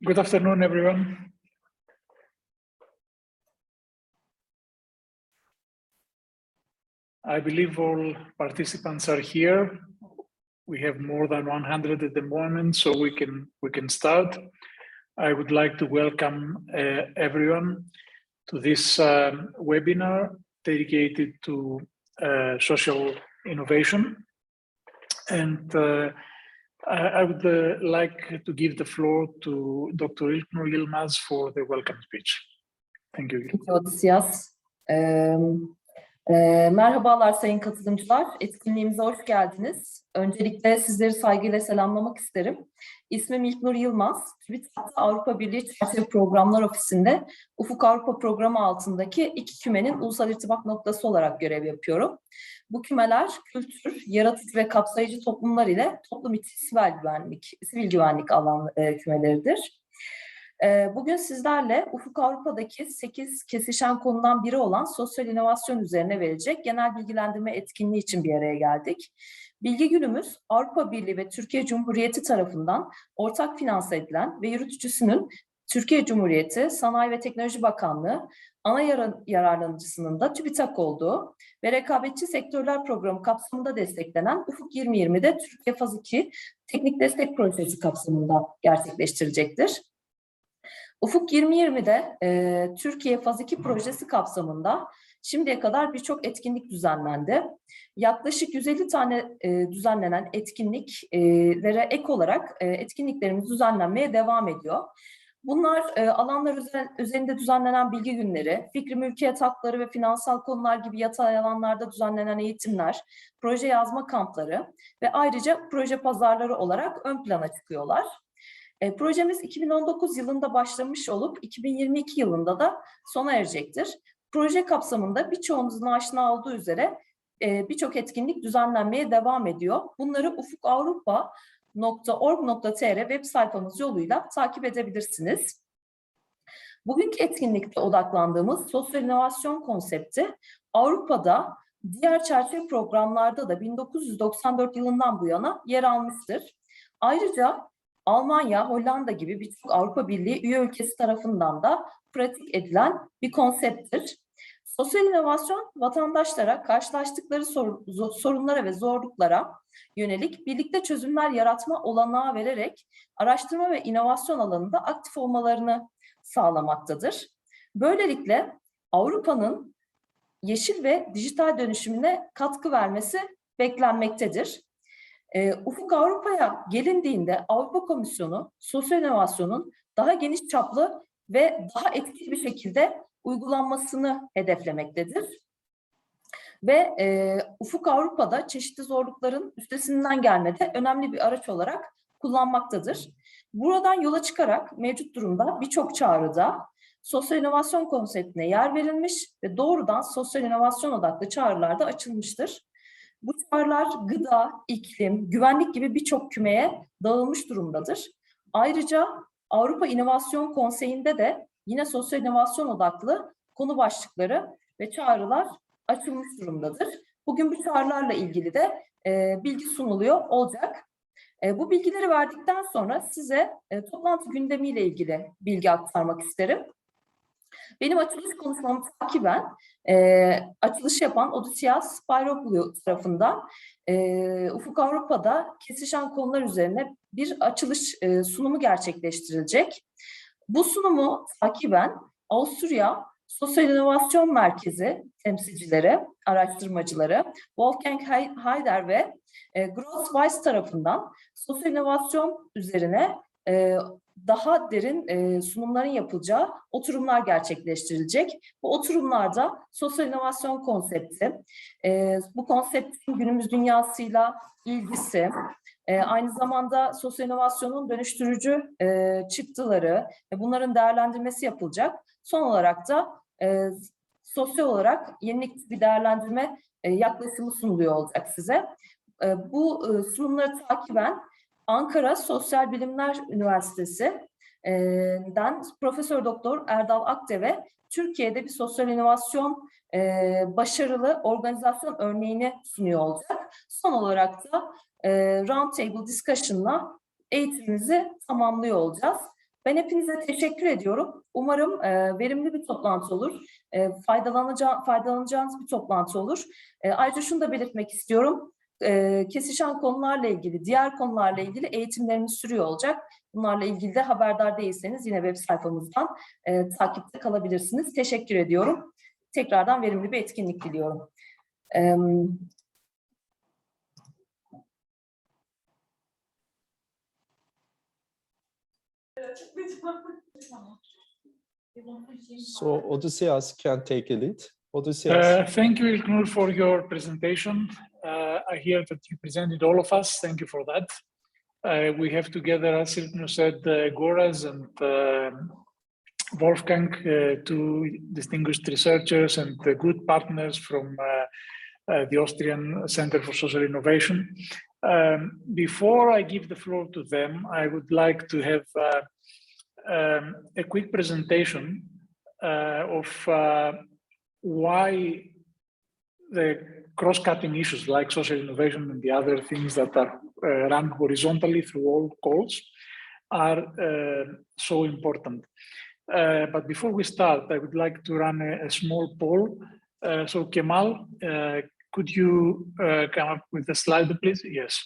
Good afternoon, everyone. I believe all participants are here. We have more than 100 at the moment, so we can start. I would like to welcome everyone to this webinar dedicated to social innovation. And I would like to give the floor to Dr. İlknur Yılmaz for the welcome speech. Thank you. Odysseus. Merhabalar sayın katılımcılar, etkinliğimize hoş geldiniz. Öncelikle sizleri saygıyla selamlamak isterim. İsmim İlknur Yılmaz, TÜBİTAK Avrupa Birliği Çerçeve Programlar Ofisi'nde Ufuk Avrupa Programı altındaki 2 kümenin ulusal irtibat noktası olarak görev yapıyorum. Bu kümeler kültür, yaratıcı ve kapsayıcı toplumlar ile toplum içi sivil güvenlik alan kümeleridir. Bugün sizlerle Ufuk Avrupa'daki 8 kesişen konudan biri olan sosyal inovasyon üzerine verecek genel bilgilendirme etkinliği için bir araya geldik. Bilgi günümüz Avrupa Birliği ve Türkiye Cumhuriyeti tarafından ortak finanse edilen ve yürütücüsünün Türkiye Cumhuriyeti Sanayi ve Teknoloji Bakanlığı, ana yararlanıcısının da TÜBİTAK olduğu ve Rekabetçi Sektörler Programı kapsamında desteklenen Ufuk 2020'de Türkiye Faz 2 Teknik Destek Projesi kapsamında gerçekleştirilecektir. Ufuk 2020'de Türkiye Faz 2 projesi kapsamında şimdiye kadar birçok etkinlik düzenlendi. Yaklaşık 150 tane düzenlenen etkinliklere ek olarak etkinliklerimiz düzenlenmeye devam ediyor. Bunlar alanlar üzerinde düzenlenen bilgi günleri, fikri mülkiyet hakları ve finansal konular gibi yatay alanlarda düzenlenen eğitimler, proje yazma kampları ve ayrıca proje pazarları olarak ön plana çıkıyorlar. Projemiz 2019 yılında başlamış olup 2022 yılında da sona erecektir. Proje kapsamında birçoğunuzun aşina olduğu üzere birçok etkinlik düzenlenmeye devam ediyor. Bunları ufukavrupa.org.tr web sayfamız yoluyla takip edebilirsiniz. Bugünkü etkinlikte odaklandığımız sosyal inovasyon konsepti Avrupa'da diğer çerçeve programlarda da 1994 yılından bu yana yer almıştır. Ayrıca Almanya, Hollanda gibi birçok Avrupa Birliği üye ülkesi tarafından da pratik edilen bir konsepttir. Sosyal inovasyon, vatandaşlara karşılaştıkları sorunlara ve zorluklara yönelik birlikte çözümler yaratma olanağı vererek araştırma ve inovasyon alanında aktif olmalarını sağlamaktadır. Böylelikle Avrupa'nın yeşil ve dijital dönüşümüne katkı vermesi beklenmektedir. Ufuk Avrupa'ya gelindiğinde Avrupa Komisyonu sosyal inovasyonun daha geniş çaplı ve daha etkili bir şekilde uygulanmasını hedeflemektedir. Ve Ufuk Avrupa'da çeşitli zorlukların üstesinden gelmede önemli bir araç olarak kullanmaktadır. Buradan yola çıkarak mevcut durumda birçok çağrıda sosyal inovasyon konseptine yer verilmiş ve doğrudan sosyal inovasyon odaklı çağrılar da açılmıştır. Bu çağrılar gıda, iklim, güvenlik gibi birçok kümeye dağılmış durumdadır. Ayrıca Avrupa İnovasyon Konseyi'nde de yine sosyal inovasyon odaklı konu başlıkları ve çağrılar açılmış durumdadır. Bugün bu çağrılarla ilgili de bilgi sunuluyor olacak. Bu bilgileri verdikten sonra size toplantı gündemiyle ilgili bilgi aktarmak isterim. Benim açılış konuşmamı takiben açılış yapan Odysseas Spyropoulou tarafından Ufuk Avrupa'da kesişen konular üzerine bir açılış sunumu gerçekleştirilecek. Bu sunumu takiben Avusturya Sosyal İnovasyon Merkezi temsilcileri, araştırmacıları Wolfgang Heider ve Gross-Weiss tarafından sosyal inovasyon üzerine daha derin sunumların yapılacağı oturumlar gerçekleştirilecek. Bu oturumlarda sosyal inovasyon konsepti, bu konseptin günümüz dünyasıyla ilgisi, aynı zamanda sosyal inovasyonun dönüştürücü çıktıları, bunların değerlendirmesi yapılacak. Son olarak da sosyal olarak yenilikçi bir değerlendirme yaklaşımı sunuluyor olacak size. Bu sunumları takiben Ankara Sosyal Bilimler Üniversitesi'den Profesör Doktor Erdal Akdeve Türkiye'de bir sosyal inovasyon başarılı organizasyon örneğini sunuyor olacak. Son olarak da Roundtable Discussion'la eğitimimizi tamamlıyor olacağız. Ben hepinize teşekkür ediyorum. Umarım verimli bir toplantı olur. Faydalanacağınız bir toplantı olur. Ayrıca şunu da belirtmek istiyorum. Kesişen konularla ilgili, diğer konularla ilgili eğitimlerimiz sürüyor olacak. Bunlarla ilgili de haberdar değilseniz yine web sayfamızdan takipte kalabilirsiniz. Teşekkür ediyorum. Tekrardan verimli bir etkinlik diliyorum. So Odysseas can take a lead. Odysseas. Thank you, Ilknur, for your presentation. I hear that you presented all of us. Thank you for that. We have together, as Ilknur said, Goraz and Wolfgang, two distinguished researchers and good partners from the Austrian Center for Social Innovation. Before I give the floor to them, I would like to have a quick presentation of why the cross-cutting issues like social innovation and the other things that are run horizontally through all calls are so important. But before we start, I would like to run a small poll. So Kemal, could you come up with the slide, please? Yes.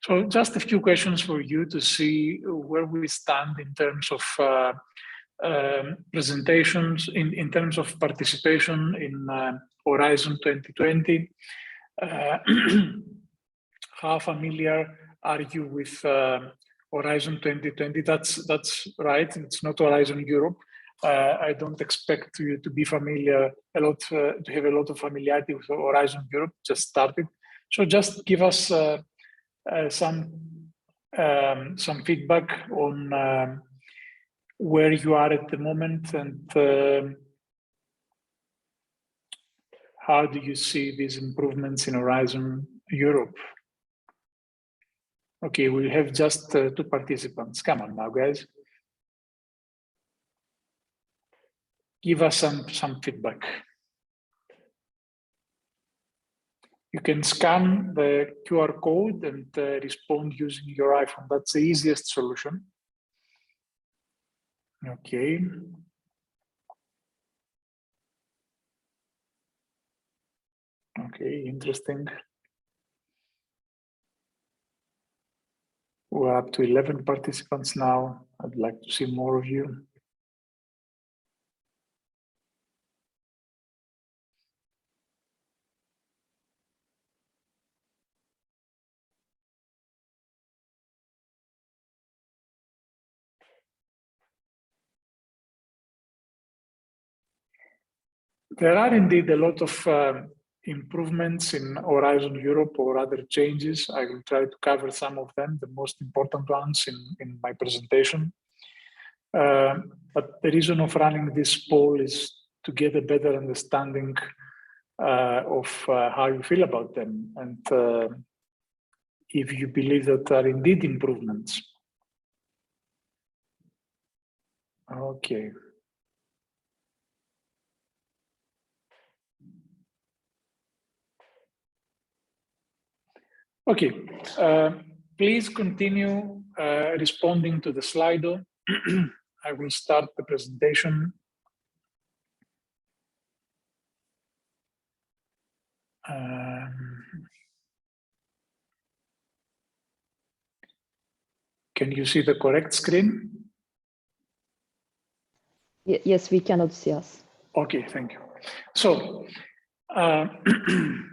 So just a few questions for you to see where we stand in terms of presentations, in terms of participation in Horizon 2020. How familiar are you with Horizon 2020? That's right. It's not Horizon Europe. I don't expect you to be familiar to have a lot of familiarity with Horizon Europe. Just started. So just give us some feedback on where you are at the moment and how do you see these improvements in Horizon Europe? Okay, we have just 2 participants. Come on now, guys. Give us some feedback. You can scan the QR code and respond using your iPhone. That's the easiest solution. Okay. Okay, interesting. We're up to 11 participants now. I'd like to see more of you. There are indeed a lot of improvements in Horizon Europe or other changes. I will try to cover some of them, the most important ones in my presentation. But the reason of running this poll is to get a better understanding of how you feel about them and if you believe that there are indeed improvements. Okay. Okay, please continue responding to the Slido. I will start the presentation. Can you see the correct screen? Yes, we cannot see us. Okay, thank you. So,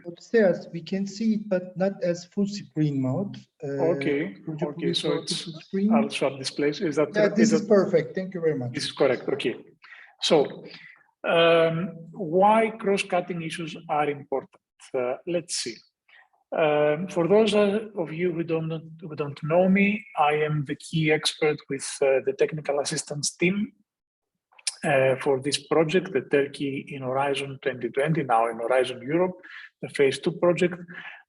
Upstairs, we can see it, but not as full screen mode. Okay, okay, so it's, I'll swap this place. Is that? Yeah, this is perfect. Thank you very much. This is correct, okay. So, why cross-cutting issues are important? Let's see. For those of you who don't know me, I am the key expert with the technical assistance team for this project, the Turkey in Horizon 2020, now in Horizon Europe, the phase 2 project.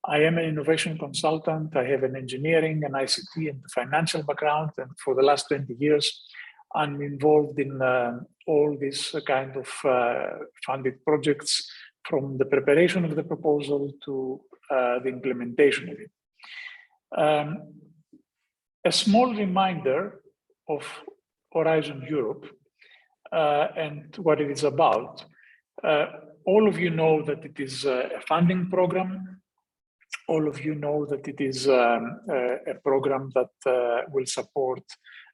I am an innovation consultant. I have an engineering, an ICT, and financial background. And for the last 20 years, I'm involved in all these kind of funded projects, from the preparation of the proposal to the implementation of it. A small reminder of Horizon Europe and what it is about. All of you know that it is a funding program. All of you know that it is a program that will support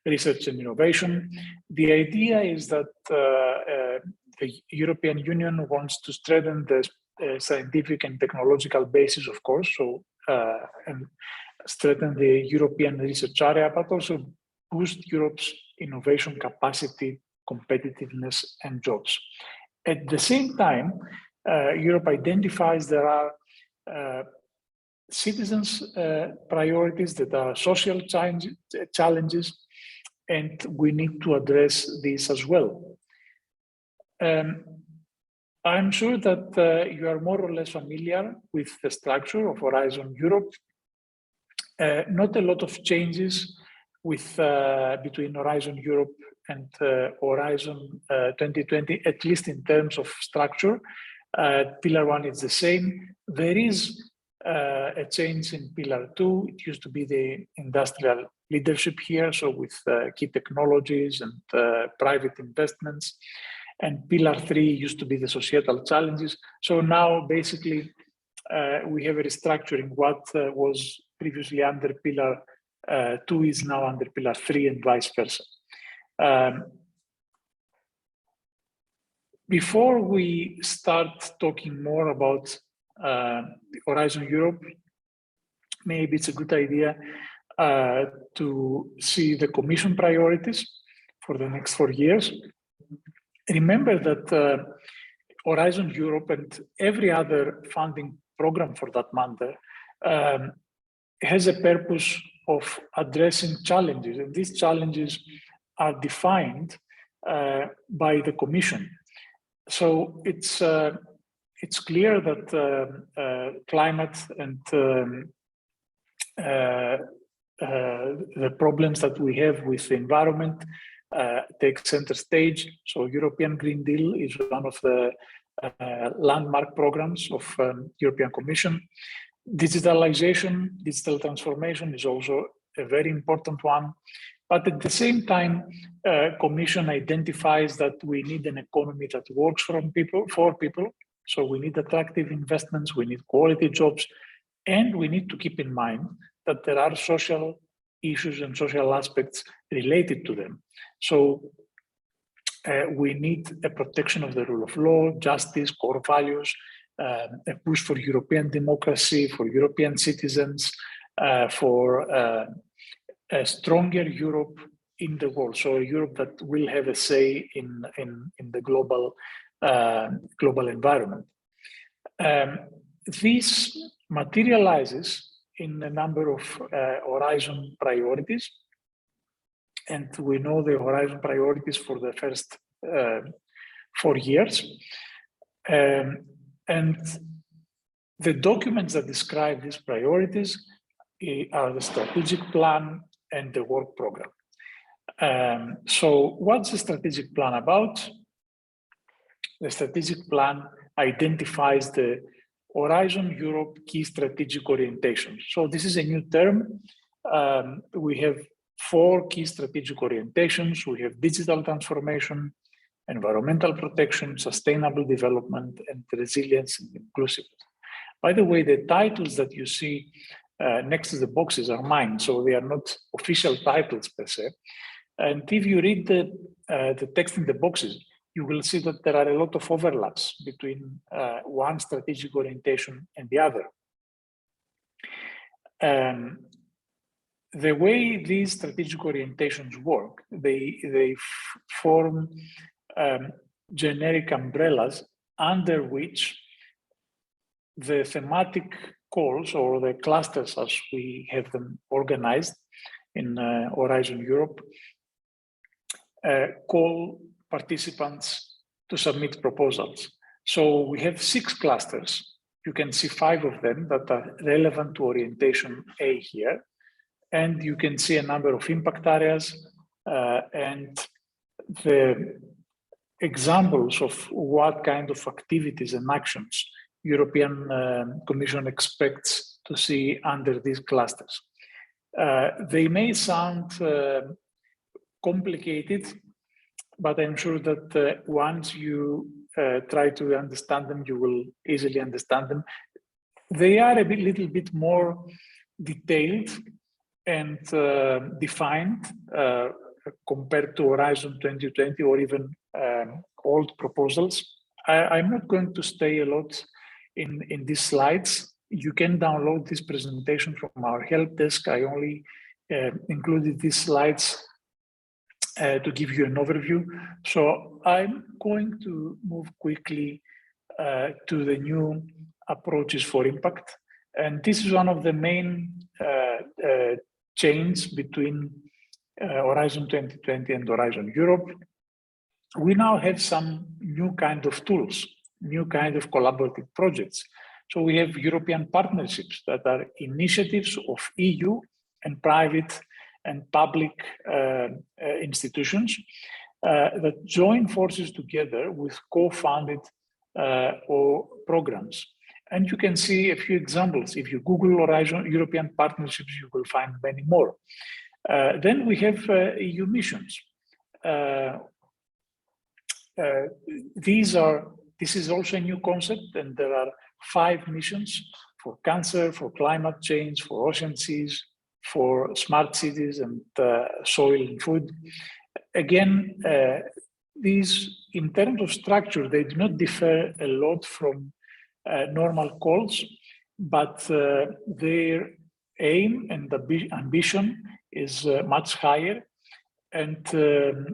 research and innovation. The idea is that the European Union wants to strengthen the scientific and technological basis, of course, so and strengthen the European research area, but also boost Europe's innovation capacity, competitiveness, and jobs. At the same time, Europe identifies there are citizens' priorities that are social challenges, and we need to address these as well. I'm sure that you are more or less familiar with the structure of Horizon Europe. Not a lot of changes with between Horizon Europe and Horizon 2020, at least in terms of structure. Pillar 1 is the same. There is a change in Pillar 2. It used to be the industrial leadership here, so with key technologies and private investments. And Pillar 3 used to be the societal challenges. So now basically we have a restructuring. What was previously under Pillar 2 is now under Pillar 3 and vice versa. Before we start talking more about Horizon Europe, maybe it's a good idea to see the Commission priorities for the next 4 years. Remember that Horizon Europe and every other funding program for that matter has a purpose of addressing challenges, and these challenges are defined by the Commission. So it's clear that climate and the problems that we have with the environment take center stage. So European Green Deal is one of the landmark programs of European Commission. Digitalization, digital transformation is also a very important one. But at the same time, Commission identifies that we need an economy that works for people. So we need attractive investments, we need quality jobs, and we need to keep in mind that there are social issues and social aspects related to them. So we need a protection of the rule of law, justice, core values, a push for European democracy, for European citizens, for a stronger Europe in the world. So a Europe that will have a say in the global environment. This materializes in a number of Horizon priorities. And we know the Horizon priorities for the first 4 years. And the documents that describe these priorities are the strategic plan and the work program. So what's the strategic plan about? The strategic plan identifies the Horizon Europe key strategic orientations. So this is a new term. We have 4 key strategic orientations. We have digital transformation, environmental protection, sustainable development, and resilience and inclusiveness. By the way, the titles that you see next to the boxes are mine, so they are not official titles per se. And if you read the text in the boxes, you will see that there are a lot of overlaps between one strategic orientation and the other. The way these strategic orientations work, they form generic umbrellas under which the thematic calls, or the clusters as we have them organized in Horizon Europe, call participants to submit proposals. So we have 6 clusters. You can see 5 of them that are relevant to orientation A here. And you can see a number of impact areas and the examples of what kind of activities and actions European Commission expects to see under these clusters. They may sound complicated, but I'm sure that once you try to understand them, you will easily understand them. They are a little bit more detailed and defined compared to Horizon 2020 or even old proposals. I'm not going to stay a lot in these slides. You can download this presentation from our help desk. I only included these slides to give you an overview. So I'm going to move quickly to the new approaches for impact. And this is one of the main change between Horizon 2020 and Horizon Europe. We now have some new kind of tools, new kind of collaborative projects. So we have European partnerships that are initiatives of EU and private and public institutions that join forces together with co-funded or programs. And you can see a few examples. If you Google Horizon European partnerships, you will find many more. Then we have EU missions. This is also a new concept, and there are 5 missions for cancer, for climate change, for ocean seas, for smart cities and soil and food. Again, these, in terms of structure, they do not differ a lot from normal calls, but their aim and ambition is much higher. And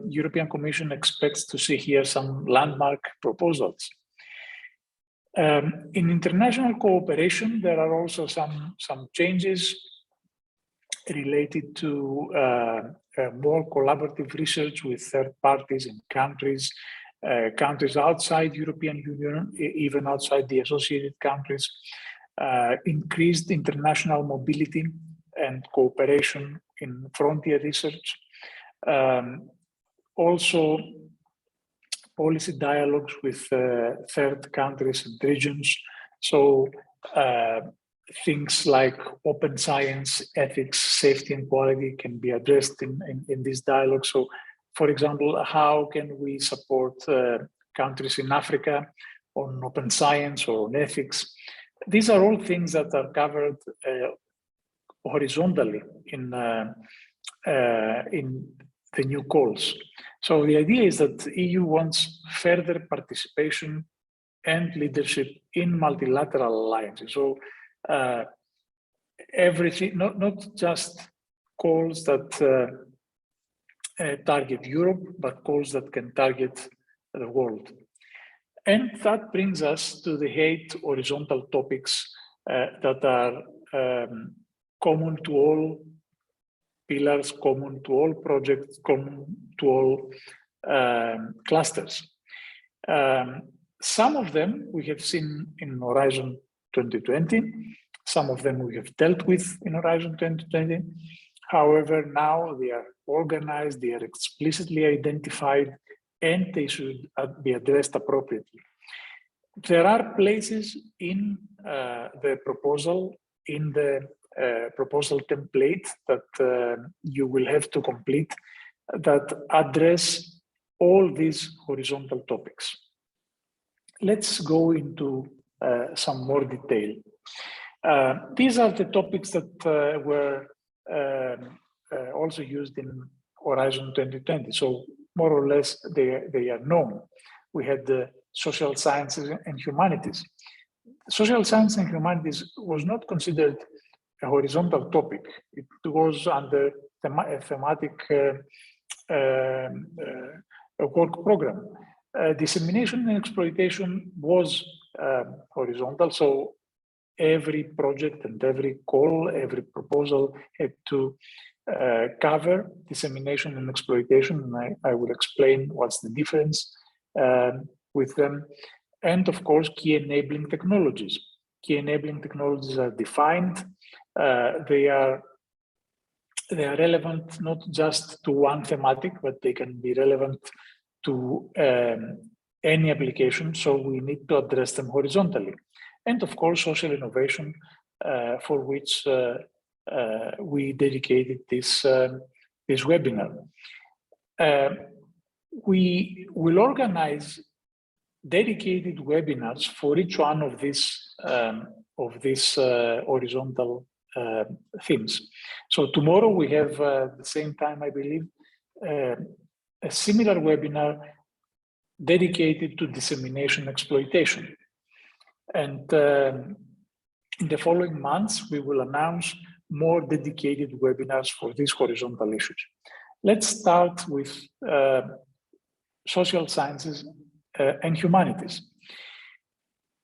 European Commission expects to see here some landmark proposals. In international cooperation, there are also some changes related to more collaborative research with third parties in countries, countries outside European Union, even outside the associated countries, increased international mobility and cooperation in frontier research. Also, policy dialogues with third countries and regions. So things like open science, ethics, safety and quality can be addressed in this dialogue. So for example, how can we support countries in Africa on open science or on ethics? These are all things that are covered horizontally in the new calls. So the idea is that the EU wants further participation and leadership in multilateral alliances. So everything, not just calls that target Europe, but calls that can target the world. And that brings us to the 8 horizontal topics that are common to all pillars, common to all projects, common to all clusters. Some of them we have seen in Horizon 2020, some of them we have dealt with in Horizon 2020. However, now they are organized, they are explicitly identified, and they should be addressed appropriately. There are places in the proposal, in the proposal template that you will have to complete that address all these horizontal topics. Let's go into some more detail. These are the topics that were also used in Horizon 2020. So more or less they are known. We had the social sciences and humanities. Social science and humanities was not considered a horizontal topic. It was under a thematic work program. Dissemination and exploitation was horizontal, so every project and every call, every proposal had to cover dissemination and exploitation, and I will explain what's the difference with them. And of course, key enabling technologies. Key enabling technologies are defined. They are relevant not just to one thematic, but they can be relevant to any application. So we need to address them horizontally. And of course, social innovation, for which we dedicated this webinar. We will organize dedicated webinars for each one of these horizontal themes. So tomorrow we have the same time, I believe, a similar webinar dedicated to dissemination exploitation. And in the following months, we will announce more dedicated webinars for these horizontal issues. Let's start with social sciences and humanities.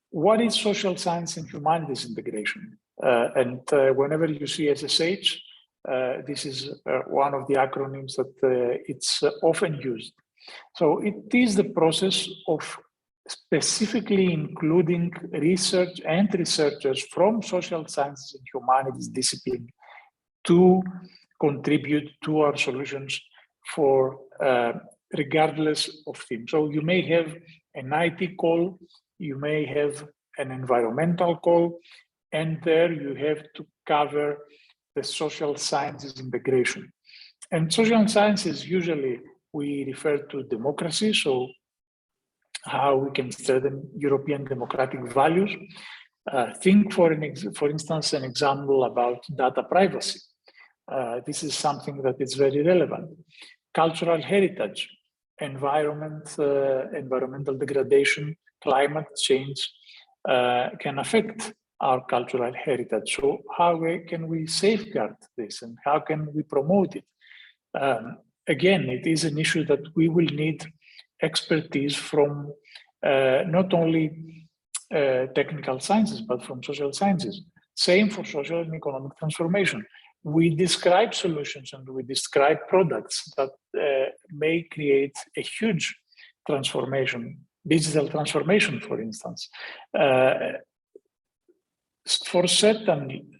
What is social science and humanities integration? Whenever you see SSH, this is one of the acronyms that it's often used. So it is the process of specifically including research and researchers from social sciences and humanities discipline to contribute to our solutions for regardless of theme. So you may have an IT call, you may have an environmental call, and there you have to cover the social sciences integration. And social sciences, usually we refer to democracy, so how we can strengthen European democratic values. Think, for instance, an example about data privacy. This is something that is very relevant. Cultural heritage, environmental degradation, climate change can affect our cultural heritage. So how can we safeguard this and how can we promote it? Again, it is an issue that we will need expertise from not only technical sciences, but from social sciences. Same for social and economic transformation. We describe solutions and we describe products that may create a huge transformation, digital transformation, for instance. For certain,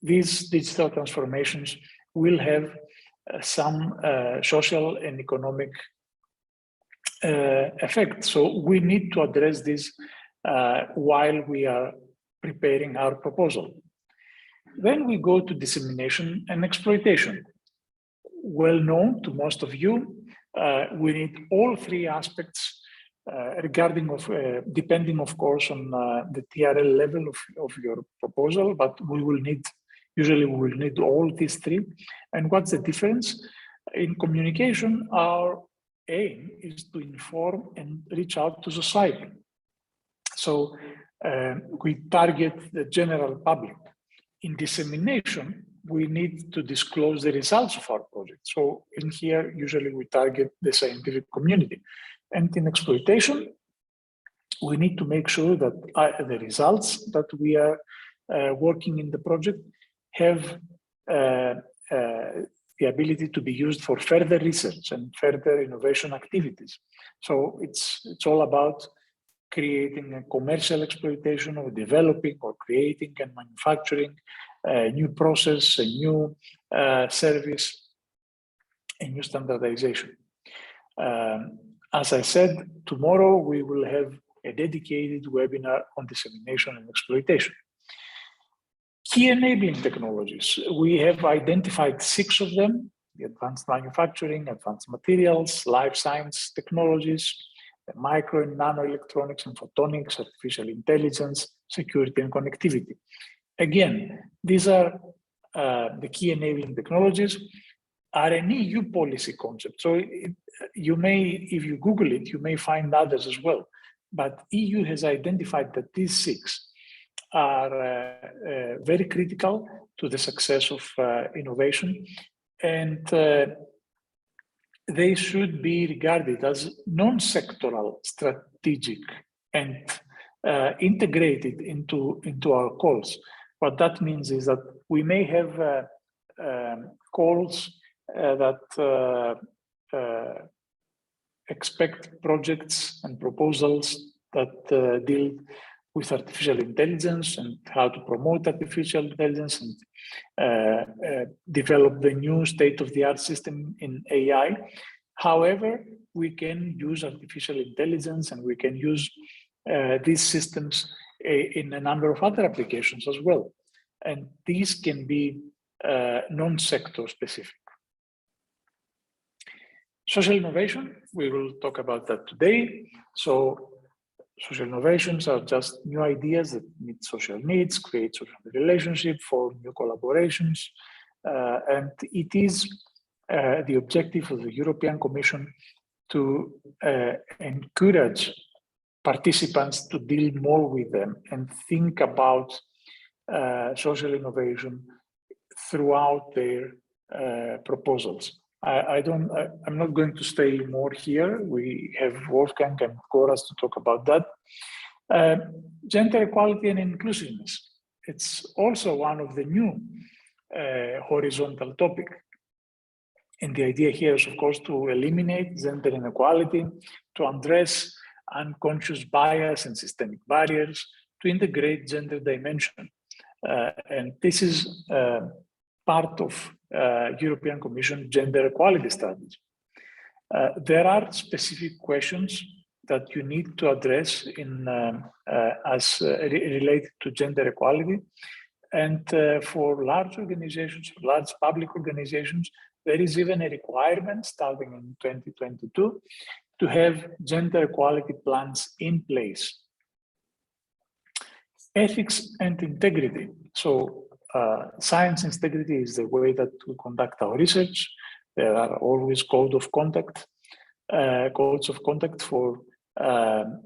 these digital transformations will have some social and economic effect. So we need to address this while we are preparing our proposal. Then we go to dissemination and exploitation. Well known to most of you, we need all three aspects regarding of, depending of course on the TRL level of your proposal, but we will need, usually we will need all these three. And what's the difference? In communication, our aim is to inform and reach out to society. So we target the general public. In dissemination, we need to disclose the results of our project. So in here, usually we target the scientific community. And in exploitation, we need to make sure that the results that we are working in the project have the ability to be used for further research and further innovation activities. So it's all about creating a commercial exploitation or developing or creating and manufacturing a new process, a new service, a new standardization. As I said, tomorrow we will have a dedicated webinar on dissemination and exploitation. Key enabling technologies. We have identified 6 of them: the advanced manufacturing, advanced materials, life science technologies, the micro and nano electronics and photonics, artificial intelligence, security and connectivity. Again, these are the key enabling technologies, are an EU policy concept. So you may, if you Google it, you may find others as well. But EU has identified that these 6 are very critical to the success of innovation, and they should be regarded as non-sectoral, strategic, and integrated into our calls. What that means is that we may have calls that expect projects and proposals that deal with artificial intelligence and how to promote artificial intelligence and develop the new state-of-the-art system in AI. However, we can use artificial intelligence and we can use these systems in a number of other applications as well. And these can be non-sector specific. Social innovation, we will talk about that today. So social innovations are just new ideas that meet social needs, create social relationship, form new collaborations. And it is the objective of the European Commission to encourage participants to deal more with them and think about social innovation throughout their proposals. I'm not going to stay more here. We have Wolfgang and Goraz to talk about that. Gender equality and inclusiveness. It's also one of the new horizontal topic. And the idea here is, of course, to eliminate gender inequality, to address unconscious bias and systemic barriers, to integrate gender dimension. And this is part of European Commission gender equality strategy. There are specific questions that you need to address in as related to gender equality. And for large organizations, large public organizations, there is even a requirement starting in 2022 to have gender equality plans in place. Ethics and integrity. So science integrity is the way that we conduct our research. There are always codes of conduct for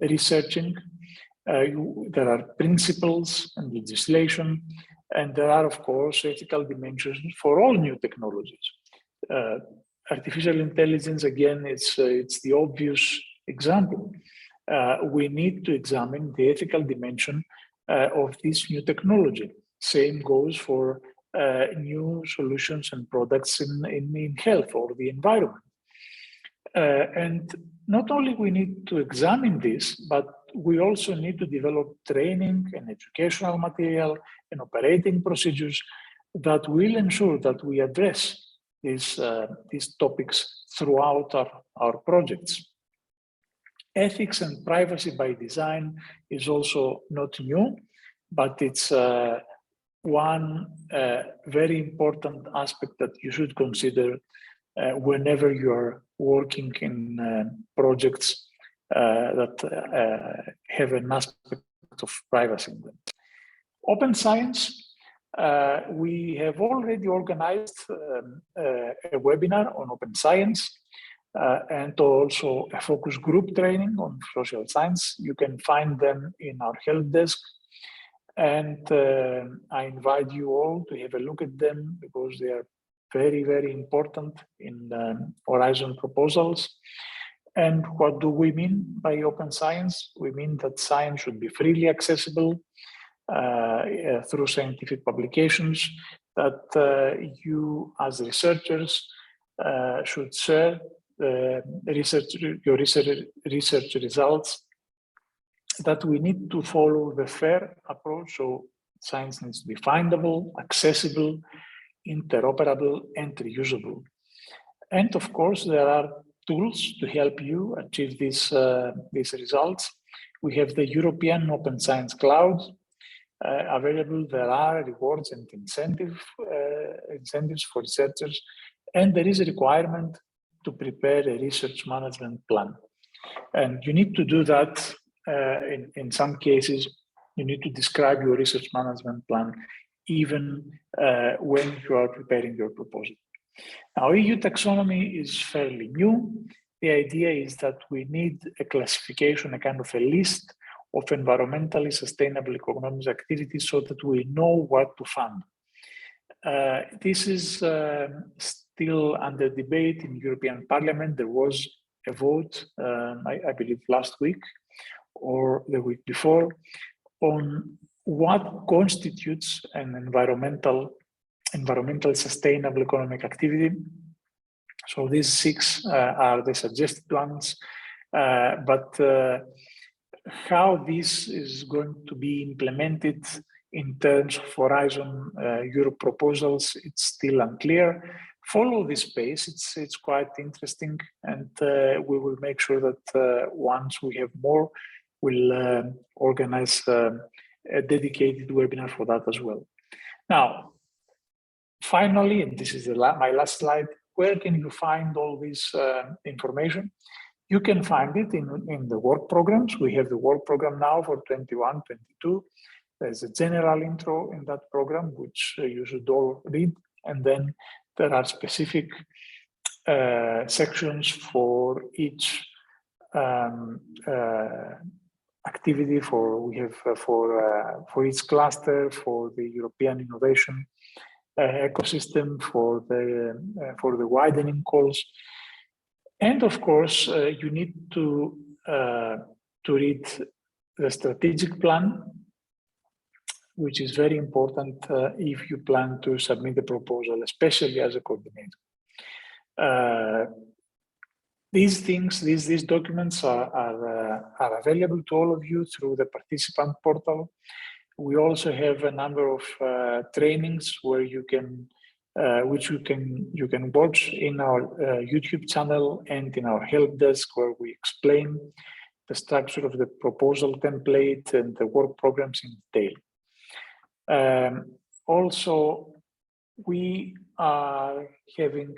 researching. There are principles and legislation, and there are, of course, ethical dimensions for all new technologies. Artificial intelligence, again, it's the obvious example. We need to examine the ethical dimension of this new technology. Same goes for new solutions and products in health or the environment. And not only we need to examine this, but we also need to develop training and educational material and operating procedures that will ensure that we address these topics throughout our projects. Ethics and privacy by design is also not new, but it's one very important aspect that you should consider whenever you are working in projects that have an aspect of privacy in them. Open science, we have already organized a webinar on open science and also a focus group training on social science. You can find them in our help desk. And I invite you all to have a look at them because they are very, very important in Horizon proposals. And what do we mean by open science? We mean that science should be freely accessible through scientific publications, that you as researchers should share your research results, that we need to follow the FAIR approach. So science needs to be findable, accessible, interoperable, and reusable. And of course, there are tools to help you achieve these results. We have the European Open Science Cloud available. There are rewards and incentives for researchers, and there is a requirement to prepare a research management plan. And you need to do that. In some cases, you need to describe your research management plan even when you are preparing your proposal. Now, EU taxonomy is fairly new. The idea is that we need a classification, a kind of a list of environmentally sustainable economic activities so that we know what to fund. This is still under debate in European Parliament. There was a vote, I believe last week or the week before, on what constitutes an environmental sustainable economic activity. So these 6 are the suggested ones, but how this is going to be implemented in terms of Horizon Europe proposals, it's still unclear. Follow this space, it's quite interesting, and we will make sure that once we have more, we'll organize a dedicated webinar for that as well. Now, finally, and this is my last slide, where can you find all this information? You can find it in the work programs. We have the work program now for 21-22. There's a general intro in that program, which you should all read. And then there are specific sections for each activity. We have for each cluster, for the European innovation ecosystem, for the widening calls, and of course you need to read the strategic plan, which is very important if you plan to submit a proposal, especially as a coordinator. These documents are available to all of you through the participant portal. We also have a number of trainings where you can, which you can watch in our YouTube channel and in our help desk, where we explain the structure of the proposal template and the work programs in detail. Also, we are having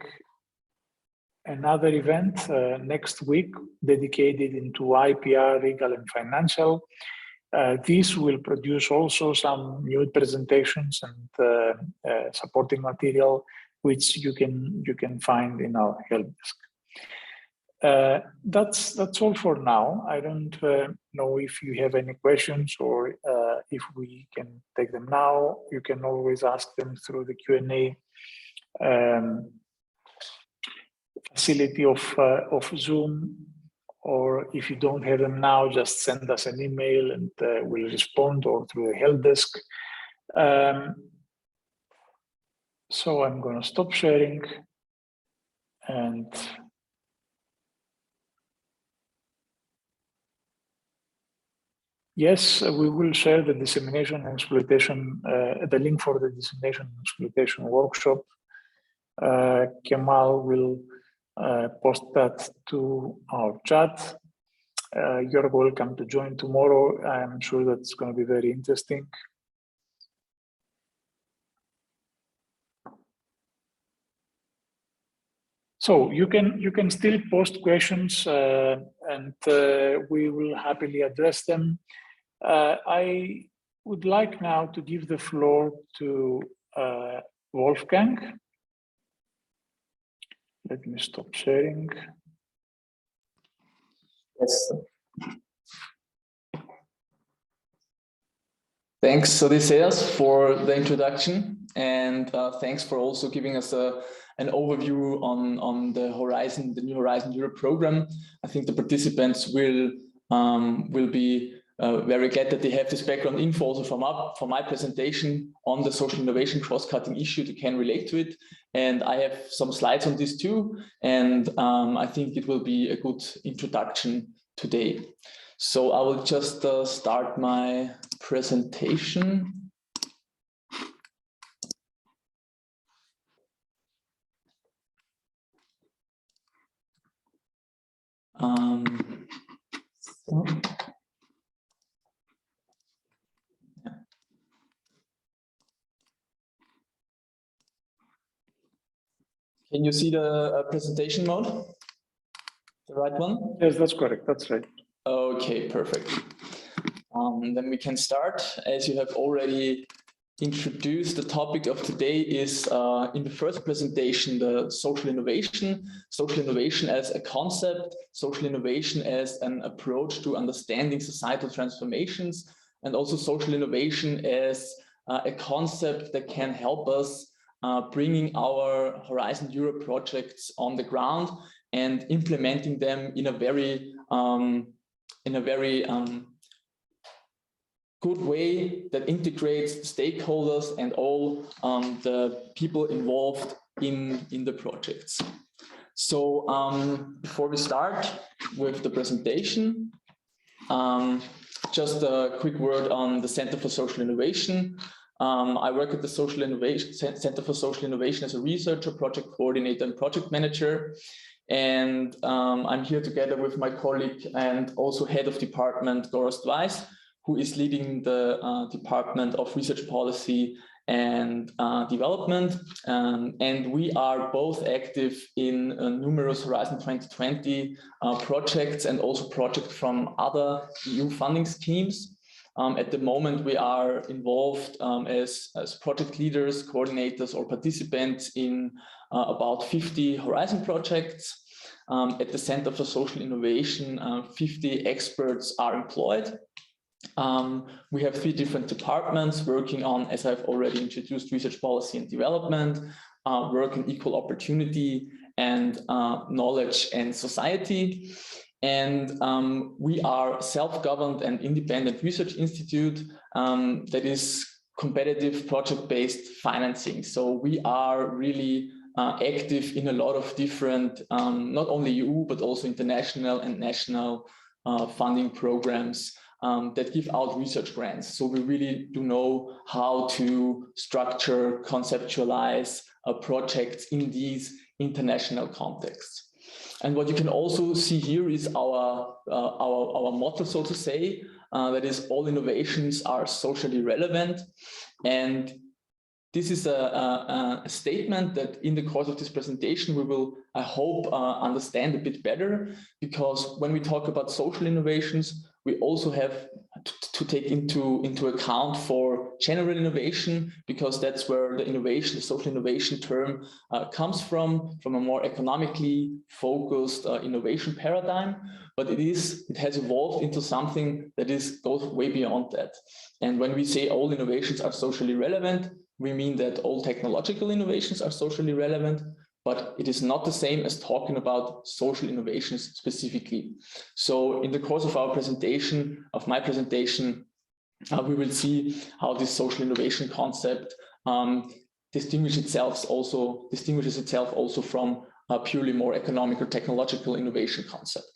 another event next week dedicated into IPR, legal and financial. This will produce also some new presentations and supporting material, which you can find in our help desk. That's all for now. I don't know if you have any questions or if we can take them now. You can always ask them through the Q&A facility of Zoom, or if you don't have them now, just send us an email and we'll respond, or through the help desk. So I'm going to stop sharing, and yes, we will share the dissemination and exploitation, the link for the dissemination and exploitation workshop. Kemal will post that to our chat. You're welcome to join tomorrow. I'm sure that's going to be very interesting. So you can still post questions and we will happily address them. I would like now to give the floor to Wolfgang. Let me stop sharing. Yes. Thanks, Odysseus, for the introduction, and thanks for also giving us an overview on the Horizon, the New Horizon Europe program. I think the participants will be very glad that they have this background info also from my presentation on the social innovation cross-cutting issue. They can relate to it, and I have some slides on this too, and I think it will be a good introduction today. So I will just start my presentation. Can you see the presentation mode? The right one? Yes, that's correct. That's right. Okay, perfect. Then we can start. As you have already introduced, the topic of today is in the first presentation, the social innovation as a concept, social innovation as an approach to understanding societal transformations, and also social innovation as a concept that can help us bringing our Horizon Europe projects on the ground and implementing them in a very good way that integrates stakeholders and all the people involved in the projects. So before we start with the presentation, just a quick word on the Center for Social Innovation. I work at the Center for Social Innovation as a researcher, project coordinator, and project manager. And I'm here together with my colleague and also head of department, Gorost Weiss, who is leading the Department of Research Policy and Development. And we are both active in numerous Horizon 2020 projects and also projects from other EU funding schemes. At the moment, we are involved as project leaders, coordinators, or participants in about 50 Horizon projects. At the Center for Social Innovation, 50 experts are employed. We have 3 different departments working on, as I've already introduced, research policy and development, work in equal opportunity, and knowledge and society. And we are self-governed and independent research institute that is competitive project-based financing. So we are really active in a lot of different, not only EU, but also international and national funding programs that give out research grants. So we really do know how to structure, conceptualize projects in these international contexts. And what you can also see here is our motto, so to say, that is all innovations are socially relevant. And this is a statement that in the course of this presentation, we will, I hope, understand a bit better, because when we talk about social innovations, we also have to take into account for general innovation, because that's where the innovation, the social innovation term comes from a more economically focused innovation paradigm. But it has evolved into something that goes way beyond that. And when we say all innovations are socially relevant, we mean that all technological innovations are socially relevant, but it is not the same as talking about social innovations specifically. So in the course of our presentation, my presentation, we will see how this social innovation concept distinguishes itself also from a purely more economic or technological innovation concept.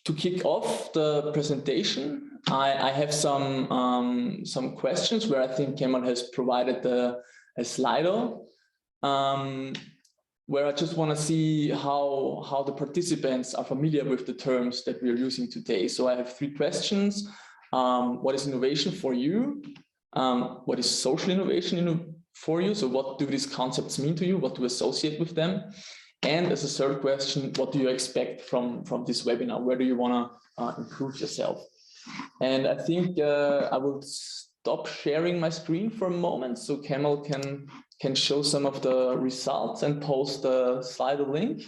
To kick off the presentation, I have some questions where I think Kemal has provided a Slido. where I just want to see how the participants are familiar with the terms that we are using today. So I have 3 questions. What is innovation for you? What is social innovation for you? So what do these concepts mean to you? What do you associate with them? And as a third question, what do you expect from this webinar? Where do you want to improve yourself? And I think I will stop sharing my screen for a moment so Kemal can show some of the results and post the Slido link.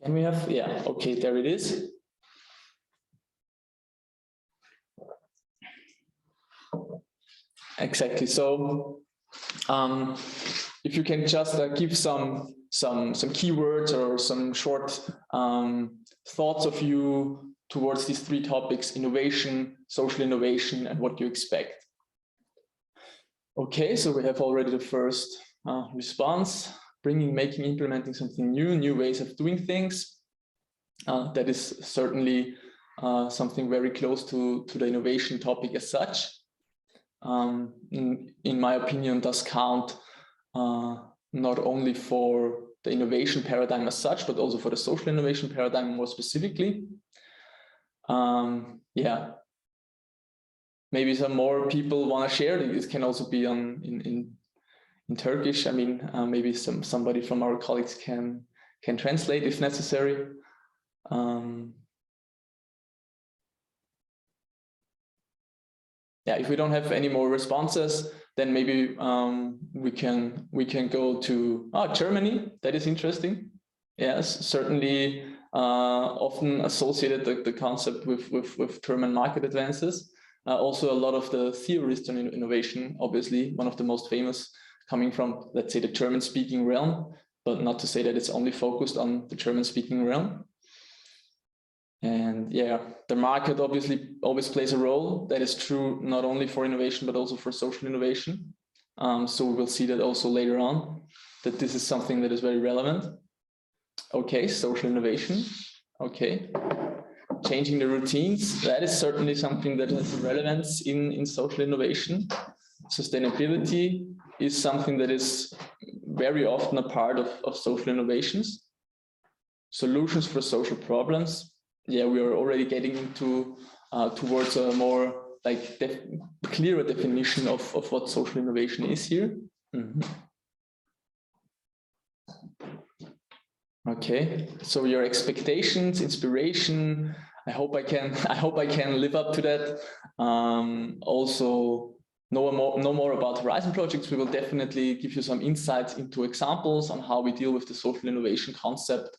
Can we have, yeah, okay, there it is. Exactly. So if you can just give some keywords or some short thoughts of you towards these 3 topics: innovation, social innovation, and what you expect. Okay, so we have already the first response: bringing, making, implementing something new ways of doing things. That is certainly something very close to the innovation topic as such. In my opinion, does count not only for the innovation paradigm as such, but also for the social innovation paradigm more specifically. Yeah, maybe some more people want to share. This can also be in Turkish. I mean, maybe somebody from our colleagues can translate if necessary. Yeah, if we don't have any more responses, then maybe we can go to Germany. That is interesting. Yes, certainly often associated the concept with German market advances. Also, a lot of the theorists on innovation, obviously, one of the most famous coming from, let's say, the German-speaking realm, but not to say that it's only focused on the German-speaking realm. And yeah, the market obviously always plays a role. That is true not only for innovation, but also for social innovation. So we will see that also later on, that this is something that is very relevant. Okay, social innovation. Okay. Changing the routines. That is certainly something that has relevance in social innovation. Sustainability is something that is very often a part of social innovations. Solutions for social problems. Yeah, we are already getting into towards a more like clearer definition of what social innovation is here. Mm-hmm. Okay, so your expectations, inspiration. I hope I can live up to that. Also, know more about Horizon projects. We will definitely give you some insights into examples on how we deal with the social innovation concept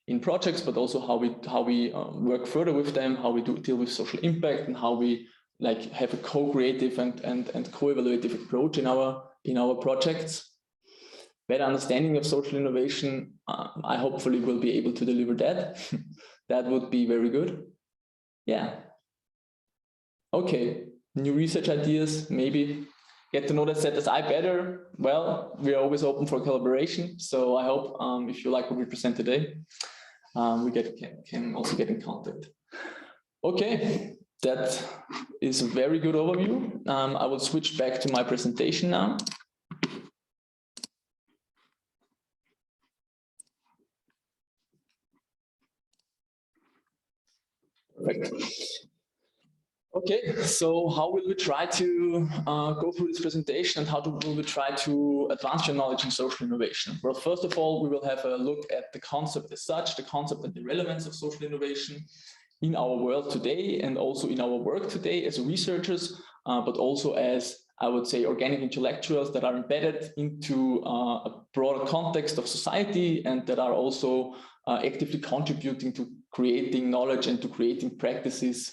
in projects, but also how we work further with them, how we deal with social impact, and how we like have a co-creative and co-evaluative approach in our projects. Better understanding of social innovation, I hopefully will be able to deliver that. That would be very good. Yeah. Okay, new research ideas, maybe get to know the ZSI better. Well, we are always open for collaboration. So I hope if you like what we present today, we can also get in contact. Okay, that is a very good overview. I will switch back to my presentation now. Perfect. Okay, so how will we try to go through this presentation, and how will we try to advance your knowledge in social innovation? Well, first of all, we will have a look at the concept as such, the concept and the relevance of social innovation in our world today, and also in our work today as researchers, but also as, I would say, organic intellectuals that are embedded into a broader context of society, and that are also actively contributing to creating knowledge and to creating practices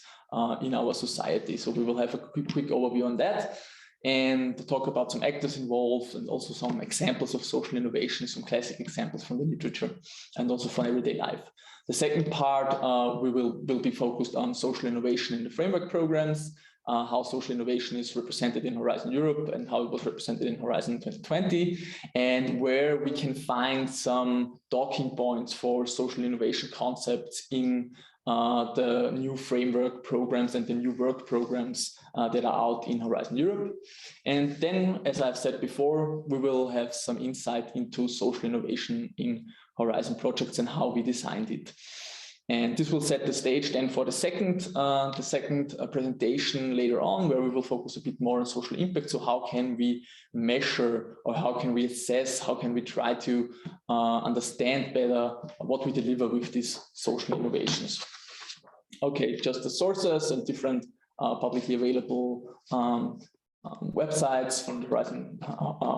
in our society. So we will have a quick overview on that and talk about some actors involved, and also some examples of social innovation, some classic examples from the literature, and also from everyday life. The second part, we will be focused on social innovation in the framework programs, how social innovation is represented in Horizon Europe and how it was represented in Horizon 2020, and where we can find some talking points for social innovation concepts in the new framework programs and the new work programs that are out in Horizon Europe. And then, as I've said before, we will have some insight into social innovation in Horizon projects and how we designed it. And this will set the stage then for the second presentation later on, where we will focus a bit more on social impact. So how can we measure, or how can we assess, how can we try to understand better what we deliver with these social innovations? Okay, just the sources and different publicly available websites from the Horizon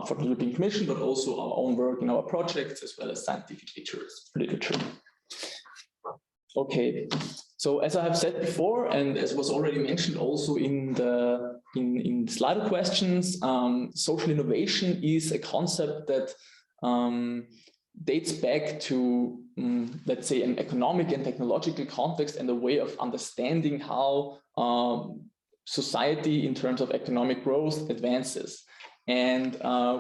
for the European Commission, but also our own work in our projects, as well as scientific literature. Okay, so as I have said before, and as was already mentioned also in the Slido questions, social innovation is a concept that dates back to, let's say, an economic and technological context and a way of understanding how society in terms of economic growth advances. And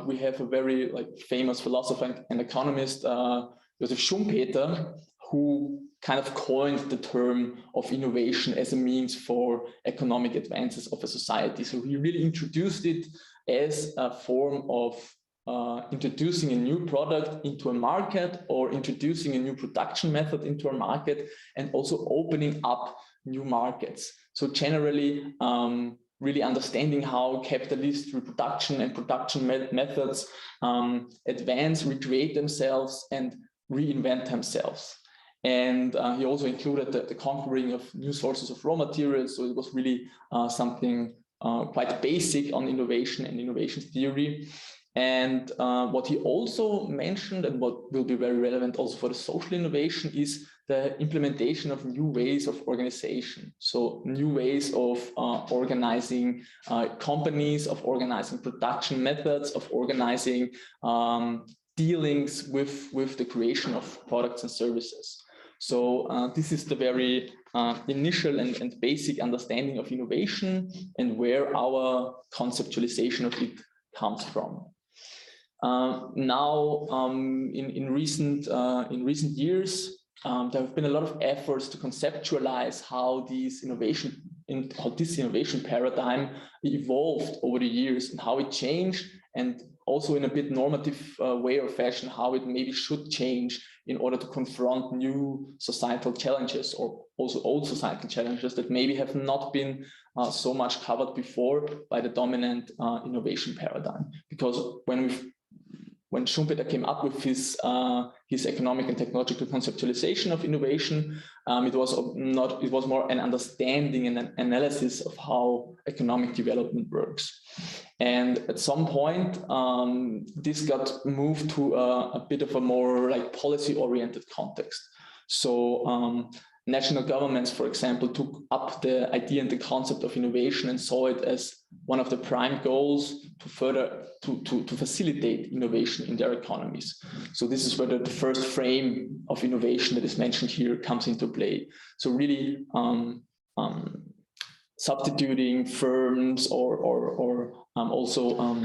we have a very famous philosopher and economist, Josef Schumpeter, who kind of coined the term of innovation as a means for economic advances of a society. So he really introduced it as a form of introducing a new product into a market, or introducing a new production method into a market, and also opening up new markets. So generally, really understanding how capitalist reproduction and production methods advance, recreate themselves, and reinvent themselves. And he also included the conquering of new sources of raw materials. So it was really something quite basic on innovation and innovation theory. And what he also mentioned, and what will be very relevant also for the social innovation, is the implementation of new ways of organization. So new ways of organizing companies, of organizing production methods, of organizing dealings with the creation of products and services. So this is the very initial and basic understanding of innovation, and where our conceptualization of it comes from. Now, in recent years, there have been a lot of efforts to conceptualize how this innovation paradigm evolved over the years, and how it changed, and also in a bit normative way or fashion, how it maybe should change in order to confront new societal challenges, or also old societal challenges that maybe have not been so much covered before by the dominant innovation paradigm. Because when Schumpeter came up with his economic and technological conceptualization of innovation, it was more an understanding and an analysis of how economic development works. And at some point, this got moved to a bit of a more policy-oriented context. So national governments, for example, took up the idea and the concept of innovation and saw it as one of the prime goals to facilitate innovation in their economies. So this is where the first frame of innovation that is mentioned here comes into play. So really substituting firms or also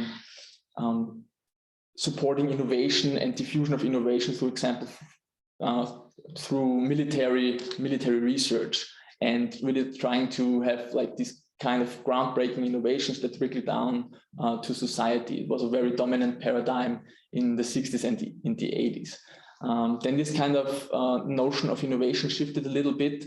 supporting innovation and diffusion of innovation, for example, through military research, and really trying to have this kind of groundbreaking innovations that trickle down to society. It was a very dominant paradigm in the 60s and in the 80s. Then this kind of notion of innovation shifted a little bit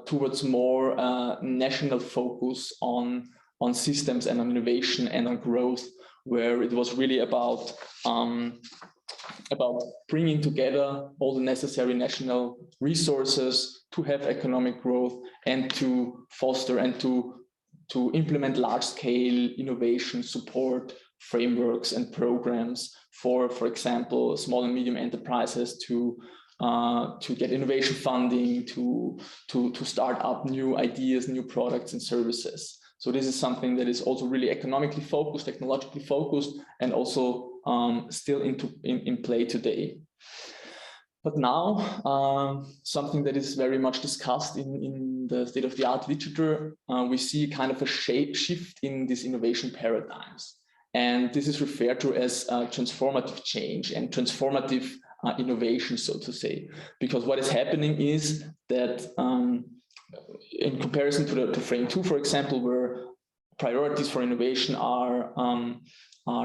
towards more national focus on systems and on innovation and on growth, where it was really about bringing together all the necessary national resources to have economic growth and to foster and to implement large-scale innovation support frameworks and programs for example, small and medium enterprises to get innovation funding, to start up new ideas, new products and services. So this is something that is also really economically focused, technologically focused, and also still in play today. But now, something that is very much discussed in the state-of-the-art literature, we see kind of a shift in these innovation paradigms. And this is referred to as transformative change and transformative innovation, so to say. Because what is happening is that in comparison to frame 2, for example, where priorities for innovation are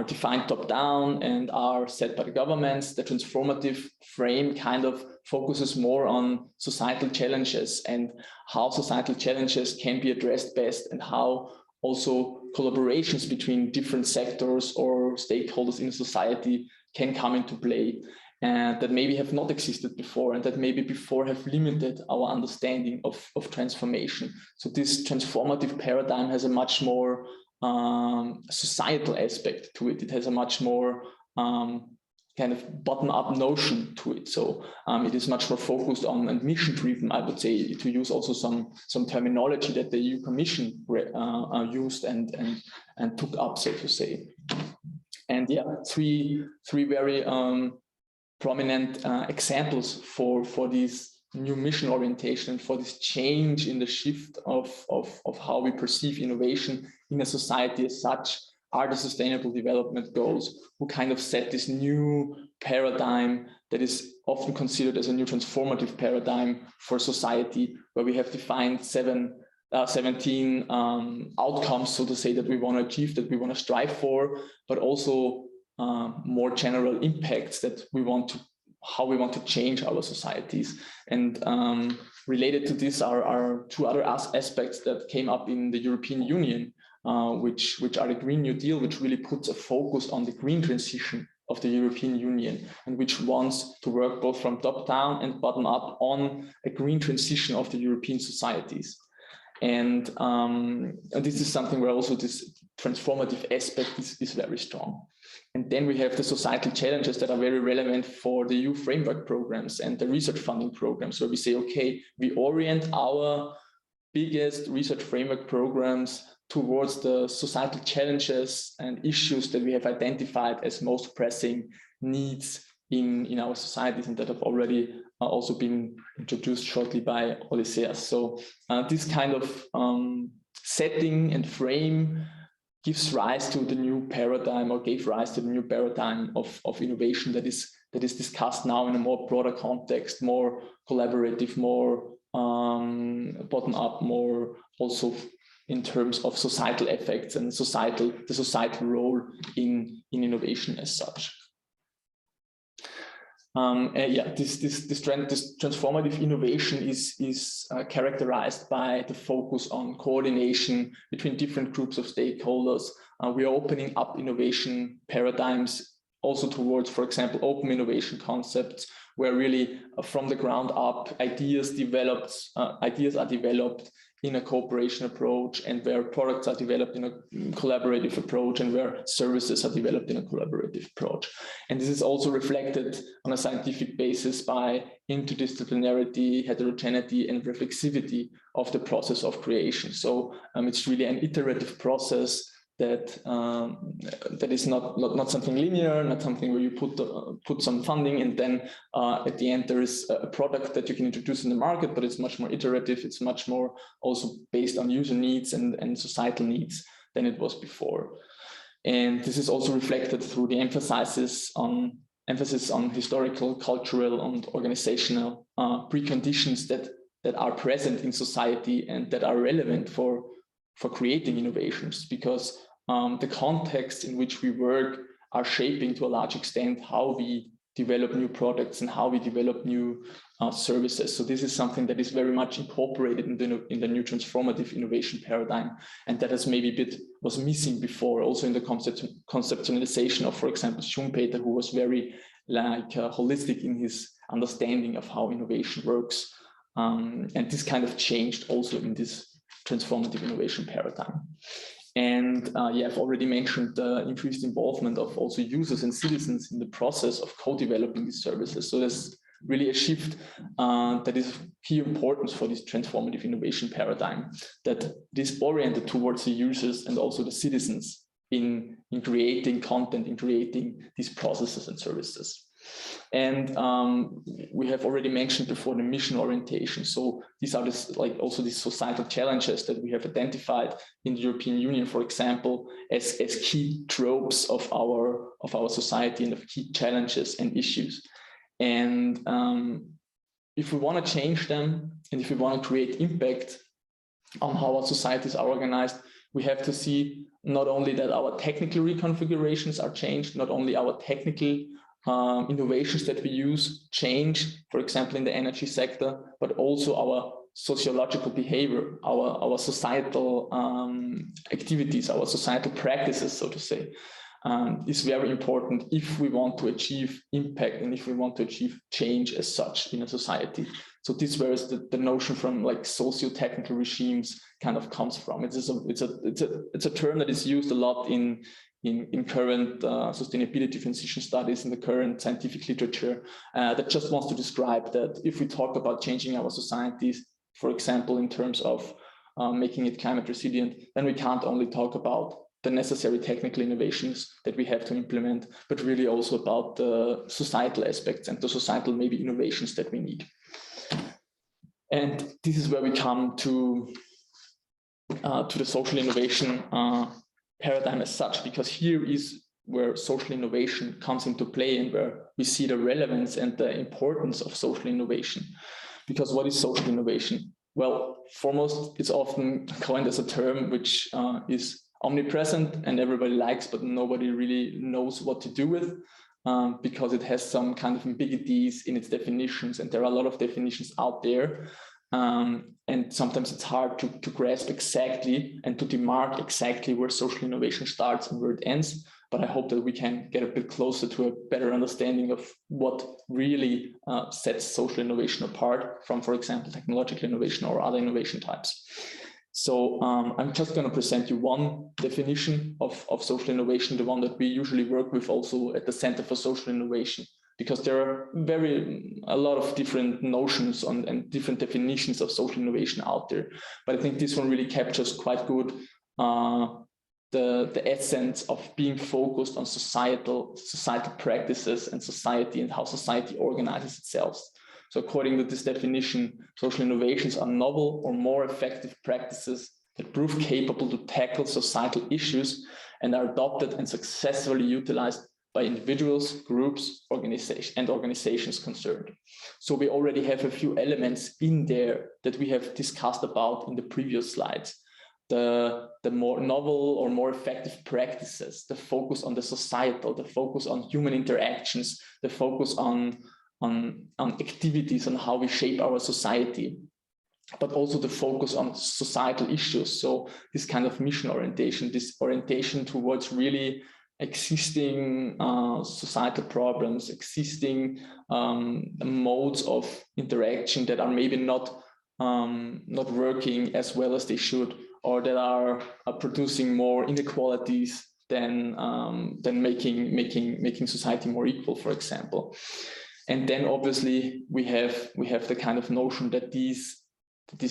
defined top-down and are set by the governments, the transformative frame kind of focuses more on societal challenges and how societal challenges can be addressed best, and how also collaborations between different sectors or stakeholders in society can come into play, and that maybe have not existed before, and that maybe before have limited our understanding of transformation. So this transformative paradigm has a much more societal aspect to it. It has a much more kind of bottom-up notion to it. So it is much more focused on and mission-driven, I would say, to use also some terminology that the EU Commission used and took up, so to say. And yeah, three very prominent examples for these new mission orientation, for this change in the shift of how we perceive innovation in a society as such, are the Sustainable Development Goals, who kind of set this new paradigm that is often considered as a new transformative paradigm for society, where we have defined 17 outcomes, so to say, that we want to achieve, that we want to strive for, but also more general impacts that we want to, how we want to change our societies. And related to this are two other aspects that came up in the European Union, which are the Green New Deal, which really puts a focus on the green transition of the European Union, and which wants to work both from top down and bottom up on a green transition of the European societies. And this is something where also this transformative aspect is very strong. And then we have the societal challenges that are very relevant for the EU framework programs and the research funding programs, where we say, okay, we orient our biggest research framework programs towards the societal challenges and issues that we have identified as most pressing needs in our societies, and that have already also been introduced shortly by Odysseas. So this kind of setting and frame gives rise to the new paradigm, or gave rise to the new paradigm of innovation that is discussed now in a more broader context, more collaborative, more bottom-up, more also in terms of societal effects and the societal role in innovation as such. This transformative innovation is characterized by the focus on coordination between different groups of stakeholders. We are opening up innovation paradigms also towards, for example, open innovation concepts, where really from the ground up ideas are developed in a cooperation approach, and where products are developed in a collaborative approach, and where services are developed in a collaborative approach. And this is also reflected on a scientific basis by interdisciplinarity, heterogeneity, and reflexivity of the process of creation. So it's really an iterative process that is not something linear, not something where you put some funding and then at the end there is a product that you can introduce in the market, but it's much more iterative. It's much more also based on user needs and societal needs than it was before. And this is also reflected through the emphasis on historical, cultural, and organizational preconditions that are present in society and that are relevant for creating innovations, because the context in which we work are shaping to a large extent how we develop new products and how we develop new services. So this is something that is very much incorporated in the new transformative innovation paradigm, and that has maybe was missing before, also in the conceptualization of, for example, Schumpeter, who was very holistic in his understanding of how innovation works. And this kind of changed also in this transformative innovation paradigm. And I've already mentioned the increased involvement of also users and citizens in the process of co-developing these services. So there's really a shift that is of key importance for this transformative innovation paradigm, that it is oriented towards the users and also the citizens in creating content, in creating these processes and services. And we have already mentioned before the mission orientation. So these are also these societal challenges that we have identified in the European Union, for example, as key tropes of our society and of key challenges and issues. And if we want to change them, and if we want to create impact on how our societies are organized, we have to see not only that our technical reconfigurations are changed, not only our technical innovations that we use change, for example, in the energy sector, but also our sociological behavior, our societal activities, our societal practices, so to say, is very important if we want to achieve impact and if we want to achieve change as such in a society. So this where the notion from like socio-technical regimes kind of comes from. It's a term that is used a lot in current sustainability transition studies, in the current scientific literature, that just wants to describe that if we talk about changing our societies, for example, in terms of making it climate resilient, then we can't only talk about the necessary technical innovations that we have to implement, but really also about the societal aspects and the societal maybe innovations that we need. And this is where we come to the social innovation paradigm as such, because here is where social innovation comes into play and where we see the relevance and the importance of social innovation. Because what is social innovation? Well, foremost, it's often coined as a term which is omnipresent and everybody likes, but nobody really knows what to do with, because it has some kind of ambiguities in its definitions, and there are a lot of definitions out there. And sometimes it's hard to grasp exactly and to demark exactly where social innovation starts and where it ends. But I hope that we can get a bit closer to a better understanding of what really sets social innovation apart from, for example, technological innovation or other innovation types. So I'm just going to present you one definition of social innovation, the one that we usually work with also at the Center for Social Innovation, because there are a lot of different notions and different definitions of social innovation out there. But I think this one really captures quite good the essence of being focused on societal practices and society and how society organizes itself. So according to this definition, social innovations are novel or more effective practices that prove capable to tackle societal issues and are adopted and successfully utilized by individuals, groups, organizations concerned. So we already have a few elements in there that we have discussed about in the previous slides. The more novel or more effective practices, the focus on the societal, the focus on human interactions, the focus on activities, on how we shape our society, but also the focus on societal issues. So this kind of mission orientation, this orientation towards really existing societal problems, existing modes of interaction that are maybe not working as well as they should, or that are producing more inequalities than making society more equal, for example. And then obviously we have the kind of notion that these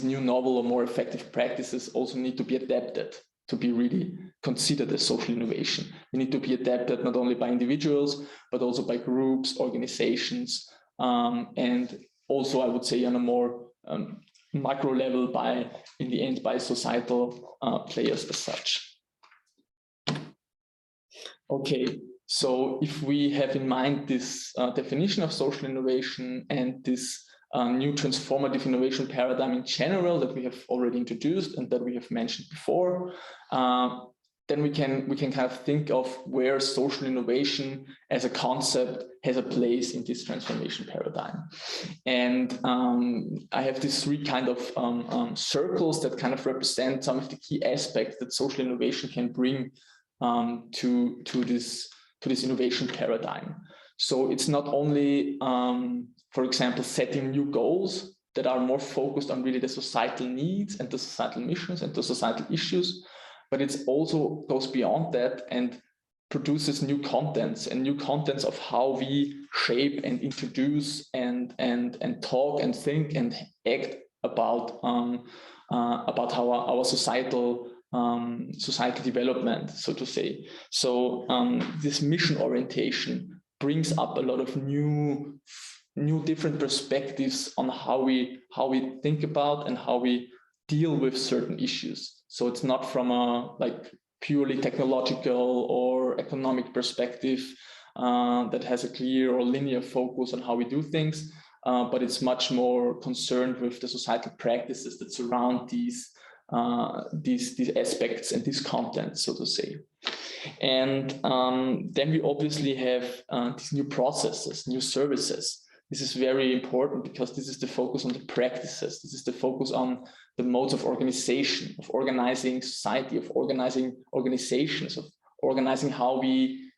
new novel or more effective practices also need to be adapted to be really considered as social innovation. They need to be adapted not only by individuals, but also by groups, organizations, and also I would say on a more macro level in the end by societal players as such. Okay, so if we have in mind this definition of social innovation and this new transformative innovation paradigm in general that we have already introduced and that we have mentioned before, then we can kind of think of where social innovation as a concept has a place in this transformation paradigm. And I have these three kind of circles that kind of represent some of the key aspects that social innovation can bring to this innovation paradigm. So it's not only, for example, setting new goals that are more focused on really the societal needs and the societal missions and the societal issues, but it also goes beyond that and produces new contents of how we shape and introduce and talk and think and act about how our societal development, so to say. So this mission orientation brings up a lot of new different perspectives on how we think about and how we deal with certain issues. So it's not from a like purely technological or economic perspective that has a clear or linear focus on how we do things, but it's much more concerned with the societal practices that surround these aspects and this content, so to say. And then we obviously have these new processes, new services. This is very important because this is the focus on the practices. This is the focus on the modes of organization, of organizing society, of organizing organizations, of organizing how we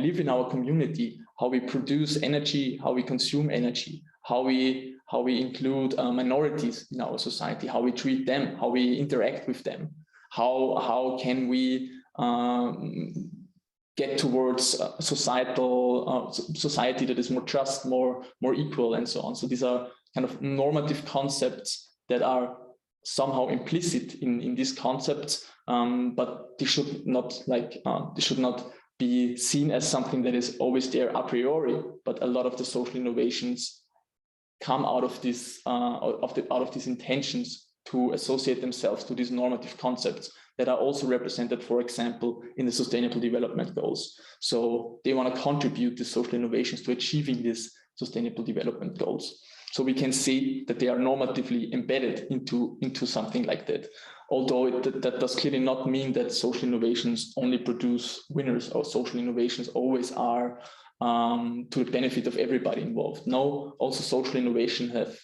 live in our community, how we produce energy, how we consume energy, how we include minorities in our society, how we treat them, how we interact with them, how can we get towards a society that is more just, more equal, and so on. So these are kind of normative concepts that are somehow implicit in these concepts, but they should not be seen as something that is always there a priori. But a lot of the social innovations come out of this out of these intentions to associate themselves to these normative concepts that are also represented, for example, in the Sustainable Development Goals. So they want to contribute the social innovations to achieving these Sustainable Development Goals. So we can see that they are normatively embedded into something like that. Although that does clearly not mean that social innovations only produce winners, or social innovations always are to the benefit of everybody involved. No, also social innovations have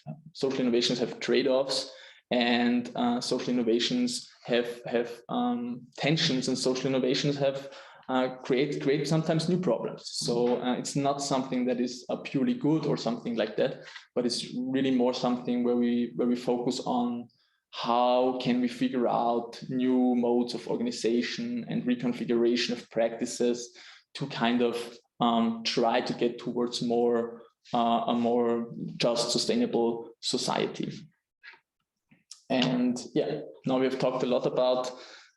trade-offs, and social innovations have tensions, and social innovations have create sometimes new problems. So it's not something that is purely good or something like that, but it's really more something where we focus on how can we figure out new modes of organization and reconfiguration of practices to kind of try to get towards a more just, sustainable society. And yeah, now we have talked a lot about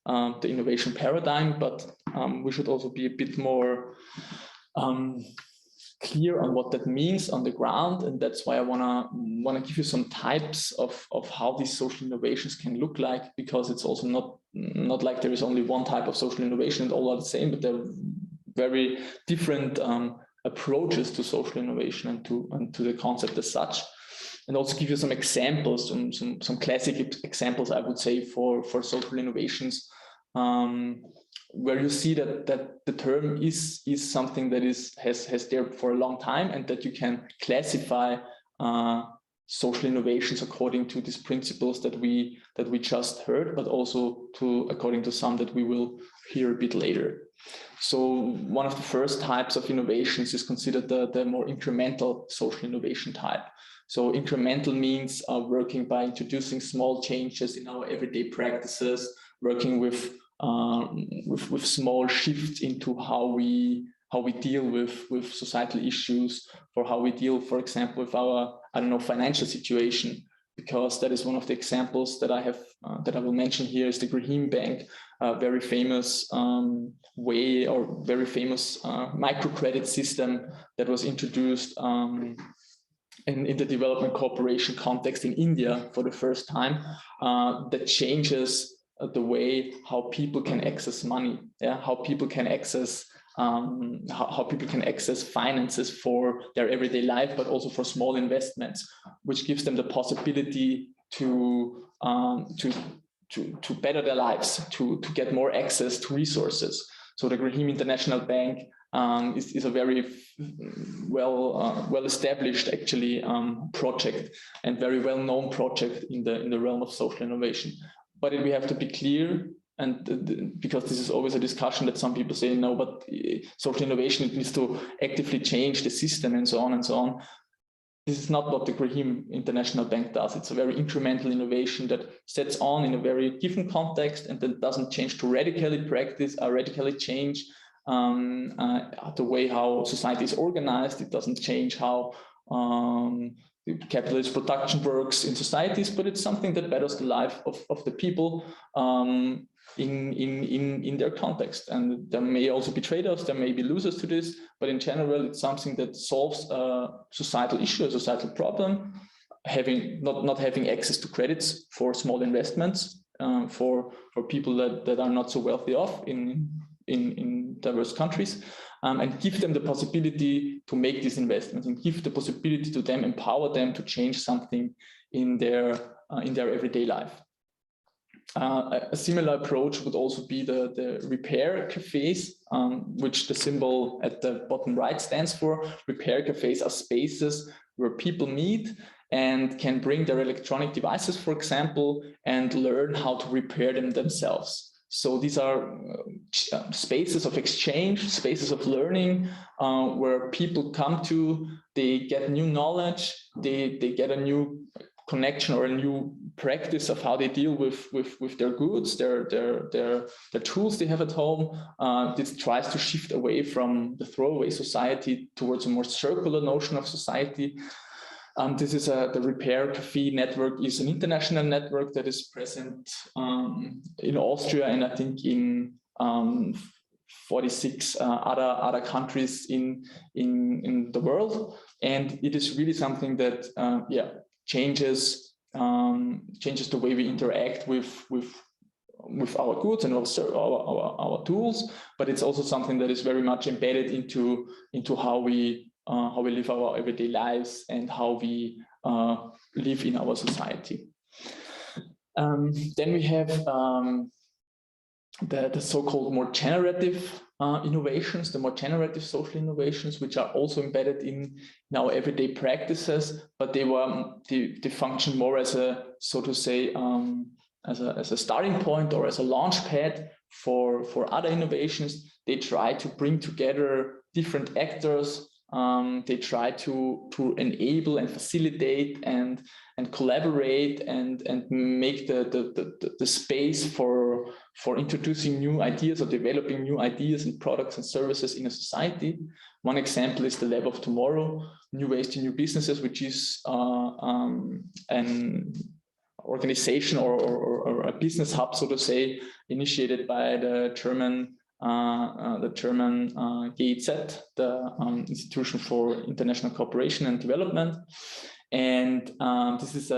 the innovation paradigm, but we should also be a bit more clear on what that means on the ground. And that's why I wanna give you some types of how these social innovations can look like, because it's also not like there is only one type of social innovation and all are the same, but they're very different approaches to social innovation and to the concept as such. And also give you some examples, some classic examples, I would say, for social innovations, where you see that the term is something that has there for a long time, and that you can classify social innovations according to these principles that we just heard, but also according to some that we will hear a bit later. So one of the first types of innovations is considered the more incremental social innovation type. So incremental means working by introducing small changes in our everyday practices, working with small shifts into how we deal with societal issues, or how we deal, for example, with our financial situation, because that is one of the examples that I will mention here is the Graham Bank, very famous way, or very famous microcredit system that was introduced in the development cooperation context in India for the first time, that changes the way how people can access money, how people can access how people can access finances for their everyday life, but also for small investments, which gives them the possibility to better their lives, to get more access to resources. So the Graham International Bank is a very well established actually project, and very well known project in the realm of social innovation. But we have to be clear, and because this is always a discussion that some people say, no, but social innovation needs to actively change the system and so on and so on. This is not what the Graham International Bank does. It's a very incremental innovation that sets on in a very given context, and that doesn't change to radically change the way how society is organized. It doesn't change how the capitalist production works in societies, but it's something that betters the life of the people in their context. And there may also be trade-offs, there may be losers to this, but in general, it's something that solves a societal issue, a societal problem, not having access to credits for small investments for people that are not so wealthy off in diverse countries, and give them the possibility to make these investments and give the possibility to them, empower them to change something in their everyday life. A similar approach would also be the repair cafes, which the symbol at the bottom right stands for. Repair cafes are spaces where people meet and can bring their electronic devices, for example, and learn how to repair them themselves. So these are spaces of exchange, spaces of learning, where people come to, they get new knowledge, they get a new connection or a new practice of how they deal with their goods, their tools they have at home. This tries to shift away from the throwaway society towards a more circular notion of society. This is the Repair Cafe network is an international network that is present in Austria and I think in 46 other countries in the world. And it is really something that changes the way we interact with our goods and also our tools, but it's also something that is very much embedded into how we live our everyday lives and how we live in our society. Then we have the so-called more generative innovations, the more generative social innovations, which are also embedded in our everyday practices, but they function more as a, so to say, as a starting point or as a launch pad for other innovations. They try to bring together different actors. They try to enable and facilitate and collaborate and make the space for introducing new ideas or developing new ideas and products and services in a society. One example is the Lab of Tomorrow, New Ways to New Businesses, which is an organization or a business hub, so to say, initiated by the German GIZ, the Institution for International Cooperation and Development. And this is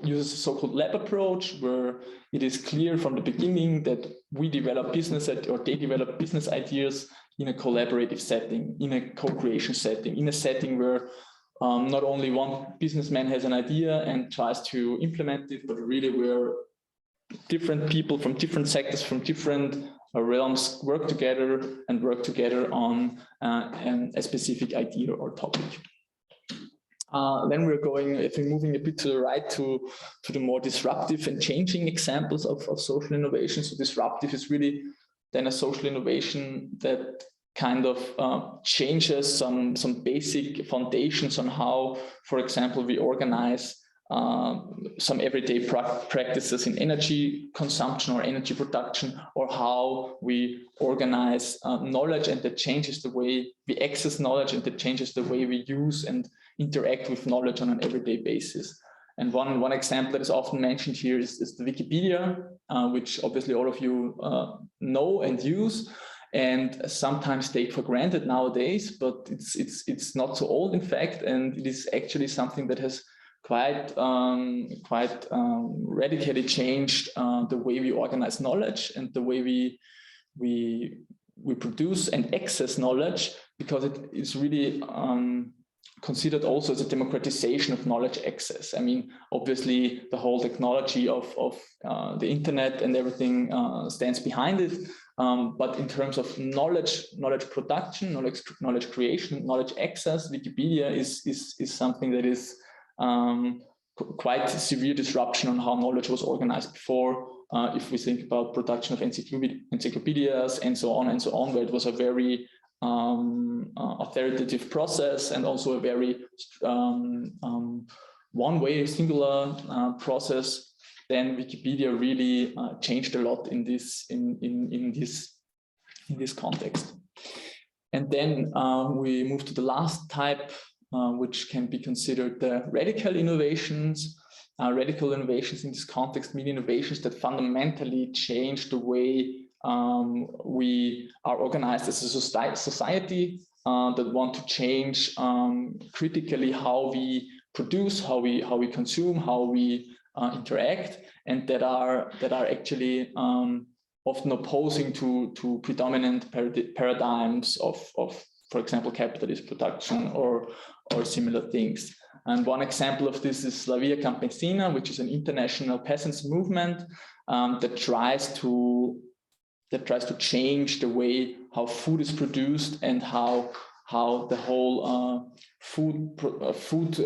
uses a so-called lab approach, where it is clear from the beginning that we develop they develop business ideas in a collaborative setting, in a co-creation setting, in a setting where not only one businessman has an idea and tries to implement it, but really where different people from different sectors, from different realms work together on a specific idea or topic. Then we're moving a bit to the right to the more disruptive and changing examples of social innovation. So disruptive is really then a social innovation that kind of changes some basic foundations on how, for example, we organize some everyday practices in energy consumption or energy production, or how we organize knowledge, and that changes the way we access knowledge, and that changes the way we use and interact with knowledge on an everyday basis. And one example that is often mentioned here is the Wikipedia, which obviously all of you know and use, and sometimes take for granted nowadays, but it's not so old, in fact, and it is actually something that has quite radically changed the way we organize knowledge and the way we produce and access knowledge, because it is really considered also as a democratization of knowledge access. I mean, obviously the whole technology of the internet and everything stands behind it, but in terms of knowledge production, knowledge creation, knowledge access, Wikipedia is something that is quite severe disruption on how knowledge was organized before. If we think about production of encyclopedias and so on, where it was a very authoritative process and also a very one-way, singular process, then Wikipedia really changed a lot in this context. And then we move to the last type which can be considered the radical innovations. Radical innovations in this context mean innovations that fundamentally change the way we are organized as a society, that want to change critically how we produce, how we consume, how we interact, and that are actually often opposing to predominant paradigms of, for example, capitalist production or similar things. And one example of this is La Via Campesina, which is an international peasants movement that tries to change the way how food is produced and how the whole food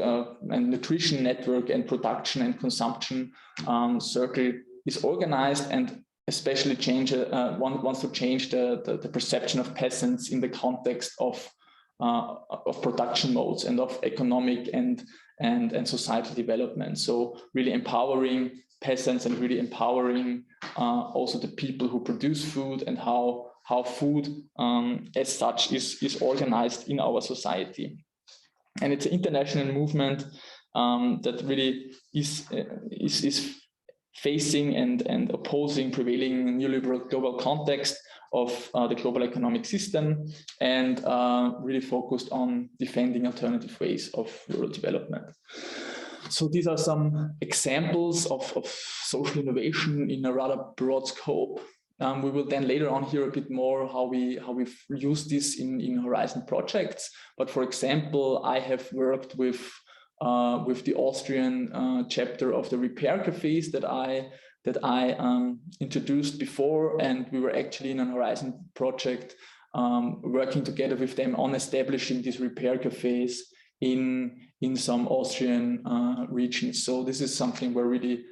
and nutrition network and production and consumption circle is organized, and especially wants to change the perception of peasants in the context of production modes and of economic and societal development. So really empowering peasants and really empowering also the people who produce food, and how food as such is organized in our society. And it's an international movement that really is facing and opposing prevailing neoliberal global context of the global economic system, and really focused on defending alternative ways of rural development. So these are some examples of social innovation in a rather broad scope. We will then later on hear a bit more how we've used this in Horizon projects. But for example, I have worked with the Austrian chapter of the repair cafes that I introduced before, and we were actually in an Horizon project working together with them on establishing these repair cafes in some Austrian regions. So this is something where really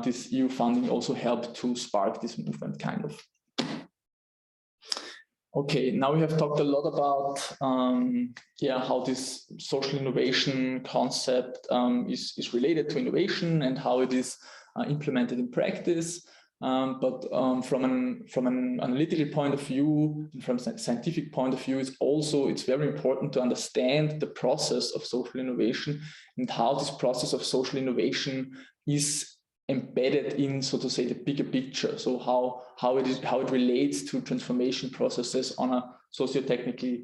this EU funding also helped to spark this movement, kind of. Okay, now we have talked a lot about how this social innovation concept is related to innovation and how it is implemented in practice. But from an analytical point of view, and from a scientific point of view, it's very important to understand the process of social innovation and how this process of social innovation is embedded in, so to say, the bigger picture. So how it relates to transformation processes on a socio-technical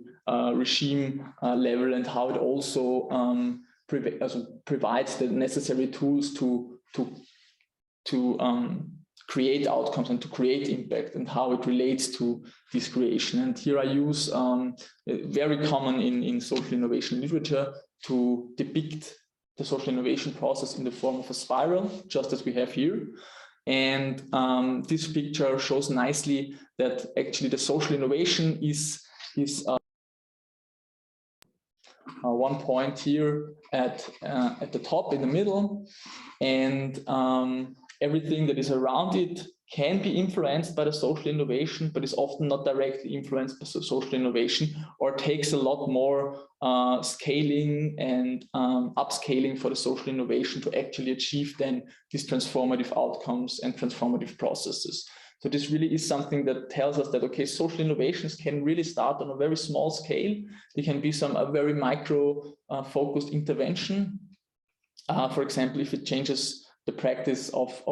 regime level, and how it also provides the necessary tools to create outcomes and to create impact, and how it relates to this creation. And here I use very common in social innovation literature to depict the social innovation process in the form of a spiral, just as we have here. And this picture shows nicely that actually the social innovation is one point here at the top in the middle, and everything that is around it can be influenced by the social innovation, but is often not directly influenced by social innovation, or takes a lot more scaling and upscaling for the social innovation to actually achieve then these transformative outcomes and transformative processes. So this really is something that tells us that, okay, social innovations can really start on a very small scale. They can be a very micro focused intervention. For example, if it changes the practice of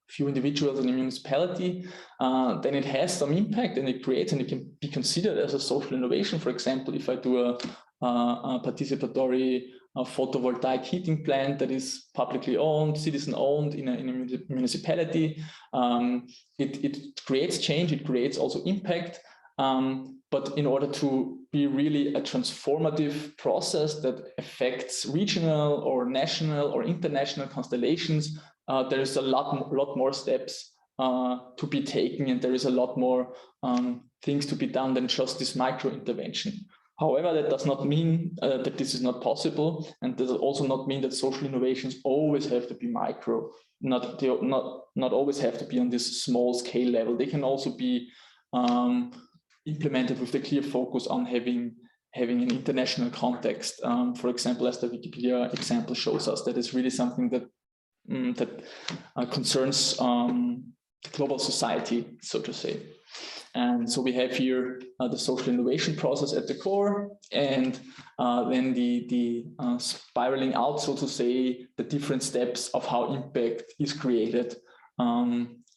few individuals in a municipality, then it has some impact, and it can be considered as a social innovation. For example, if I do a participatory photovoltaic heating plant that is publicly owned, citizen owned in a municipality, it creates change, it creates also impact. But in order to be really a transformative process that affects regional or national or international constellations, there is a lot more steps to be taken, and there is a lot more things to be done than just this micro intervention. However, that does not mean that this is not possible, and does also not mean that social innovations always have to be micro, not always have to be on this small scale level. They can also be implemented with the clear focus on having an international context. For example, as the Wikipedia example shows us, that is really something that concerns global society, so to say. And so we have here the social innovation process at the core, and then the spiraling out, so to say, the different steps of how impact is created,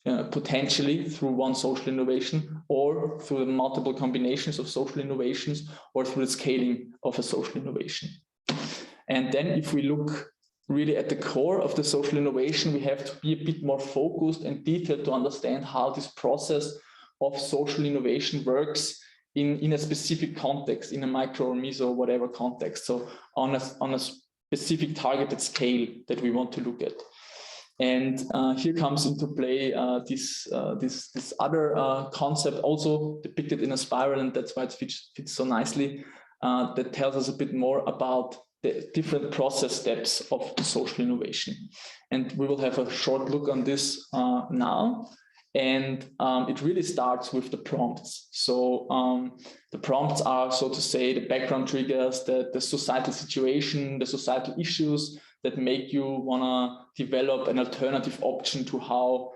potentially through one social innovation, or through the multiple combinations of social innovations, or through the scaling of a social innovation. And then if we look really at the core of the social innovation, we have to be a bit more focused and detailed to understand how this process of social innovation works in a specific context, in a micro or meso or whatever context. So on a specific targeted scale that we want to look at. And here comes into play this other concept, also depicted in a spiral, and that's why it fits so nicely, that tells us a bit more about the different process steps of the social innovation. And we will have a short look on this now. And it really starts with the prompts. So the prompts are, so to say, the background triggers, the societal situation, the societal issues that make you want to develop an alternative option to how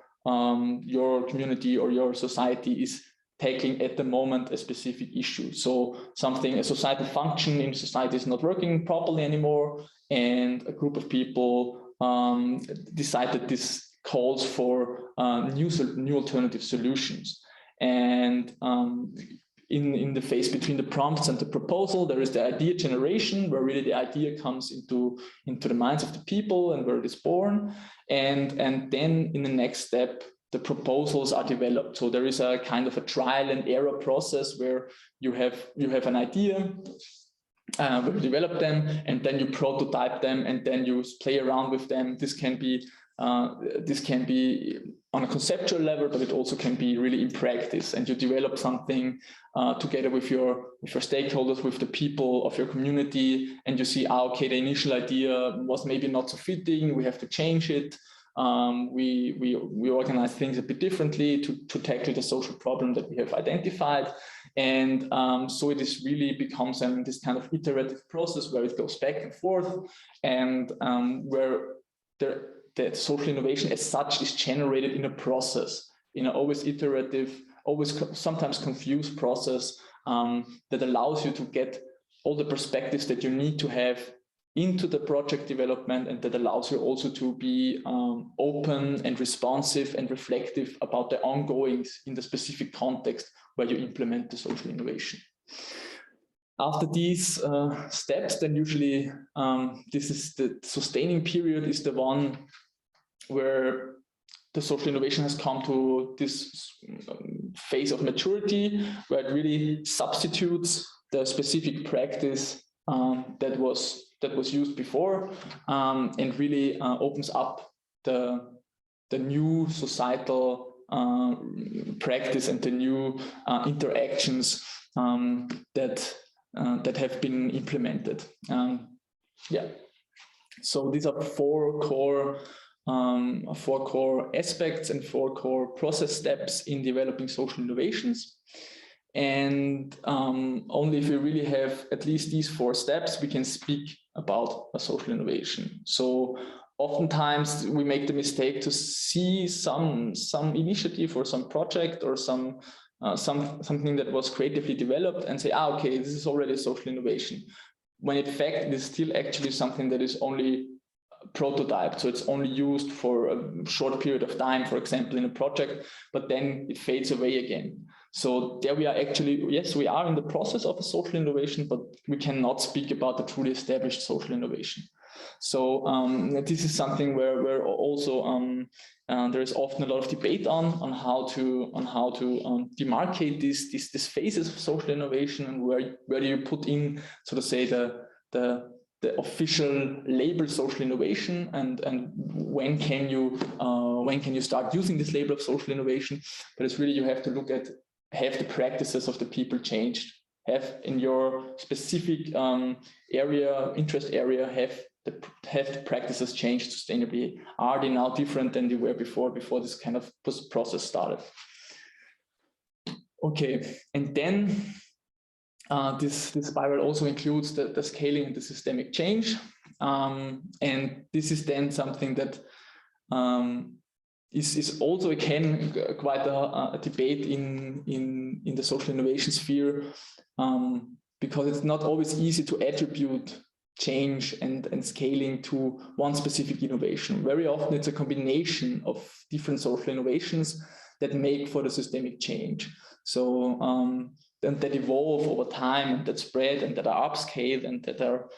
your community or your society is tackling at the moment a specific issue. So a societal function in society is not working properly anymore, and a group of people decide that this calls for new alternative solutions. And in the phase between the prompts and the proposal, there is the idea generation, where really the idea comes into the minds of the people and where it is born. And then in the next step, the proposals are developed. So there is a kind of a trial and error process where you have an idea, where you develop them, and then you prototype them, and then you play around with them. This can be on a conceptual level, but it also can be really in practice. And you develop something together with your stakeholders, with the people of your community, and you see, okay, the initial idea was maybe not so fitting. We have to change it. We organize things a bit differently to tackle the social problem that we have identified. And so it is really becomes this kind of iterative process where it goes back and forth, and where the social innovation as such is generated in a process, in an always iterative, always sometimes confused process that allows you to get all the perspectives that you need to have into the project development, and that allows you also to be open and responsive and reflective about the ongoings in the specific context where you implement the social innovation. After these steps, then usually this is the sustaining period, is the one where the social innovation has come to this phase of maturity, where it really substitutes the specific practice that was used before, and really opens up the new societal practice and the new interactions that have been implemented. So these are four core aspects and four core process steps in developing social innovations. And only if we really have at least these four steps, we can speak about a social innovation. So oftentimes we make the mistake to see some initiative or some project or something that was creatively developed and say, okay, this is already a social innovation. When in fact it is still actually something that is only prototyped. So it's only used for a short period of time, for example, in a project, but then it fades away again. So there we are actually, yes, we are in the process of a social innovation, but we cannot speak about the truly established social innovation. So this is something where also there is often a lot of debate on how to demarcate these phases of social innovation, and where do you put in, so to say, the official label social innovation, and when can you start using this label of social innovation. But it's really, you have to look at, have the practices of the people changed, have in your specific interest area, have the practices changed sustainably? Are they now different than they were before this kind of process started? Okay, and then this spiral also includes the scaling and the systemic change. And this is then something that is also again quite a debate in the social innovation sphere, because it's not always easy to attribute change and scaling to one specific innovation. Very often it's a combination of different social innovations that make for the systemic change. So and that evolve over time and that spread and that are upscaled and that are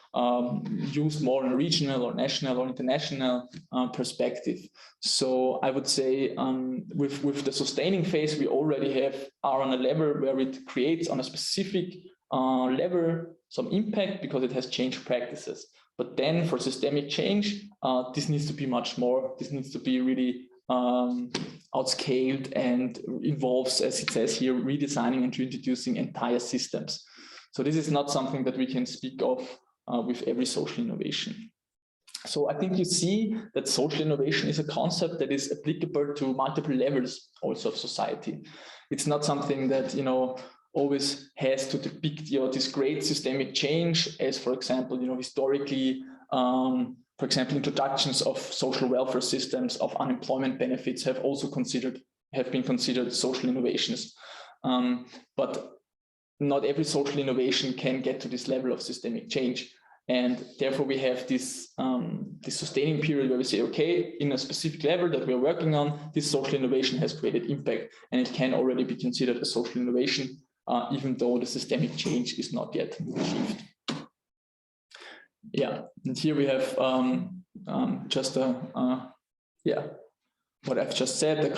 used more in a regional or national or international perspective. So I would say with the sustaining phase, we already are on a level where it creates on a specific level some impact because it has changed practices. But then for systemic change, this needs to be much more. This needs to be really outscaled and involves, as it says here, redesigning and reintroducing entire systems. So this is not something that we can speak of with every social innovation. So I think you see that social innovation is a concept that is applicable to multiple levels also of society. It's not something that, you know, always has to depict, you know, this great systemic change as, for example, you know, historically, for example, introductions of social welfare systems, of unemployment benefits have been considered social innovations. But not every social innovation can get to this level of systemic change. And therefore we have this, this sustaining period where we say, okay, in a specific level that we're working on, this social innovation has created impact and it can already be considered a social innovation, even though the systemic change is not yet achieved. Yeah, and here we have just what I've just said, the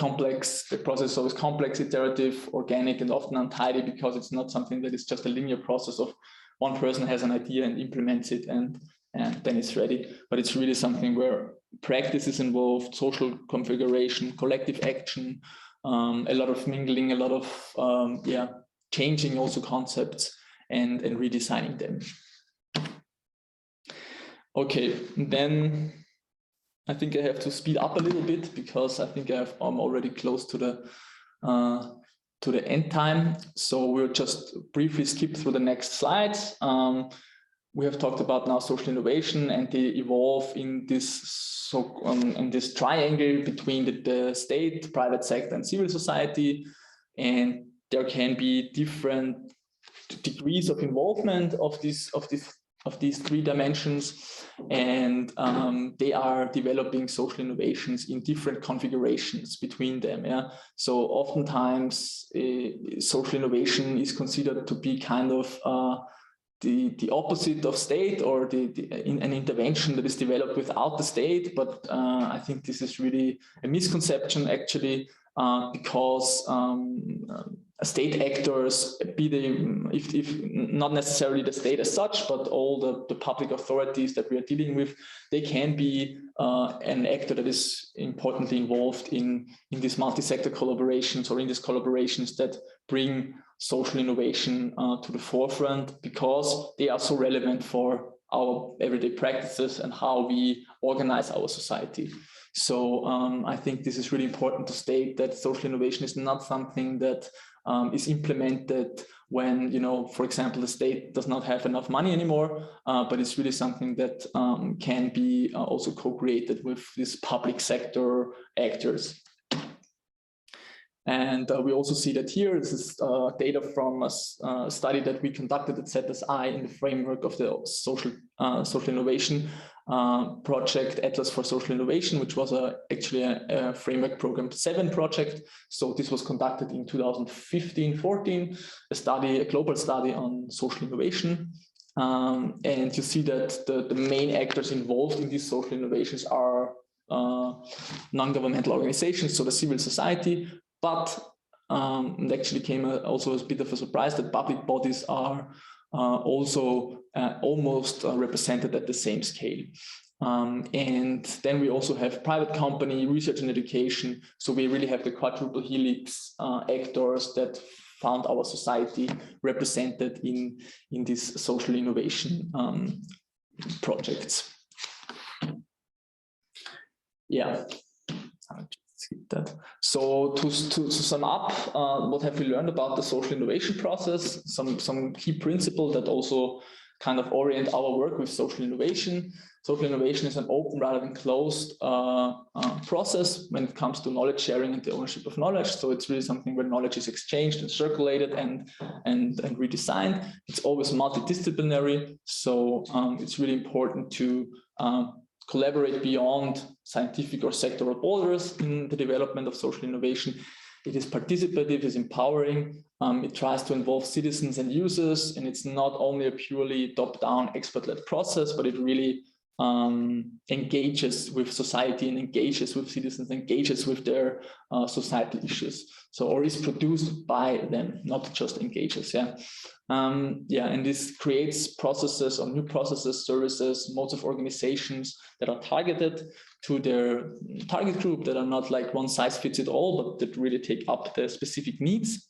process is always complex, iterative, organic, and often untidy because it's not something that is just a linear process of one person has an idea and implements it and then it's ready. But it's really something where practice is involved, social configuration, collective action, a lot of mingling, a lot of changing also concepts and redesigning them. Okay, then I think I have to speed up a little bit because I think I'm already close to the end time. So we'll just briefly skip through the next slides. We have talked about now social innovation and they evolve in this this triangle between the state, private sector, and civil society, and there can be different degrees of involvement of these three dimensions, and they are developing social innovations in different configurations between them. Yeah, so oftentimes social innovation is considered to be kind of the opposite of state or an intervention that is developed without the state. But I think this is really a misconception actually, because state actors, be they, if not necessarily the state as such, but all the public authorities that we are dealing with, they can be an actor that is importantly involved in these multi-sector collaborations or in these collaborations that bring social innovation to the forefront because they are so relevant for our everyday practices and how we organize our society. So I think this is really important to state that social innovation is not something that is implemented when, you know, for example, the state does not have enough money anymore, but it's really something that can be also co-created with these public sector actors. And we also see that here, this is data from a study that we conducted at ZSI in the framework of the social innovation project Atlas for Social Innovation, which was actually a framework program 7 project. So this was conducted in 2015-14, a global study on social innovation. And you see that the main actors involved in these social innovations are non-governmental organizations, so the civil society, but it actually came also as a bit of a surprise that public bodies are also almost represented at the same scale. And then we also have private company, research and education. So we really have the quadruple helix actors that found our society represented in these social innovation projects. Yeah. That. So to sum up, what have we learned about the social innovation process? Some key principles that also kind of orient our work with social innovation. social innovation is an open rather than closed process when it comes to knowledge sharing and the ownership of knowledge. So it's really something where knowledge is exchanged and circulated and redesigned. It's always multidisciplinary. So it's really important to collaborate beyond scientific or sectoral borders in the development of social innovation. It is participative, it's empowering, it tries to involve citizens and users, and it's not only a purely top-down expert-led process, but it really engages with society and engages with citizens, engages with their societal issues. So, or is produced by them, not just engages, and this creates processes or new processes, services, modes of organizations that are targeted to their target group, that are not like one size fits it all, but that really take up the specific needs,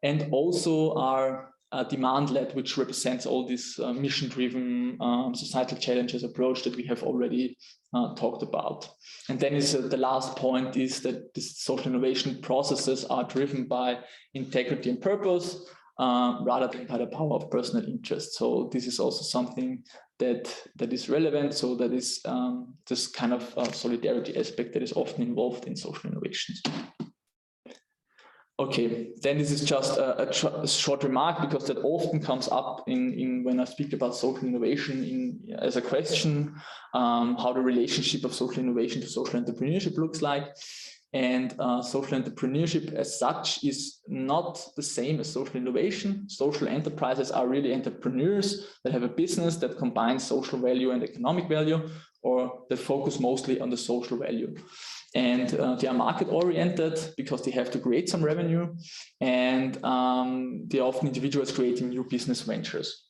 and also are demand-led, which represents all this mission-driven societal challenges approach that we have already talked about. And then the last point is that these social innovation processes are driven by integrity and purpose, rather than by the power of personal interest. So this is also something that is relevant. So that is this kind of solidarity aspect that is often involved in social innovations. Okay, then this is just a short remark, because that often comes up in when I speak about social innovation as a question, how the relationship of social innovation to social entrepreneurship looks like. And social entrepreneurship as such is not the same as social innovation. Social enterprises are really entrepreneurs that have a business that combines social value and economic value, or that focus mostly on the social value. And they are market oriented because they have to create some revenue, and they are often individuals creating new business ventures.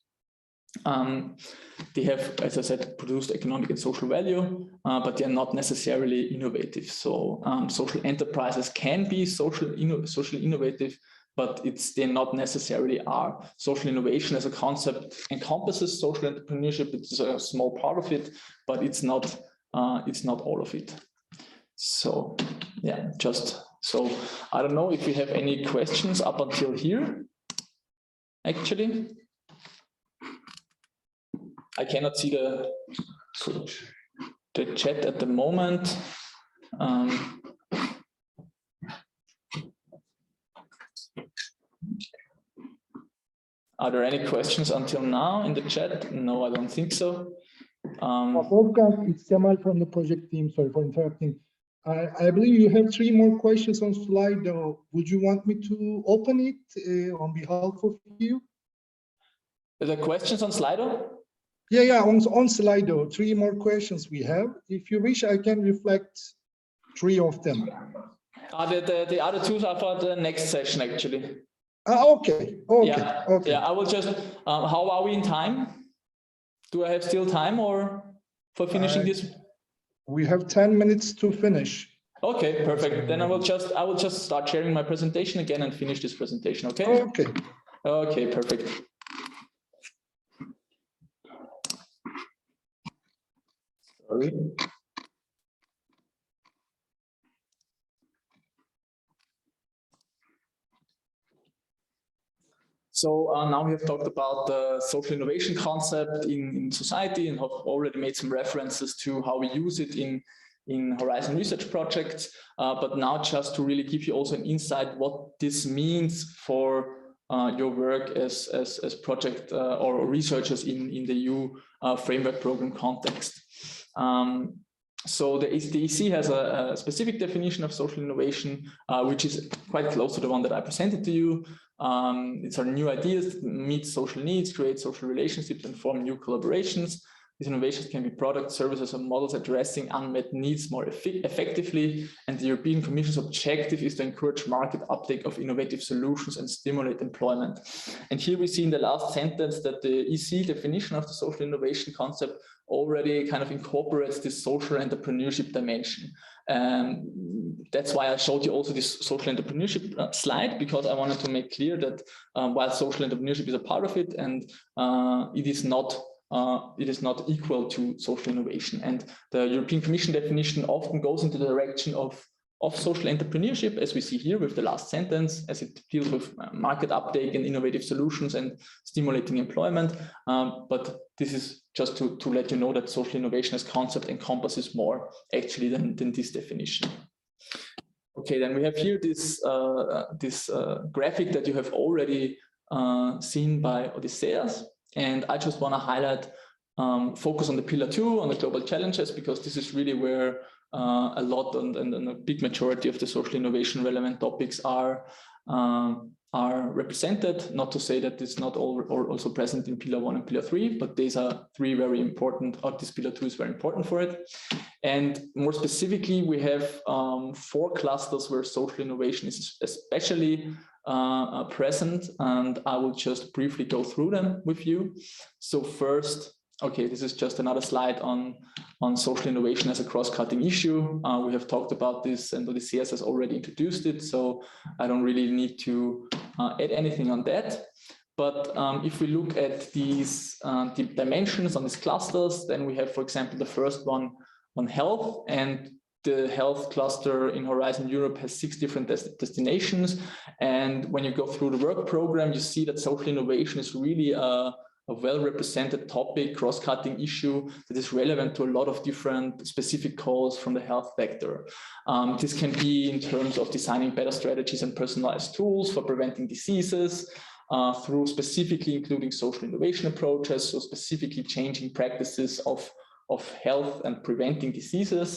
They have, as I said, produced economic and social value, but they are not necessarily innovative. So social enterprises can be socially innovative, but they're not necessarily are. Social innovation as a concept encompasses social entrepreneurship. It's a small part of it, but it's not all of it. So yeah, so I don't know if we have any questions up until here. Actually, I cannot see the chat at the moment. Are there any questions until now in the chat? No, I don't think so. Wolfgang, it's Kemal from the project team. Sorry for interrupting. I believe you have 3 more questions on Slido. Would you want me to open it on behalf of you? The questions on Slido? Yeah, on Slido, 3 more questions we have. If you wish, I can reflect 3 of them. The other 2 are for the next session, actually. Okay. Yeah, I will just, how are we in time? Do I have still time or for finishing this? We have 10 minutes to finish. Okay, perfect. Then I will just start sharing my presentation again and finish this presentation, okay? Okay. Okay, perfect. Sorry. So now we have talked about the social innovation concept in society, and have already made some references to how we use it in Horizon research projects. But now just to really give you also an insight what this means for your work as project or researchers in the EU framework program context. So the EC has a specific definition of social innovation, which is quite close to the one that I presented to you. It's our new ideas that meet social needs, create social relationships, and form new collaborations. These innovations can be products, services, or models addressing unmet needs more effectively. And the European Commission's objective is to encourage market uptake of innovative solutions and stimulate employment. And here we see in the last sentence that the EC definition of the social innovation concept already kind of incorporates this social entrepreneurship dimension. That's why I showed you also this social entrepreneurship slide, because I wanted to make clear that while social entrepreneurship is a part of it, and it is not equal to social innovation. And the European Commission definition often goes into the direction of of social entrepreneurship, as we see here with the last sentence, as it deals with market uptake and innovative solutions and stimulating employment. But this is just to let you know that social innovation as concept encompasses more actually than this definition. Okay, then we have here this graphic that you have already seen by Odysseas. And I just want to highlight, focus on the pillar 2, on the global challenges, because this is really where a lot and a big majority of the social innovation relevant topics are represented. Not to say that it's not also present in pillar 1 and pillar 3, but these are 3 very important, or this pillar 2 is very important for it. And more specifically, we have 4 clusters where social innovation is especially present, and I will just briefly go through them with you. So first, okay, this is just another slide on social innovation as a cross-cutting issue. We have talked about this, and Odysseas has already introduced it, so I don't really need to add anything on that. But if we look at these the dimensions on these clusters, then we have, for example, the first one on health, and the health cluster in Horizon Europe has 6 different destinations. And when you go through the work program, you see that social innovation is really a well-represented topic, cross-cutting issue that is relevant to a lot of different specific calls from the health sector. This can be in terms of designing better strategies and personalized tools for preventing diseases, through specifically including social innovation approaches, so specifically changing practices of health and preventing diseases,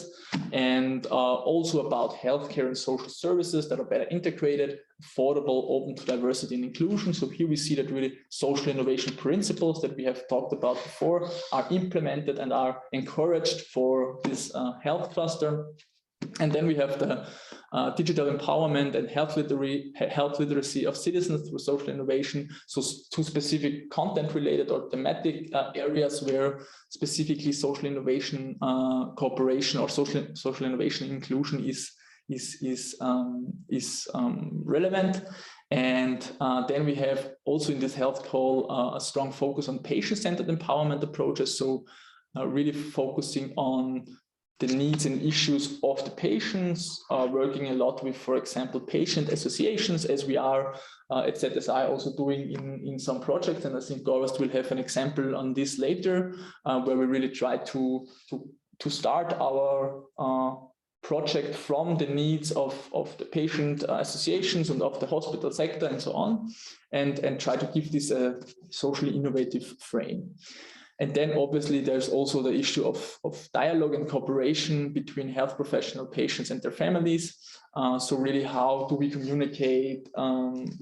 and also about healthcare and social services that are better integrated, affordable, open to diversity and inclusion. So here we see that really social innovation principles that we have talked about before are implemented and are encouraged for this health cluster. And then we have the digital empowerment and health literacy of citizens through social innovation. So 2 specific content related or thematic areas where specifically social innovation cooperation or social innovation inclusion is relevant. And then we have also in this health call a strong focus on patient-centered empowerment approaches. So really focusing on the needs and issues of the patients, working a lot with, for example, patient associations, as we are at ZSI also doing in some projects. And I think Gorst will have an example on this later, where we really try to start our project from the needs of the patient associations and of the hospital sector and so on, and try to give this a socially innovative frame. And then obviously there's also the issue of dialogue and cooperation between health professional patients and their families. So really, how do we communicate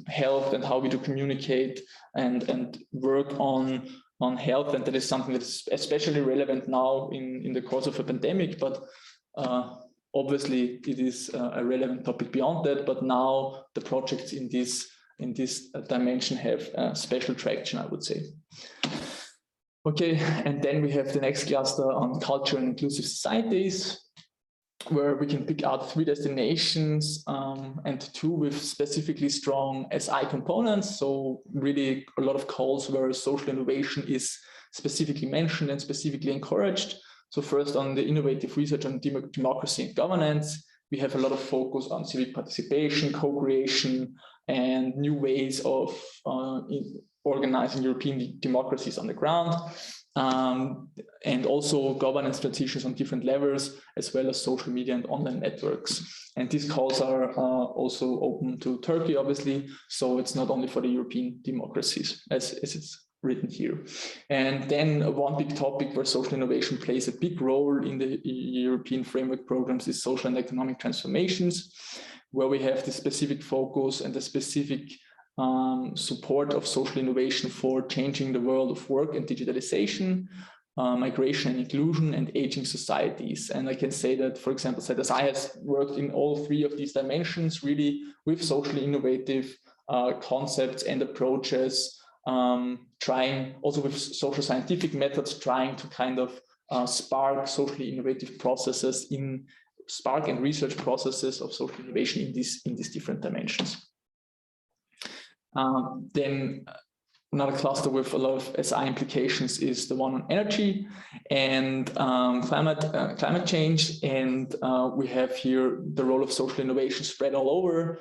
health, and how we do communicate and work on health? And that is something that's especially relevant now in the course of a pandemic, but obviously it is a relevant topic beyond that. But now the projects in this dimension have special traction, I would say. Okay, and then we have the next cluster on culture and inclusive societies, where we can pick out 3 destinations and 2 with specifically strong SI components. So really a lot of calls where social innovation is specifically mentioned and specifically encouraged. So first, on the innovative research on democracy and governance, we have a lot of focus on civic participation, co-creation, and new ways of organizing European democracies on the ground, and also governance transitions on different levels, as well as social media and online networks. And these calls are also open to Turkey, obviously, so it's not only for the European democracies, as it's written here. And then one big topic where social innovation plays a big role in the European framework programs is social and economic transformations, where we have the specific focus and the specific support of social innovation for changing the world of work and digitalization, migration and inclusion, and aging societies. And I can say that, for example, ZSI has worked in all 3 of these dimensions, really with socially innovative concepts and approaches, trying also with social scientific methods, trying to kind of spark socially innovative processes spark and research processes of social innovation in these different dimensions. Then Another cluster with a lot of SI implications is the one on energy and climate change. And we have here the role of social innovation spread all over,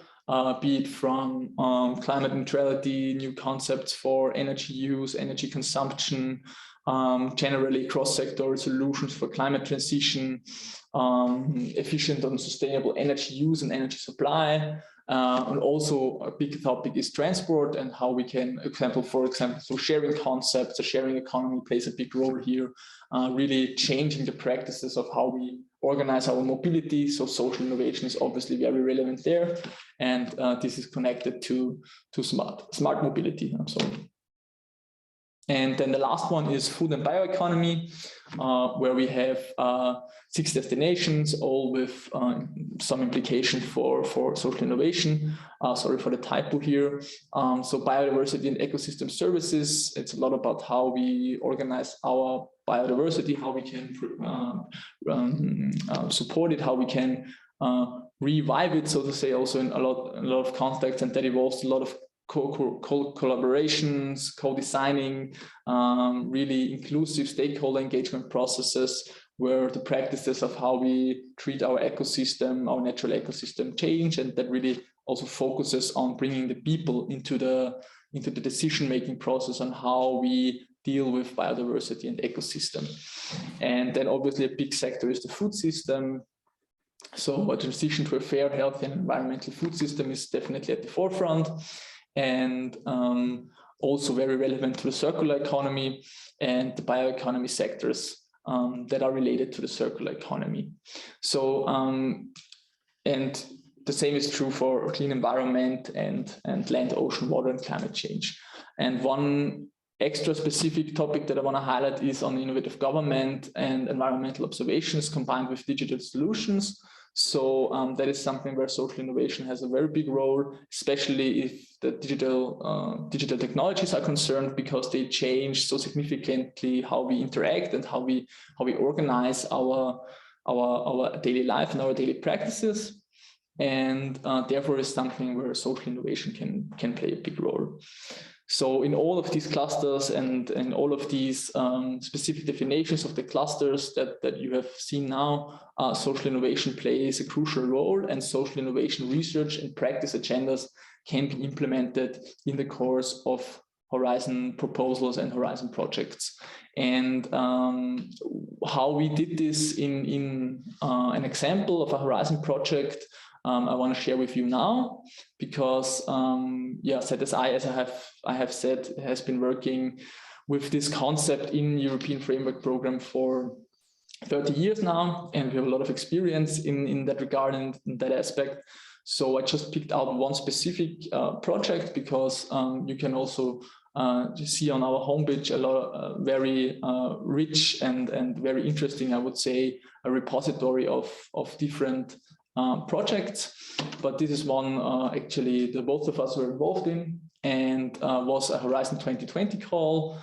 be it from climate neutrality, new concepts for energy use, energy consumption, generally cross-sector solutions for climate transition, efficient and sustainable energy use and energy supply. And also a big topic is transport and how we can, for example, so sharing concepts, the sharing economy plays a big role here, really changing the practices of how we organize our mobility. So social innovation is obviously very relevant there. And this is connected to smart mobility. I'm sorry. And then the last one is food and bioeconomy, where we have 6 destinations, all with some implication for social innovation. Sorry for the typo here. So biodiversity and ecosystem services, it's a lot about how we organize our biodiversity, how we can support it, how we can revive it, so to say, also in a lot of contexts, and that involves a lot of collaborations, co-designing, really inclusive stakeholder engagement processes where the practices of how we treat our ecosystem, our natural ecosystem change, and that really also focuses on bringing the people into the decision-making process on how we deal with biodiversity and ecosystem. And then obviously a big sector is the food system. So a transition to a fair, healthy and environmental food system is definitely at the forefront. And also very relevant to the circular economy and the bioeconomy sectors that are related to the circular economy. So, and the same is true for clean environment and land, ocean, water, and climate change. And one extra specific topic that I want to highlight is on innovative government and environmental observations combined with digital solutions. So that is something where social innovation has a very big role, especially if the digital technologies are concerned, because they change so significantly how we interact and how we organize our daily life and our daily practices. And therefore is something where social innovation can play a big role. So in all of these clusters and all of these specific definitions of the clusters that you have seen now, social innovation plays a crucial role, and social innovation research and practice agendas can be implemented in the course of Horizon proposals and Horizon projects. And how we did this in an example of a Horizon project, I want to share with you now, because ZSI, as I have said, has been working with this concept in European Framework Program for 30 years now, and we have a lot of experience in that regard and in that aspect. So I just picked out one specific project, because you can also see on our homepage a lot of very rich and very interesting, I would say, a repository of different projects. But this is one actually that both of us were involved in, and was a Horizon 2020 call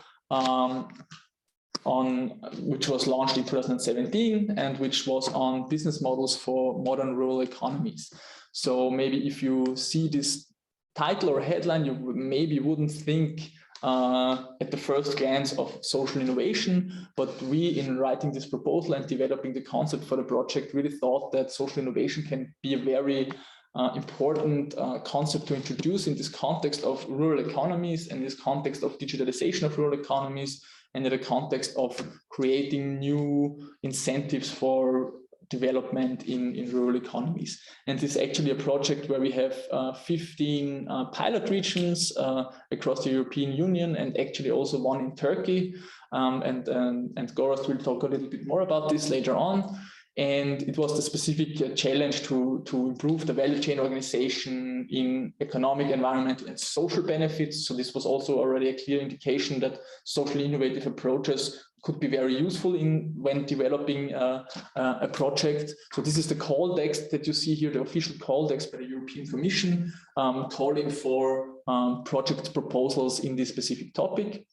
which was launched in 2017 and which was on business models for modern rural economies. So maybe if you see this title or headline, you wouldn't think at the first glance of social innovation, but we, in writing this proposal and developing the concept for the project, really thought that social innovation can be a very important concept to introduce in this context of rural economies, and this context of digitalization of rural economies, and in the context of creating new incentives for development in rural economies. And this is actually a project where we have 15 pilot regions across the European Union, and actually also one in Turkey. And Gorazd will talk a little bit more about this later on. And it was the specific challenge to improve the value chain organization in economic, environmental, and social benefits. So this was also already a clear indication that socially innovative approaches could be very useful when developing a project. So this is the call text that you see here, the official call text by the European Commission, calling for project proposals in this specific topic.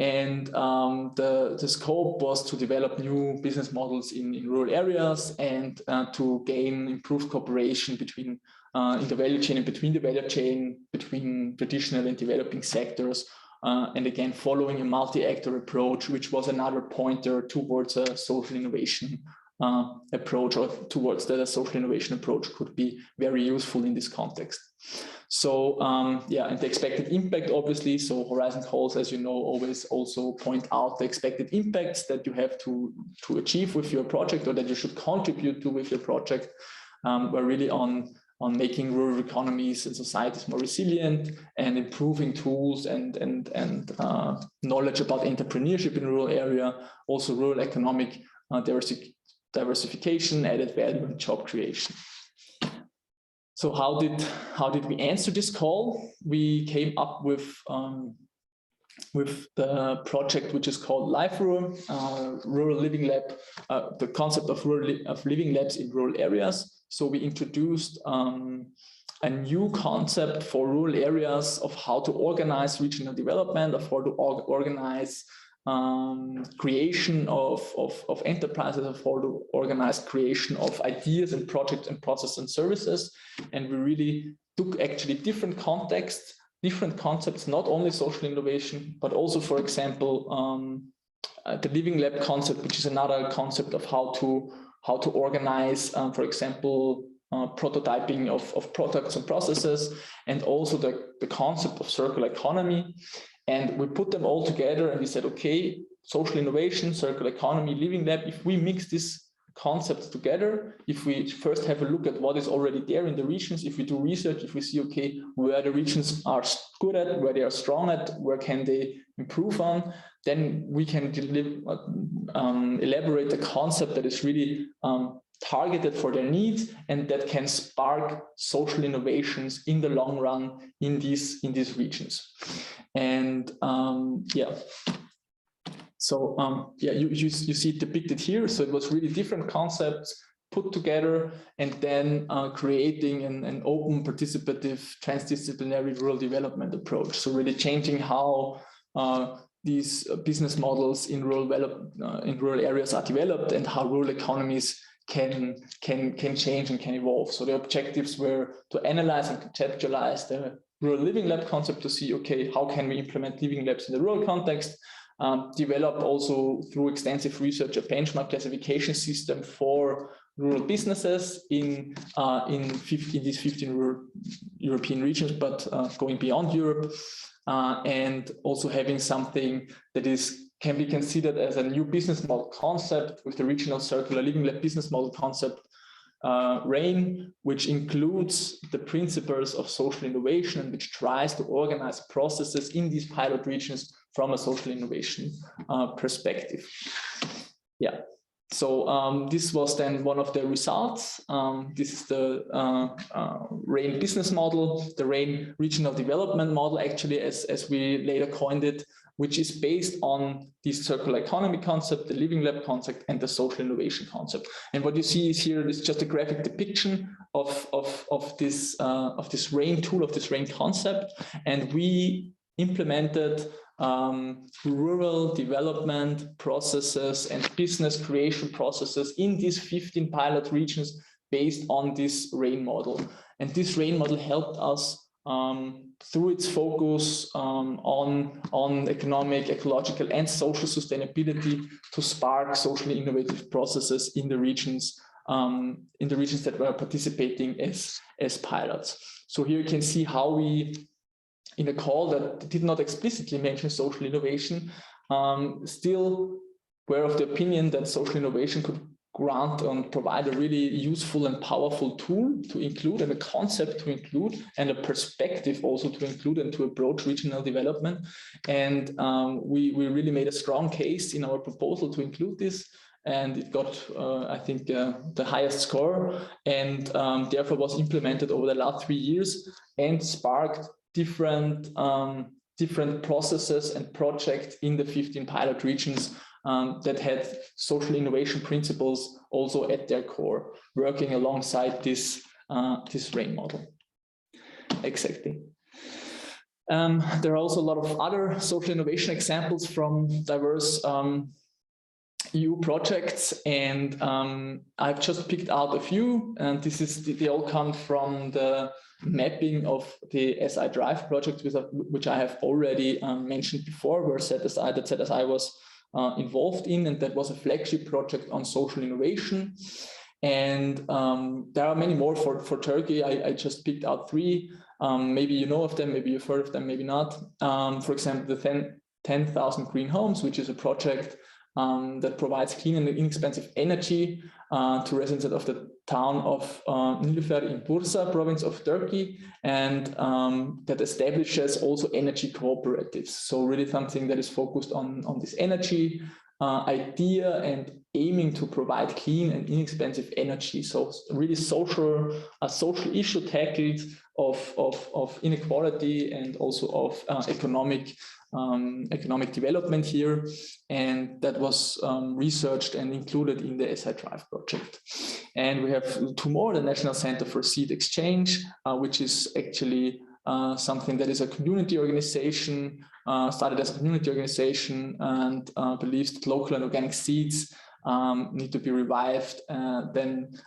And the scope was to develop new business models in rural areas, and to gain improved cooperation between in the value chain and between the value chain, between traditional and developing sectors, and again, following a multi-actor approach, which was another pointer towards a social innovation approach, or towards that a social innovation approach could be very useful in this context. So yeah, and the expected impact, obviously, so Horizon calls, as you know, always also point out the expected impacts that you have to achieve with your project, or that you should contribute to with your project, were really on making rural economies and societies more resilient, and improving tools and knowledge about entrepreneurship in rural area, also rural economic diversification, added value, and job creation. So how did we answer this call? We came up with the project which is called Life Rural, Rural Living Lab, the concept of living labs in rural areas. So we introduced a new concept for rural areas of how to organize regional development, of how to organize creation of enterprises, of how to organize creation of ideas and projects and processes and services. And we really took actually different contexts, different concepts, not only social innovation, but also, for example, the living lab concept, which is another concept of how to organize, for example, prototyping of products and processes, and also the concept of circular economy. And we put them all together and we said, okay, social innovation, circular economy, living lab, if we mix these concepts together, if we first have a look at what is already there in the regions, if we do research, if we see, okay, where the regions are good at, where they are strong at, where can they improve on, then we can elaborate a concept that is really targeted for their needs and that can spark social innovations in the long run in these regions. And yeah, so yeah, you see it depicted here. So it was really different concepts put together, and then creating an open, participative, transdisciplinary rural development approach. So really changing how these business models in rural areas are developed, and how rural economies can change and can evolve. So the objectives were to analyze and conceptualize the rural living lab concept to see, okay, how can we implement living labs in the rural context? Develop also through extensive research a benchmark classification system for rural businesses in these 15 rural European regions, but going beyond Europe, and also having something that can be considered as a new business model concept with the regional circular living lab business model concept, RAIN, which includes the principles of social innovation and which tries to organize processes in these pilot regions from a social innovation perspective. Yeah, so this was then one of the results. This is the RAIN business model, the RAIN regional development model, actually, as we later coined it, which is based on this circular economy concept, the living lab concept, and the social innovation concept. And what you see is here is just a graphic depiction of this RAIN tool, of this RAIN concept. And we implemented rural development processes and business creation processes in these 15 pilot regions based on this RAIN model. And this RAIN model helped us through its focus on economic, ecological, and social sustainability to spark socially innovative processes in the regions that were participating as pilots. So here you can see how we, in a call that did not explicitly mention social innovation, still were of the opinion that social innovation could grant and provide a really useful and powerful tool to include, and a concept to include, and a perspective also to include and to approach regional development. And we really made a strong case in our proposal to include this, and it got, I think, the highest score, and therefore was implemented over the last 3 years and sparked different processes and projects in the 15 pilot regions that had social innovation principles also at their core, working alongside this RAIN model. Exactly. There are also a lot of other social innovation examples from diverse EU projects, and I've just picked out a few, and they all come from the mapping of the SI Drive project, which I have already mentioned before, where ZSI was involved in, and that was a flagship project on social innovation. And there are many more for Turkey. I just picked out 3. Maybe you know of them, maybe you've heard of them, maybe not. For example, the 10,000 Green Homes, which is a project that provides clean and inexpensive energy to residents of the town of Nilüfer in Bursa province of Turkey, and that establishes also energy cooperatives. So really something that is focused on this energy idea and aiming to provide clean and inexpensive energy. So really a social issue tackled of inequality and also of economic development here, and that was researched and included in the SI Drive project. And we have 2 more: the National Center for Seed Exchange, which is actually something that is a community organization, started as a community organization, and believes that local and organic seeds need to be revived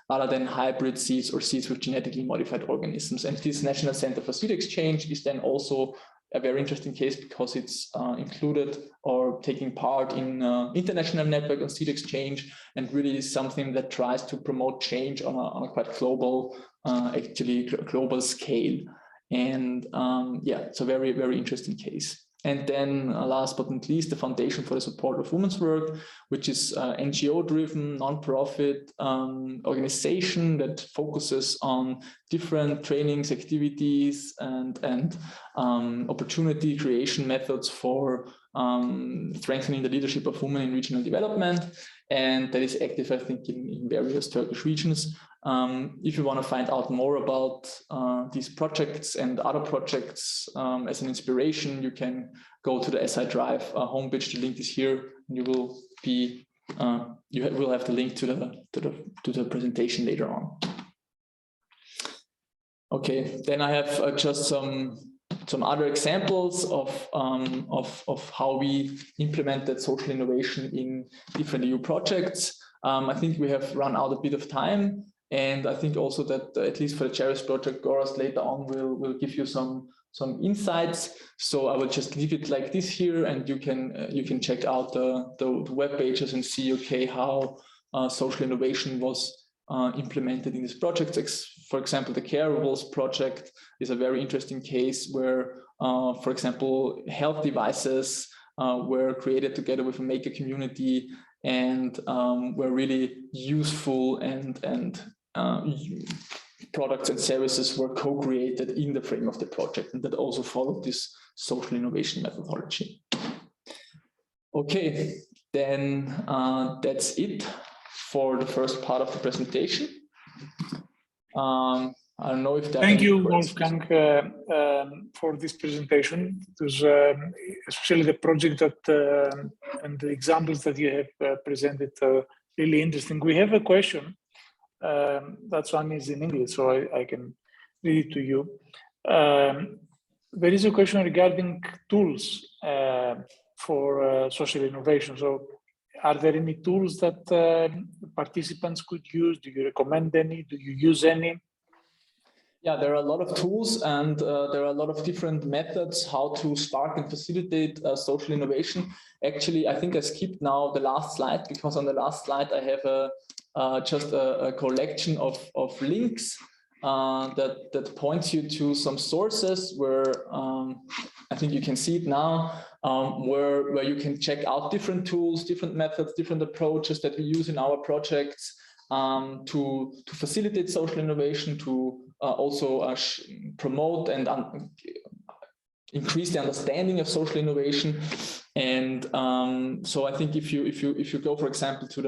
rather than hybrid seeds or seeds with genetically modified organisms. And this National Center for Seed Exchange is then also a very interesting case because it's included or taking part in international network on seed exchange, and really is something that tries to promote change on a quite global, global scale. And yeah, it's a very, very interesting case. And then last but not least, the Foundation for the Support of Women's Work, which is an NGO-driven, non-profit organization that focuses on different trainings, activities, and opportunity creation methods for strengthening the leadership of women in regional development. And that is active, I think, in various Turkish regions. If you want to find out more about these projects and other projects as an inspiration, you can go to the SI Drive homepage. The link is here, and you will have the link to the presentation later on. Okay, then I have just some other examples of how we implemented social innovation in different EU projects. I think we have run out a bit of time, and I think also that at least for the Cherish project, Goras later on will give you some insights. So I will just leave it like this here, and you can check out the web pages and see, okay, how social innovation was implemented in this project. For example, the Careables project is a very interesting case where, for example, health devices were created together with a maker community, and were really useful, and products and services were co-created in the frame of the project, and that also followed this social innovation methodology. Okay, then that's it for the first part of the presentation. I don't know if that. Thank you, Wolfgang, for this presentation. It was especially the project that and the examples that you have presented really interesting. We have a question. That one is in English, so I can read it to you. There is a question regarding tools for social innovation. So, are there any tools that participants could use? Do you recommend any? Do you use any? Yeah, there are a lot of tools, and there are a lot of different methods how to spark and facilitate social innovation. Actually, I think I skipped now the last slide, because on the last slide I have just a collection of links that points you to some sources where I think you can see it now, where you can check out different tools, different methods, different approaches that we use in our projects to facilitate social innovation, to also promote and increase the understanding of social innovation. And so I think if you go, for example, to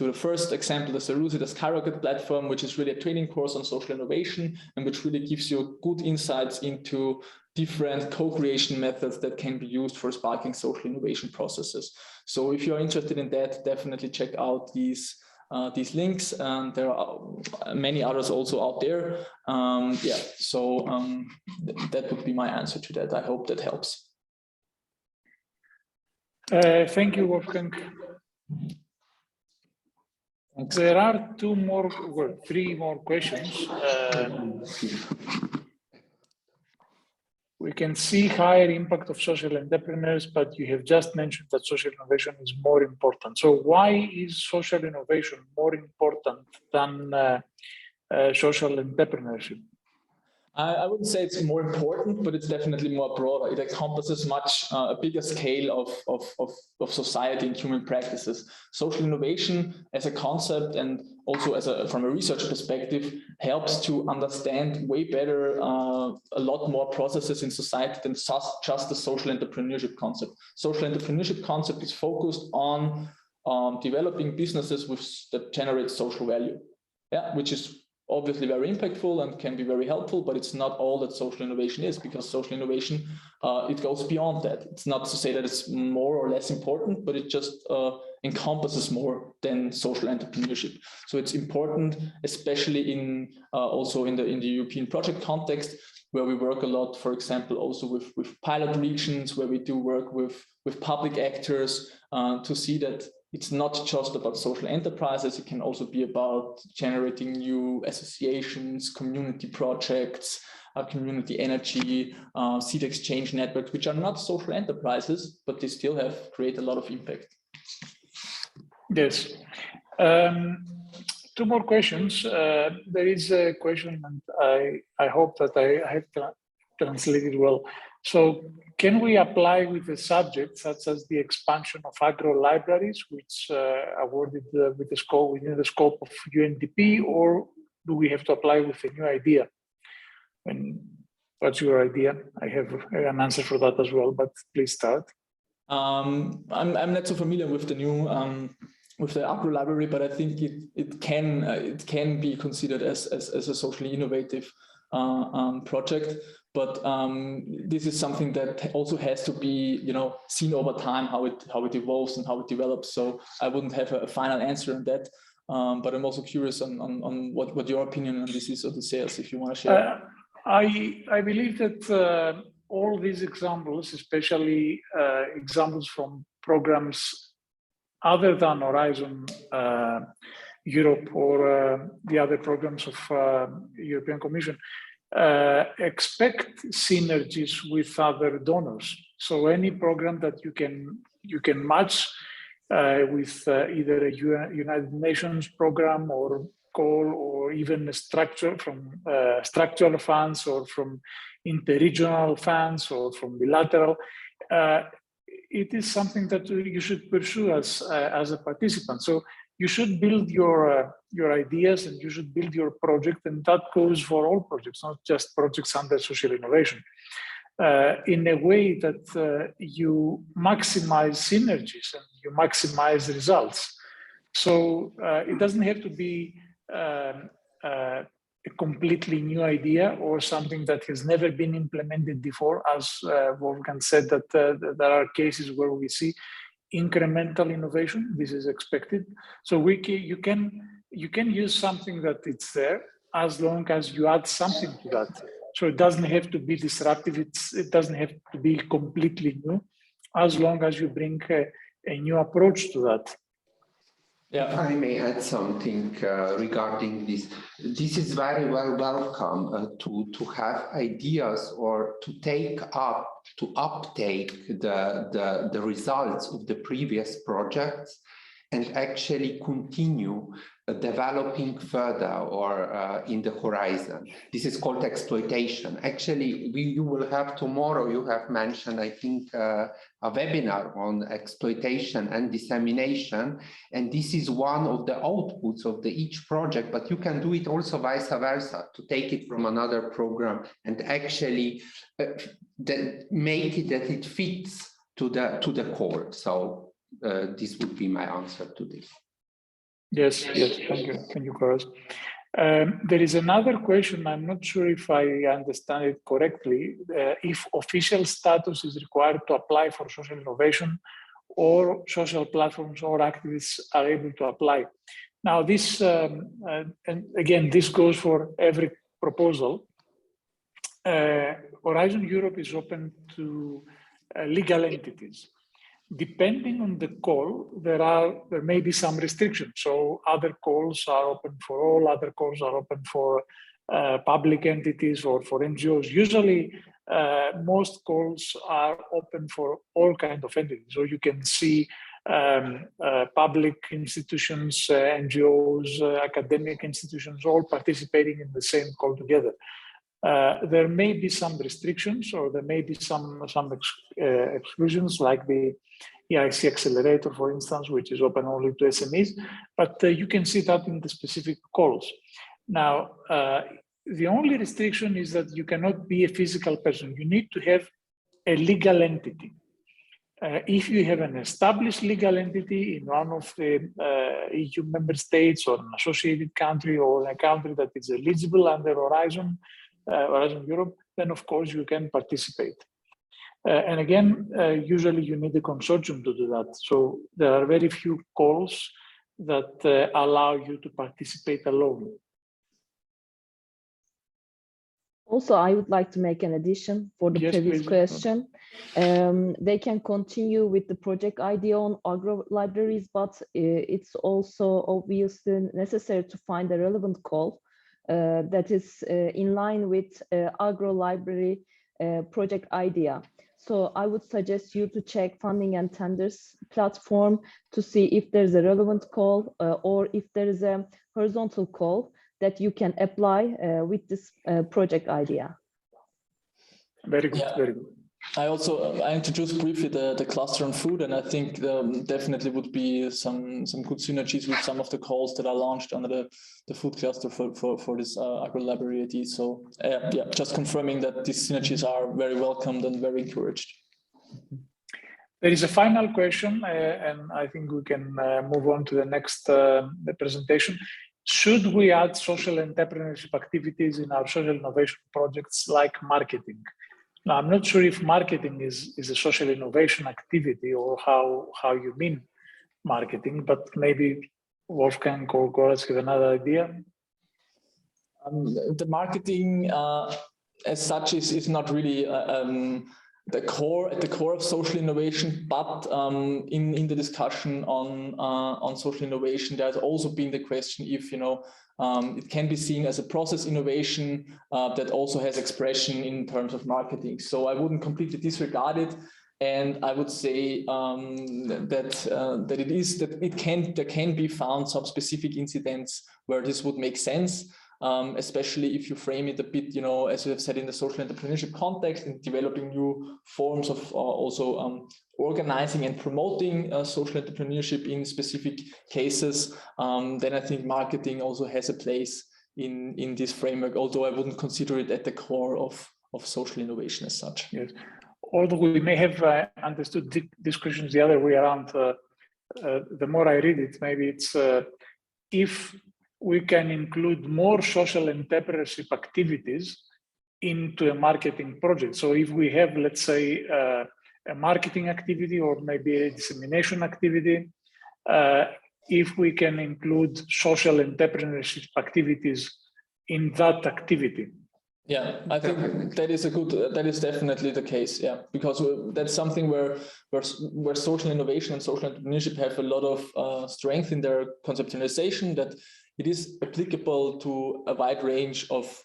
the first example, the Sarusi, the Skyrocket platform, which is really a training course on social innovation, and which really gives you good insights into different co-creation methods that can be used for sparking social innovation processes. So if you're interested in that, definitely check out these links, and there are many others also out there. Yeah, so that would be my answer to that. I hope that helps. Thank you, Wolfgang. There are three more questions. We can see higher impact of social entrepreneurs, but you have just mentioned that social innovation is more important. So why is social innovation more important than social entrepreneurship? I wouldn't say it's more important, but it's definitely more broader. It encompasses much a bigger scale of society and human practices. Social innovation as a concept and also from a research perspective helps to understand way better a lot more processes in society than just the social entrepreneurship concept. Social entrepreneurship concept is focused on developing businesses that generate social value, which is obviously very impactful and can be very helpful, but it's not all that social innovation is, because social innovation, it goes beyond that. It's not to say that it's more or less important, but it just encompasses more than social entrepreneurship. So it's important, especially also in the European project context, where we work a lot, for example, also with pilot regions, where we do work with public actors to see that it's not just about social enterprises. It can also be about generating new associations, community projects, community energy, seed exchange networks, which are not social enterprises, but they still create a lot of impact. Yes. Two more questions. There is a question, and I hope that I have translated well. So can we apply with a subject such as the expansion of agro libraries, which awarded within the scope of UNDP, or do we have to apply with a new idea? And what's your idea? I have an answer for that as well, but please start. I'm not so familiar with the new with the agro library, but I think it can be considered as a socially innovative project. But this is something that also has to be, seen over time, how it evolves and how it develops. So I wouldn't have a final answer on that. But I'm also curious on what your opinion on this is, Odysseas, if you want to share. I believe that all these examples, especially examples from programs other than Horizon Europe or the other programs of European Commission, expect synergies with other donors. So any program that you can match with either a United Nations program or call, or even a structure from structural funds or from interregional funds or from bilateral, it is something that you should pursue as a participant. So you should build your ideas and you should build your project, and that goes for all projects, not just projects under social innovation, in a way that you maximize synergies and you maximize results. So it doesn't have to be a completely new idea or something that has never been implemented before. As Wolfgang said, that there are cases where we see incremental innovation. This is expected. So you can use something that it's there, as long as you add something to that. So it doesn't have to be disruptive. It doesn't have to be completely new, as long as you bring a new approach to that. Yeah. If I may add something regarding this. This is very welcome to have ideas or to uptake the results of the previous projects and actually continue developing further or in the horizon. This is called exploitation. Actually, you will have tomorrow, you have mentioned, I think, a webinar on exploitation and dissemination. And this is one of the outputs of each project, but you can do it also vice versa, to take it from another program and actually make it that it fits to the core. So this would be my answer to this. Yes, thank you, Coraz. There is another question. I'm not sure if I understand it correctly. If official status is required to apply for social innovation, or social platforms or activists are able to apply. Now, this, and again, this goes for every proposal. Horizon Europe is open to legal entities. depending on the call, there may be some restrictions. So other calls are open for all, other calls are open for public entities or for NGOs. Usually, most calls are open for all kinds of entities. So you can see public institutions, NGOs, academic institutions, all participating in the same call together. There may be some restrictions, or there may be some exclusions, like the EIC accelerator, for instance, which is open only to SMEs, but you can see that in the specific calls. Now, the only restriction is that you cannot be a physical person. You need to have a legal entity. If you have an established legal entity in one of the EU member states or an associated country or a country that is eligible under Horizon Europe, then of course you can participate. And again, usually you need a consortium to do that. So there are very few calls that allow you to participate alone. Also, I would like to make an addition for the previous please. question. They can continue with the project idea on agro libraries, but it's also obviously necessary to find a relevant call that is in line with agro library project idea. So I would suggest you to check funding and tenders platform to see if there's a relevant call or if there is a horizontal call that you can apply with this project idea. Very good, very good. I introduced briefly the cluster on food, and I think definitely would be some good synergies with some of the calls that are launched under the food cluster for this agro-library ID. So yeah, just confirming that these synergies are very welcomed and very encouraged. There is a final question, and I think we can move on to the next presentation. Should we add social entrepreneurship activities in our social innovation projects like marketing? Now, I'm not sure if marketing is a social innovation activity or how you mean marketing, but maybe Wolfgang or Goraz have another idea. The marketing as such is not really at the core of social innovation, but in the discussion on social innovation, there's also been the question if it can be seen as a process innovation that also has expression in terms of marketing. So I wouldn't completely disregard it, and I would say that there can be found some specific incidents where this would make sense. Especially if you frame it a bit, as we have said, in the social entrepreneurship context and developing new forms of also organizing and promoting social entrepreneurship in specific cases, then I think marketing also has a place in this framework, although I wouldn't consider it at the core of social innovation as such. Yes. Although we may have understood these questions the other way around, the more I read it, maybe it's if we can include more social entrepreneurship activities into a marketing project. So if we have, let's say, a marketing activity or maybe a dissemination activity, if we can include social entrepreneurship activities in that activity. Yeah, I think that is definitely the case. Yeah, because that's something where social innovation and social entrepreneurship have a lot of strength in their conceptualization, that it is applicable to a wide range of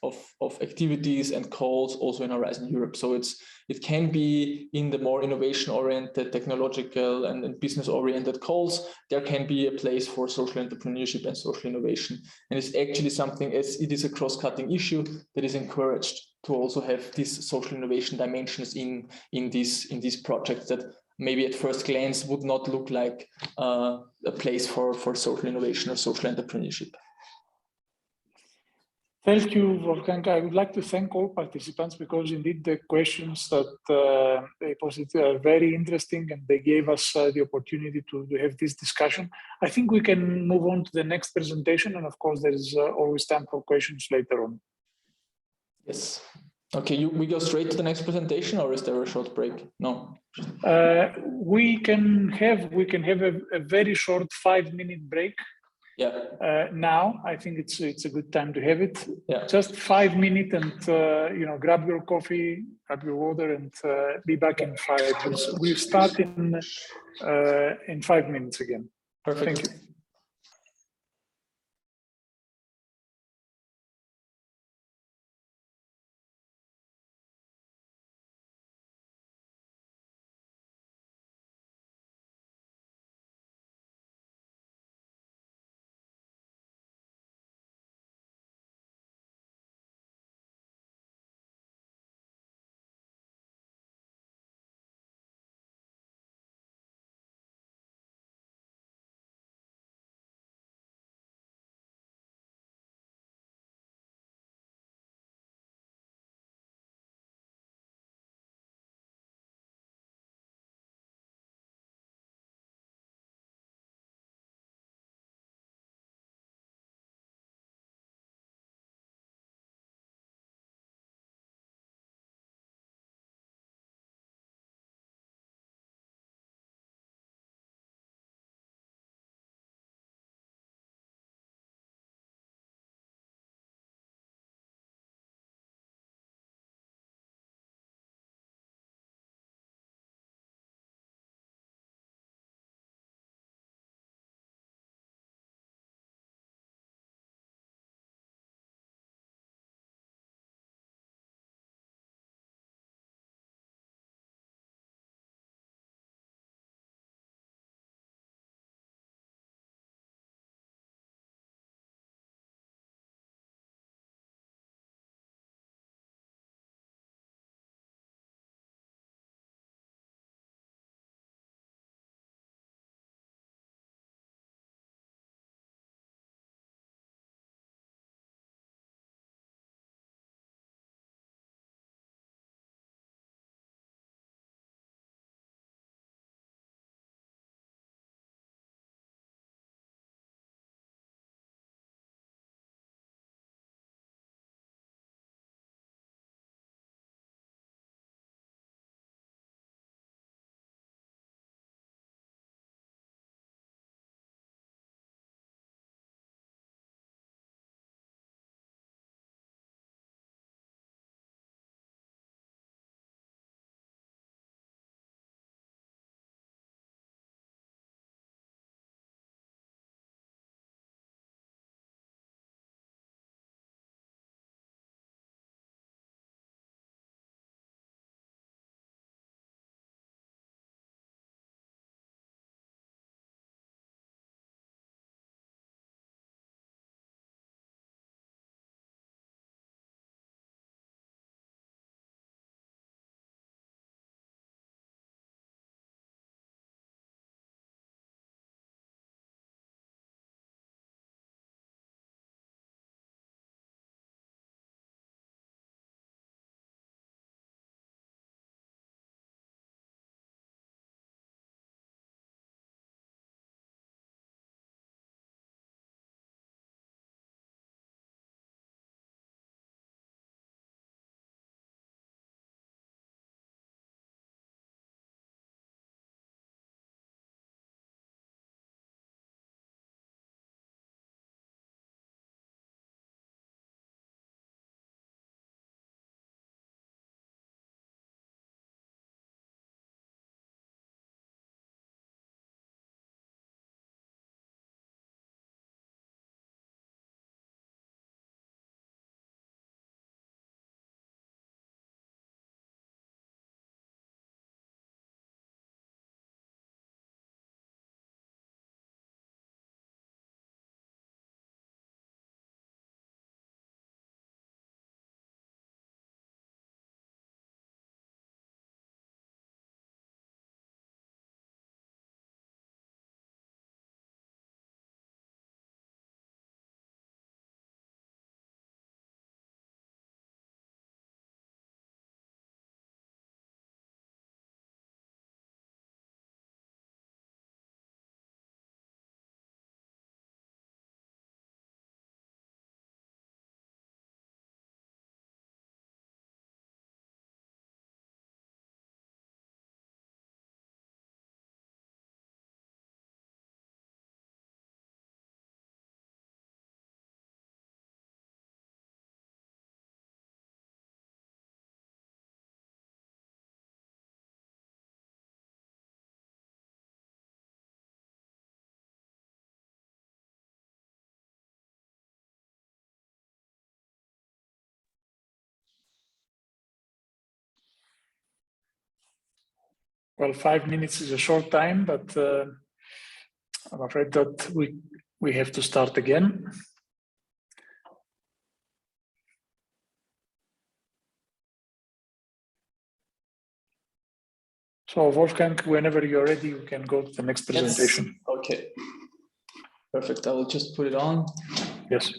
activities and calls also in Horizon Europe. So it can be in the more innovation-oriented, technological and business-oriented calls. There can be a place for social entrepreneurship and social innovation. And it's actually something, as it is a cross-cutting issue, that is encouraged to also have these social innovation dimensions in these projects that maybe at first glance would not look like a place for social innovation or social entrepreneurship. Thank you, Wolfgang. I would like to thank all participants because indeed the questions that they posed are very interesting and they gave us the opportunity to have this discussion. I think we can move on to the next presentation, and of course there is always time for questions later on. Yes. Okay, we go straight to the next presentation, or is there a short break? No. We can have a very short 5-minute break Yeah. Now I think it's a good time to have it. Yeah. Just 5 minutes and grab your coffee, grab your water, and be back in 5 minutes. We'll start in 5 minutes again. Perfect. Thank you. Well, 5 minutes is a short time, but I'm afraid that we have to start again. So Wolfgang, whenever you're ready, you can go to the next presentation. Yes. Okay. Perfect. I will just put it on. Yes.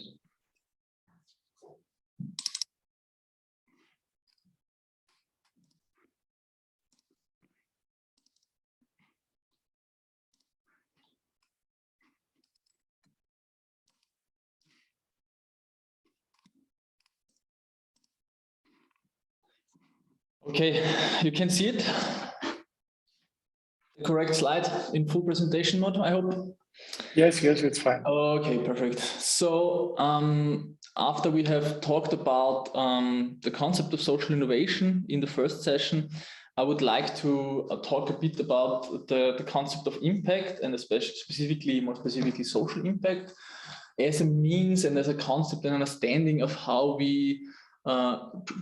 Okay, you can see it. The correct slide in full presentation mode, I hope. Yes, it's fine. Okay, perfect. So after we have talked about the concept of social innovation in the first session, I would like to talk a bit about the concept of impact, and especially, more specifically, social impact as a means and as a concept and understanding of how we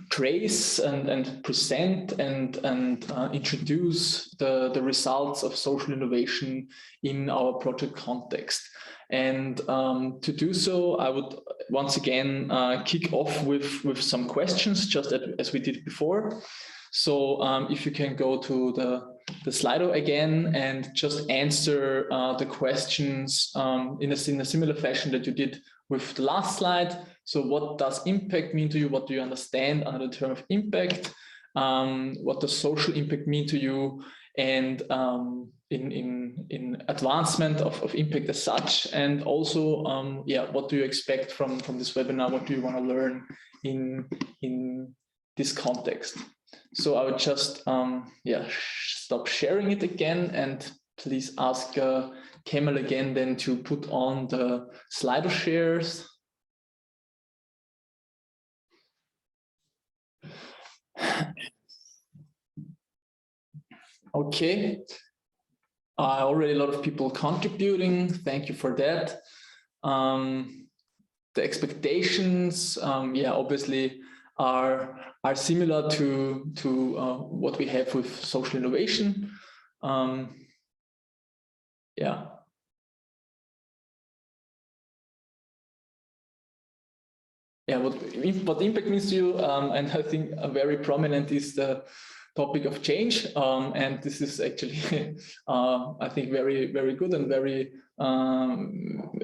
trace and present and introduce the results of social innovation in our project context. And to do so, I would once again kick off with some questions, just as we did before. So if you can go to the Slido again and just answer the questions in a similar fashion that you did with the last slide. So what does impact mean to you? What do you understand under the term of impact? What does social impact mean to you? And in advancement of impact as such? And also, yeah, what do you expect from this webinar? What do you want to learn in this context? So I would just stop sharing it again, and please ask Kemal again then to put on the Slido shares. Okay, already a lot of people contributing. Thank you for that. The expectations, yeah, obviously are similar to what we have with social innovation. Yeah. Yeah, what impact means to you, and I think very prominent is the topic of change, and this is actually, I think, very, very good and very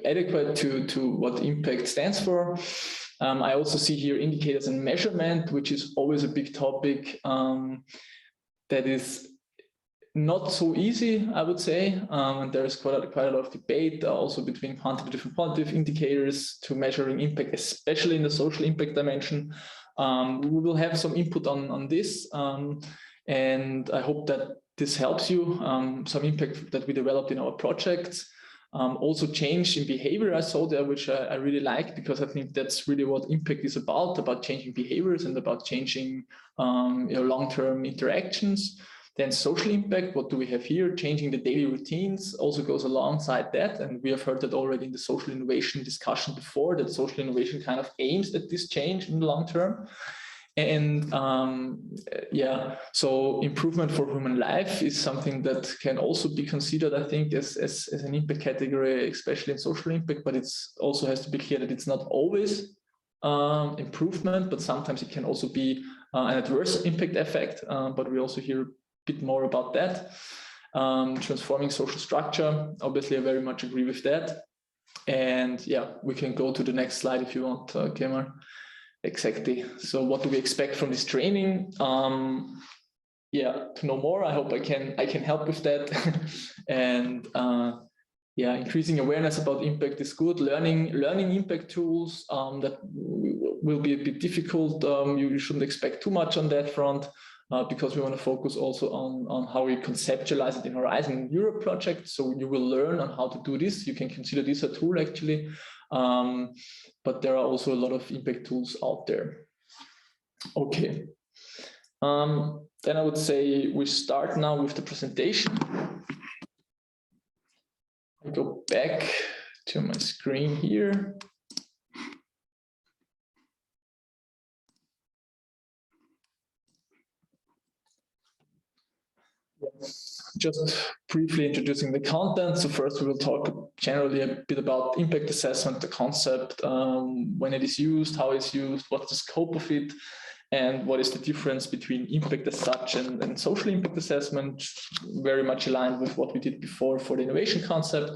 adequate to what impact stands for. I also see here indicators and measurement, which is always a big topic that is not so easy, I would say. And there is quite a lot of debate also between quantitative and qualitative indicators to measuring impact, especially in the social impact dimension. We will have some input on this, and I hope that this helps you. Some impact that we developed in our projects. Also change in behavior I saw there, which I really like, because I think that's really what impact is about changing behaviors and about changing long-term interactions. Then social impact, what do we have here? Changing the daily routines also goes alongside that. And we have heard that already in the social innovation discussion before, that social innovation kind of aims at this change in the long term. And yeah, so improvement for human life is something that can also be considered, I think, as an impact category, especially in social impact, but it's also has to be clear that it's not always improvement, but sometimes it can also be an adverse impact effect. But we also hear a bit more about that. Transforming social structure, obviously I very much agree with that. And yeah, we can go to the next slide if you want, Kemal. Exactly. So what do we expect from this training? Yeah, to know more, I hope I can help with that. And yeah, increasing awareness about impact is good. Learning impact tools that will be a bit difficult. You shouldn't expect too much on that front, because we want to focus also on how we conceptualize it in Horizon Europe project. So you will learn on how to do this. You can consider this a tool actually. But there are also a lot of impact tools out there. Okay. Then I would say we start now with the presentation. I go back to my screen here. Just briefly introducing the content. So first we will talk generally a bit about impact assessment, the concept, when it is used, how it's used, what's the scope of it, and what is the difference between impact as such and social impact assessment, very much aligned with what we did before for the innovation concept.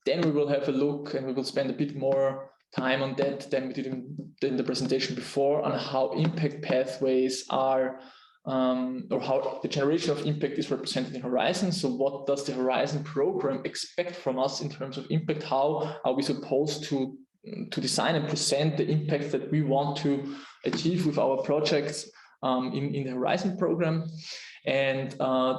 Then we will have a look, and we will spend a bit more time on that than we did in the presentation before, on how impact pathways are, or how the generation of impact is represented in Horizon. So what does the Horizon program expect from us in terms of impact? How are we supposed to design and present the impact that we want to achieve with our projects in the Horizon program? And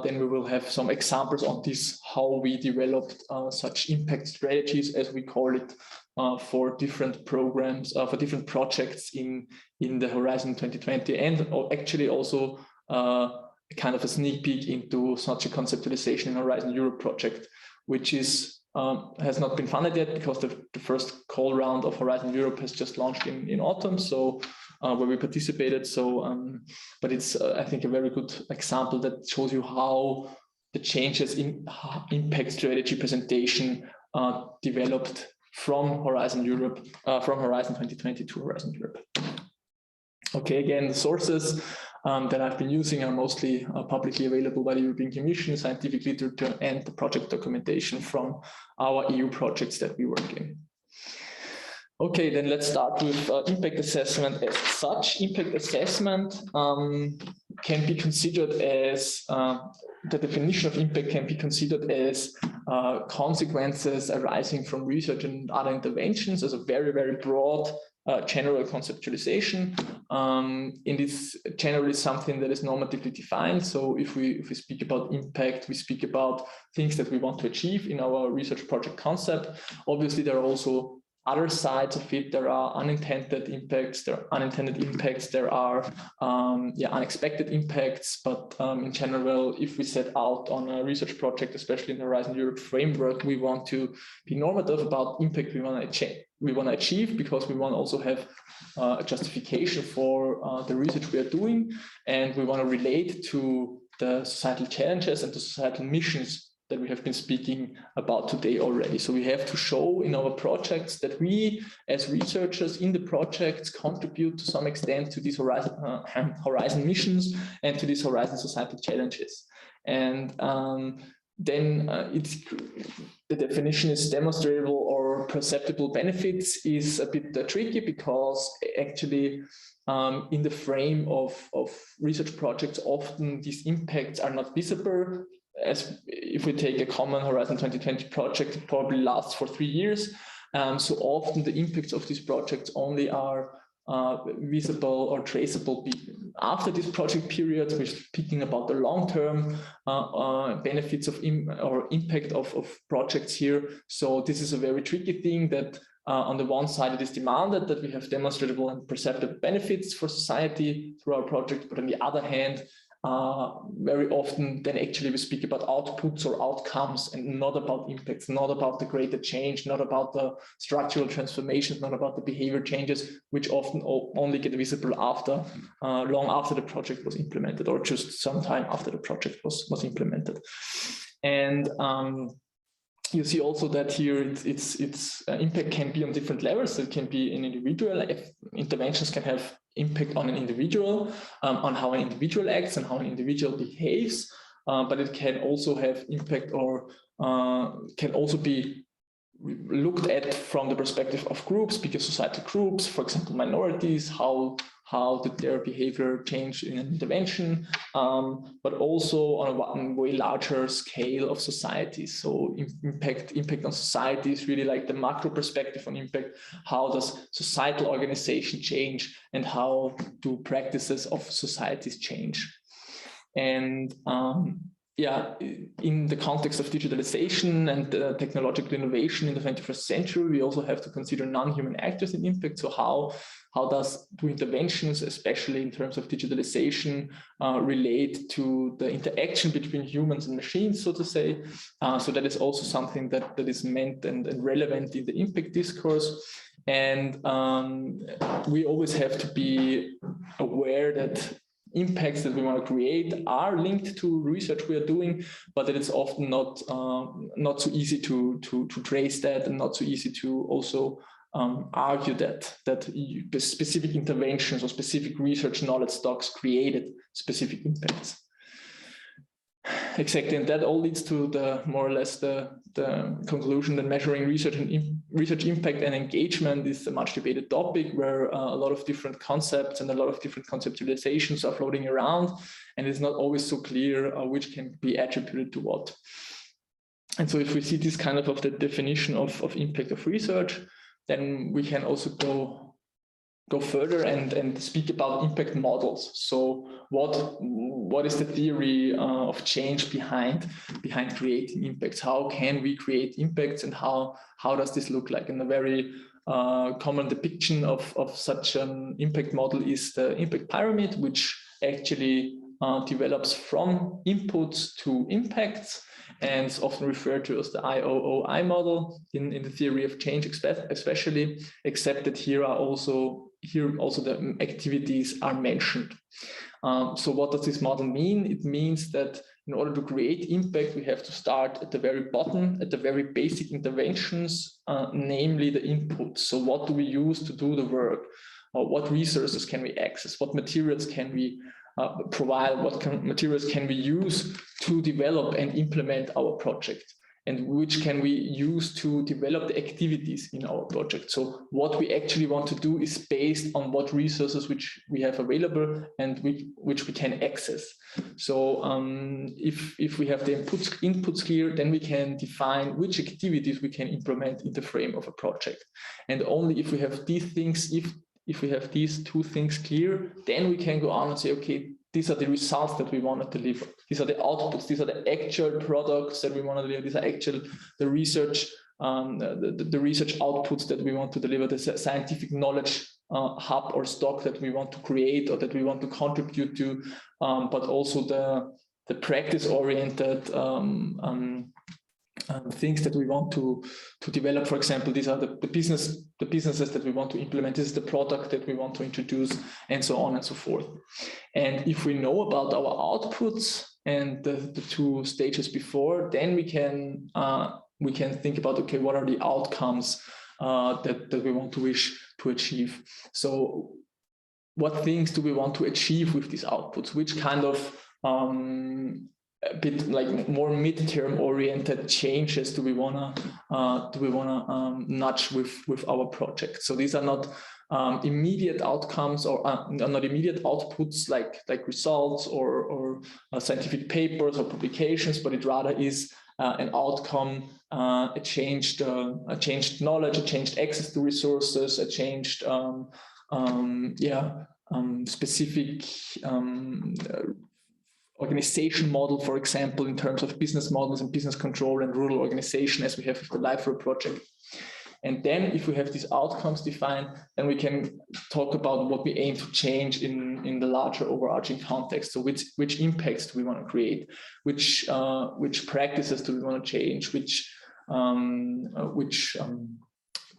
then we will have some examples on this, how we developed such impact strategies, as we call it, for different programs, for different projects in the Horizon 2020, and actually also kind of a sneak peek into such a conceptualization in Horizon Europe project, which is has not been funded yet because the first call round of Horizon Europe has just launched in autumn, so where we participated. So, but it's I think a very good example that shows you how the changes in impact strategy presentation developed from Horizon Europe, from Horizon 2020 to Horizon Europe. Okay, again, the sources that I've been using are mostly publicly available by the European Commission, scientific literature, and the project documentation from our EU projects that we work in. Okay, then let's start with impact assessment as such. Impact assessment can be considered as, the definition of impact can be considered as consequences arising from research and other interventions, as a very, very broad general conceptualization. It is generally something that is normatively defined. So if we speak about impact, we speak about things that we want to achieve in our research project concept. Obviously, there are also other sides of it. There are unintended impacts, there are unintended impacts, there are unexpected impacts. But in general, if we set out on a research project, especially in the Horizon Europe framework, we want to be normative about impact we want to achieve, because we want to also have a justification for the research we are doing, and we want to relate to the societal challenges and the societal missions that we have been speaking about today already. So we have to show in our projects that we, as researchers in the projects, contribute to some extent to these horizon missions and to these horizon societal challenges. And then the definition is demonstrable or perceptible benefits is a bit tricky, because actually in the frame of research projects, often these impacts are not visible. As if we take a common Horizon 2020 project, it probably lasts for 3 years. So often the impacts of these projects only are visible or traceable after this project period. We're speaking about the long-term benefits of impact of projects here. So this is a very tricky thing that on the one side, it is demanded that we have demonstrable and perceptible benefits for society through our project, but on the other hand, very often then actually we speak about outputs or outcomes and not about impacts, not about the greater change, not about the structural transformations, not about the behavior changes, which often only get visible after, long after the project was implemented, or just some time after the project was implemented. And you see also that here its impact can be on different levels. It can be in individual interventions, can have impact on an individual, on how an individual acts and how an individual behaves, but it can also have impact, or can also be looked at from the perspective of groups, bigger societal groups, for example, minorities, how did their behavior change in an intervention, but also on a way larger scale of society. So impact on society is really like the macro perspective on impact. How does societal organization change, and how do practices of societies change? And in the context of digitalization and technological innovation in the 21st century, we also have to consider non-human actors in impact. So how do interventions, especially in terms of digitalization, relate to the interaction between humans and machines, so to say? So that is also something that is meant and relevant in the impact discourse. And we always have to be aware that impacts that we want to create are linked to research we are doing, but that it's often not so easy to trace that, and not so easy to also argue that specific interventions or specific research knowledge stocks created specific impacts. Exactly, and that all leads to the more or less the conclusion that measuring research impact and engagement is a much debated topic, where a lot of different concepts and a lot of different conceptualizations are floating around, and it's not always so clear which can be attributed to what. And so if we see this kind of the definition of impact of research, then we can also go further and speak about impact models. So what is the theory of change behind creating impacts? How can we create impacts, and how does this look like? And a very common depiction of such an impact model is the impact pyramid, which actually develops from inputs to impacts, and is often referred to as the IOOI model in the theory of change, especially, except that here also the activities are mentioned. So what does this model mean? It means that in order to create impact, we have to start at the very bottom, at the very basic interventions, namely the inputs. So what do we use to do the work? What resources can we access? What materials can we provide? What materials can we use to develop and implement our project? And which can we use to develop the activities in our project? So what we actually want to do is based on what resources which we have available and which we can access. So if we have the inputs clear, then we can define which activities we can implement in the frame of a project. And only if we have these things, if we have these two things clear, then we can go on and say, okay, these are the results that we want to deliver. These are the outputs. These are the actual products that we want to deliver. These are the research, the research outputs that we want to deliver. The scientific knowledge hub or stock that we want to create or that we want to contribute to, but also the practice-oriented things that we want to develop. For example, these are the businesses that we want to implement. This is the product that we want to introduce, and so on and so forth. And if we know about our outputs and the two stages before, then we can think about, okay, what are the outcomes that we want to wish to achieve? So what things do we want to achieve with these outputs? Which kind of a bit like more midterm oriented changes do we wanna nudge with our project? So these are not immediate outcomes or not immediate outputs like results or scientific papers or publications, but it rather is an outcome, a changed knowledge, a changed access to resources, a changed specific organization model, for example, in terms of business models and business control and rural organization, as we have with the LIFRA project. And then if we have these outcomes defined, then we can talk about what we aim to change in the larger overarching context. So which impacts do we want to create? Which practices do we want to change? Which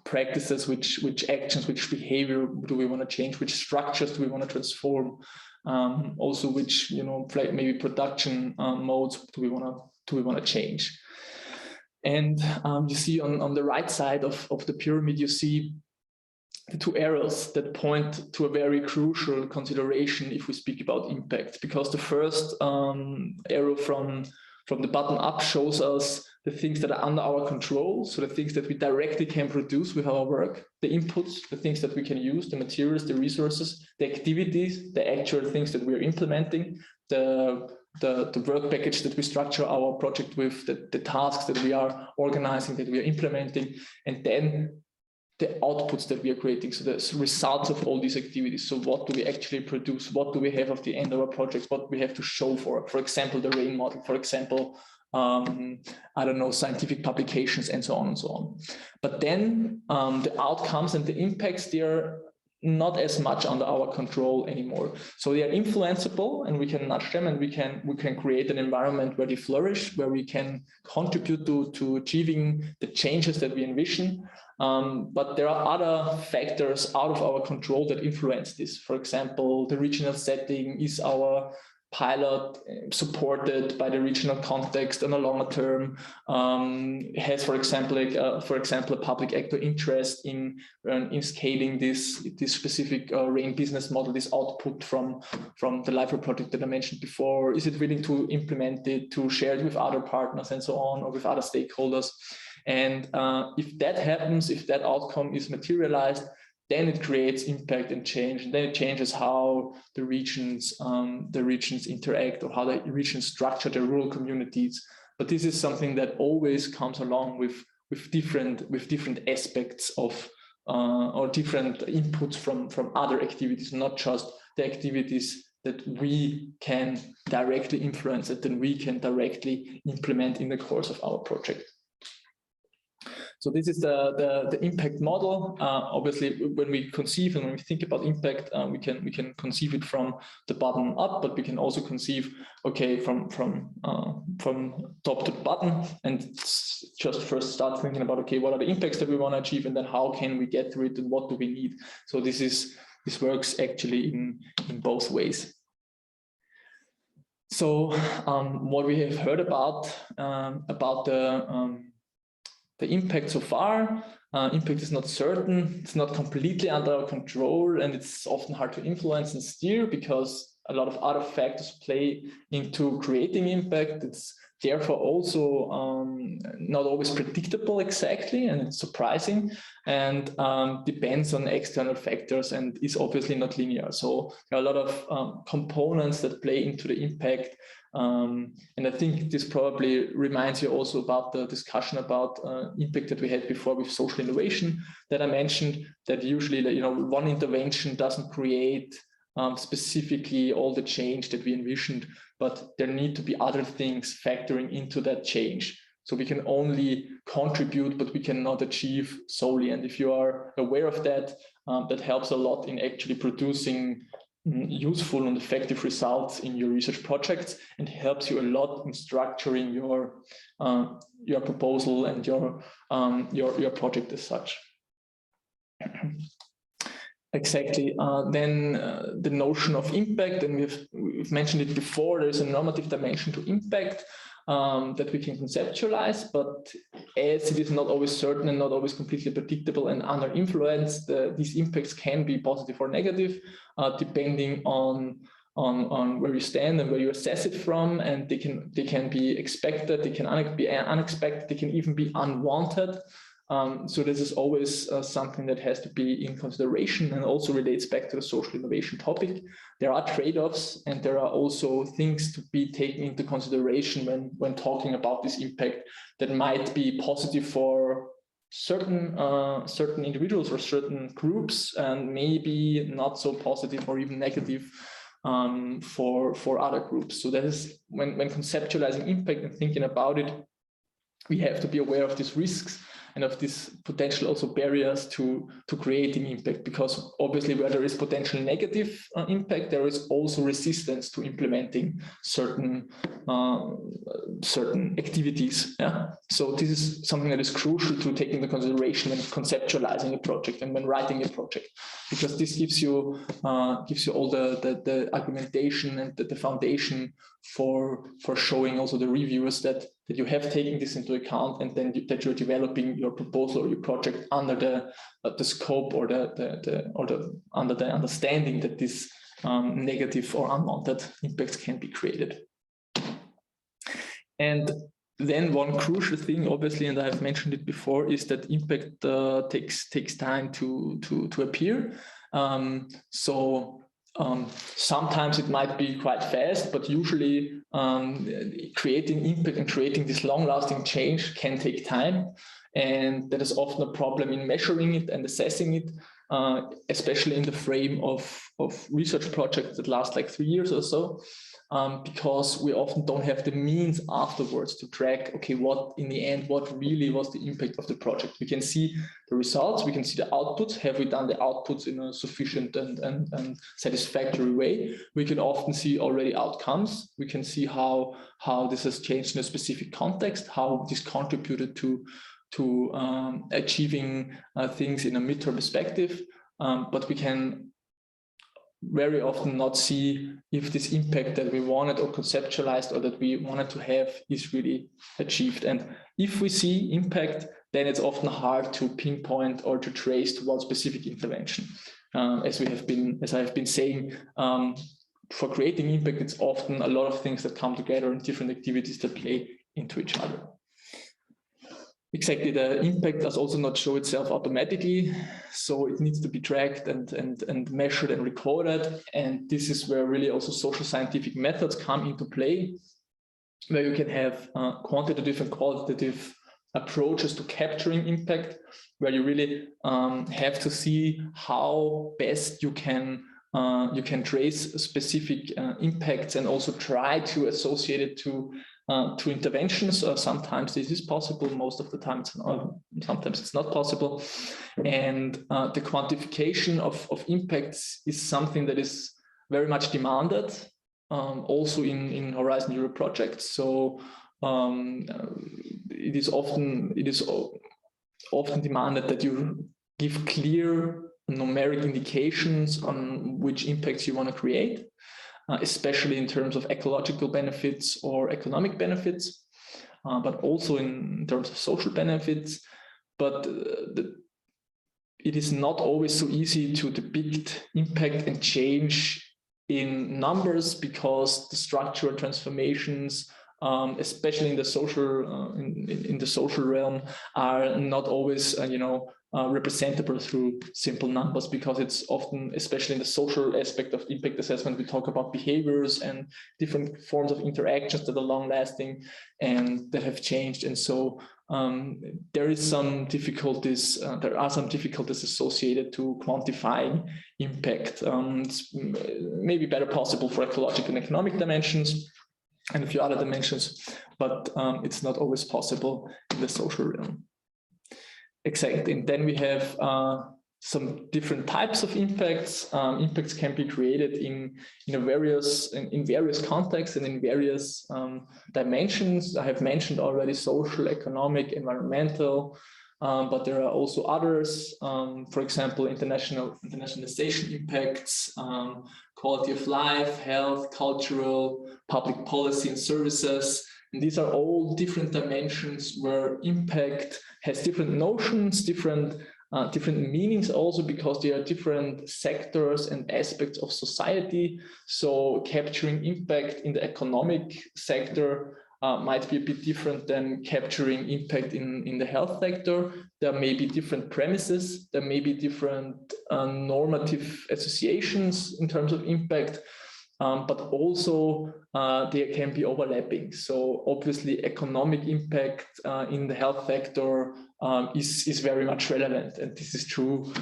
practices, which actions, which behavior do we want to change? Which structures do we want to transform? Also, which maybe production modes do we want to change? And you see on the right side of the pyramid, you see the two arrows that point to a very crucial consideration if we speak about impact, because the first arrow from the bottom up shows us the things that are under our control, so the things that we directly can produce with our work, the inputs, the things that we can use, the materials, the resources, the activities, the actual things that we're implementing, the work package that we structure our project with, the tasks that we are organizing, that we are implementing, and then the outputs that we are creating, so the results of all these activities. So what do we actually produce? What do we have at the end of our project? What we have to show for example, the RAIN model, for example, I don't know, scientific publications, and so on and so on. But then the outcomes and the impacts, they are not as much under our control anymore. So they are influenceable, and we can nudge them, and we can create an environment where they flourish, where we can contribute to achieving the changes that we envision. But there are other factors out of our control that influence this. For example, the regional setting. Is our pilot supported by the regional context on a longer term? Has, for example, a public actor interest in scaling this specific RAIN business model, this output from the Library project that I mentioned before? Is it willing to implement it, to share it with other partners and so on, or with other stakeholders? And if that happens, if that outcome is materialized, then it creates impact and change, and then it changes how the regions interact, or how the regions structure their rural communities. But this is something that always comes along with different aspects of or different inputs from other activities, not just the activities that we can directly influence, that then we can directly implement in the course of our project. So this is the impact model. Obviously, when we conceive and when we think about impact, we can conceive it from the bottom up, but we can also conceive, okay, from top to bottom, and just first start thinking about, okay, what are the impacts that we want to achieve, and then how can we get to it, and what do we need? So this works actually in both ways. So what we have heard about the impact so far. Impact is not certain, it's not completely under our control, and it's often hard to influence and steer because a lot of other factors play into creating impact. It's therefore also not always predictable exactly, and it's surprising, and depends on external factors, and is obviously not linear. So there are a lot of components that play into the impact. And I think this probably reminds you also about the discussion about impact that we had before with social innovation that I mentioned, that usually one intervention doesn't create specifically all the change that we envisioned, but there need to be other things factoring into that change. So we can only contribute, but we cannot achieve solely. And if you are aware of that, that helps a lot in actually producing useful and effective results in your research projects, and helps you a lot in structuring your proposal and your project as such. Exactly. Then the notion of impact, and we've mentioned it before. There is a normative dimension to impact that we can conceptualize, but as it is not always certain and not always completely predictable and under influence, these impacts can be positive or negative, depending on where you stand and where you assess it from, and they can be expected, they can be unexpected, they can even be unwanted. So this is always something that has to be in consideration, and also relates back to the social innovation topic. There are trade-offs, and there are also things to be taken into consideration when talking about this impact that might be positive for certain individuals or certain groups, and maybe not so positive or even negative for other groups. So that is when conceptualizing impact and thinking about it, we have to be aware of these risks and of these potential also barriers to creating impact, because obviously where there is potential negative impact, there is also resistance to implementing certain activities. Yeah? So this is something that is crucial to take into consideration when conceptualizing a project and when writing a project, because this gives you all the argumentation and the foundation for showing also the reviewers that you have taken this into account, and then that you're developing your proposal or your project under the scope or under the understanding that these negative or unwanted impacts can be created. And then one crucial thing, obviously, and I have mentioned it before, is that impact takes time to appear. Sometimes it might be quite fast, but usually creating impact and creating this long-lasting change can take time, and that is often a problem in measuring it and assessing it, especially in the frame of research projects that last like 3 years or so. because we often don't have the means afterwards to track, okay, what in the end, what really was the impact of the project. We can see the results, we can see the outputs. Have we done the outputs in a sufficient and satisfactory way? We can often see already outcomes. We can see how this has changed in a specific context, how this contributed to achieving things in a midterm perspective. But we can very often not see if this impact that we wanted or conceptualized or that we wanted to have is really achieved. And if we see impact, then it's often hard to pinpoint or to trace to one specific intervention. As I have been saying, for creating impact, it's often a lot of things that come together and different activities that play into each other. Exactly, the impact does also not show itself automatically, so it needs to be tracked and measured and recorded. And this is where really also social scientific methods come into play, where you can have quantitative and qualitative approaches to capturing impact, where you really have to see how best you can trace specific impacts and also try to associate it to interventions. Sometimes this is possible, most of the time sometimes it's not possible. And the quantification of impacts is something that is very much demanded, also in Horizon Europe projects. So it is often demanded that you give clear numeric indications on which impacts you want to create, especially in terms of ecological benefits or economic benefits, but also in terms of social benefits. But it is not always so easy to depict impact and change in numbers, because the structural transformations, especially in the social in the social realm, are not always representable through simple numbers, because it's often, especially in the social aspect of impact assessment, we talk about behaviors and different forms of interactions that are long lasting and that have changed. And so there are some difficulties associated to quantifying impact. It's maybe better possible for ecological and economic dimensions and a few other dimensions, but it's not always possible in the social realm. Exactly. And then we have some different types of impacts. Impacts can be created in various contexts and in various dimensions. I have mentioned already social, economic, environmental, but there are also others. For example, internationalization impacts, quality of life, health, cultural, public policy and services. And these are all different dimensions where impact has different notions, different meanings also, because they are different sectors and aspects of society. So capturing impact in the economic sector might be a bit different than capturing impact in the health sector. There may be different premises, there may be different normative associations in terms of impact, but also there can be overlapping. So obviously economic impact in the health sector is very much relevant, and this is true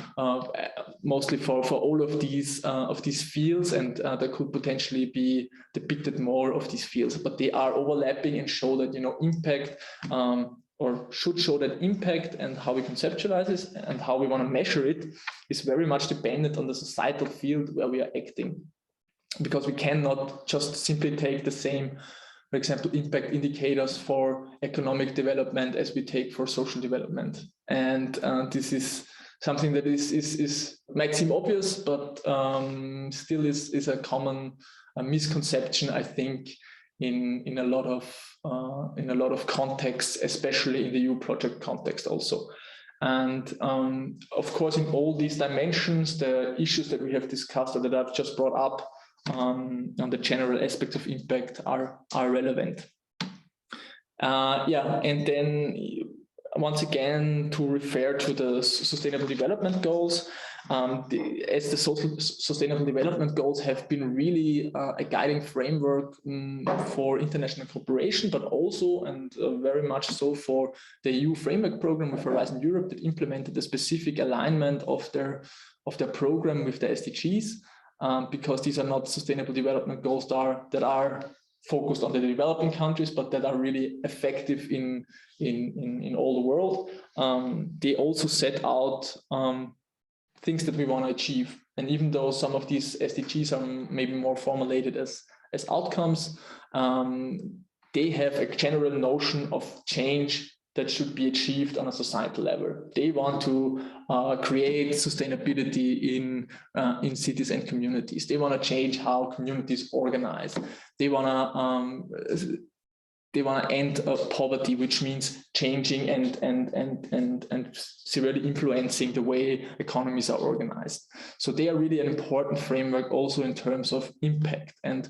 mostly for all of these fields, and there could potentially be depicted more of these fields, but they are overlapping and show that impact or should show that impact and how we conceptualize it and how we want to measure it is very much dependent on the societal field where we are acting. Because we cannot just simply take the same, for example, impact indicators for economic development as we take for social development. And this is something that might seem obvious, but still is a common misconception, I think, in a lot of contexts, especially in the EU project context also. And of course, in all these dimensions, the issues that we have discussed or that I've just brought up on the general aspects of impact are relevant. And then once again, to refer to the Sustainable Development Goals, as the Sustainable Development Goals have been really a guiding framework for international cooperation, but also, and very much so, for the EU framework program with Horizon Europe that implemented a specific alignment of their program with the SDGs. because these are not sustainable development goals that are focused on the developing countries, but that are really effective in all the world. They also set out things that we want to achieve. And even though some of these SDGs are maybe more formulated as outcomes, they have a general notion of change that should be achieved on a societal level. They want to create sustainability in cities and communities. They want to change how communities organize. They want to end poverty, which means changing and severely influencing the way economies are organized. So they are really an important framework also in terms of impact. And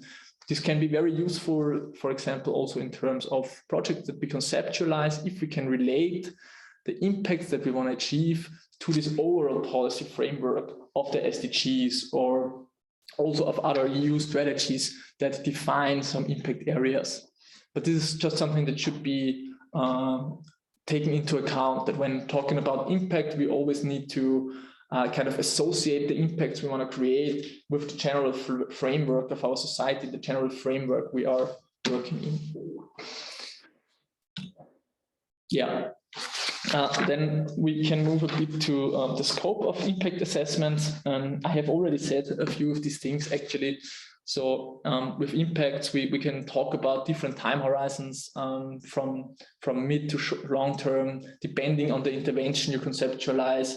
this can be very useful, for example, also in terms of projects that we conceptualize, if we can relate the impacts that we want to achieve to this overall policy framework of the SDGs, or also of other EU strategies that define some impact areas. But this is just something that should be taken into account, that when talking about impact, we always need to kind of associate the impacts we want to create with the general framework of our society, the general framework we are working in. Yeah. Then we can move a bit to the scope of impact assessments. I have already said a few of these things actually. So with impacts, we can talk about different time horizons from mid to long term, depending on the intervention you conceptualize.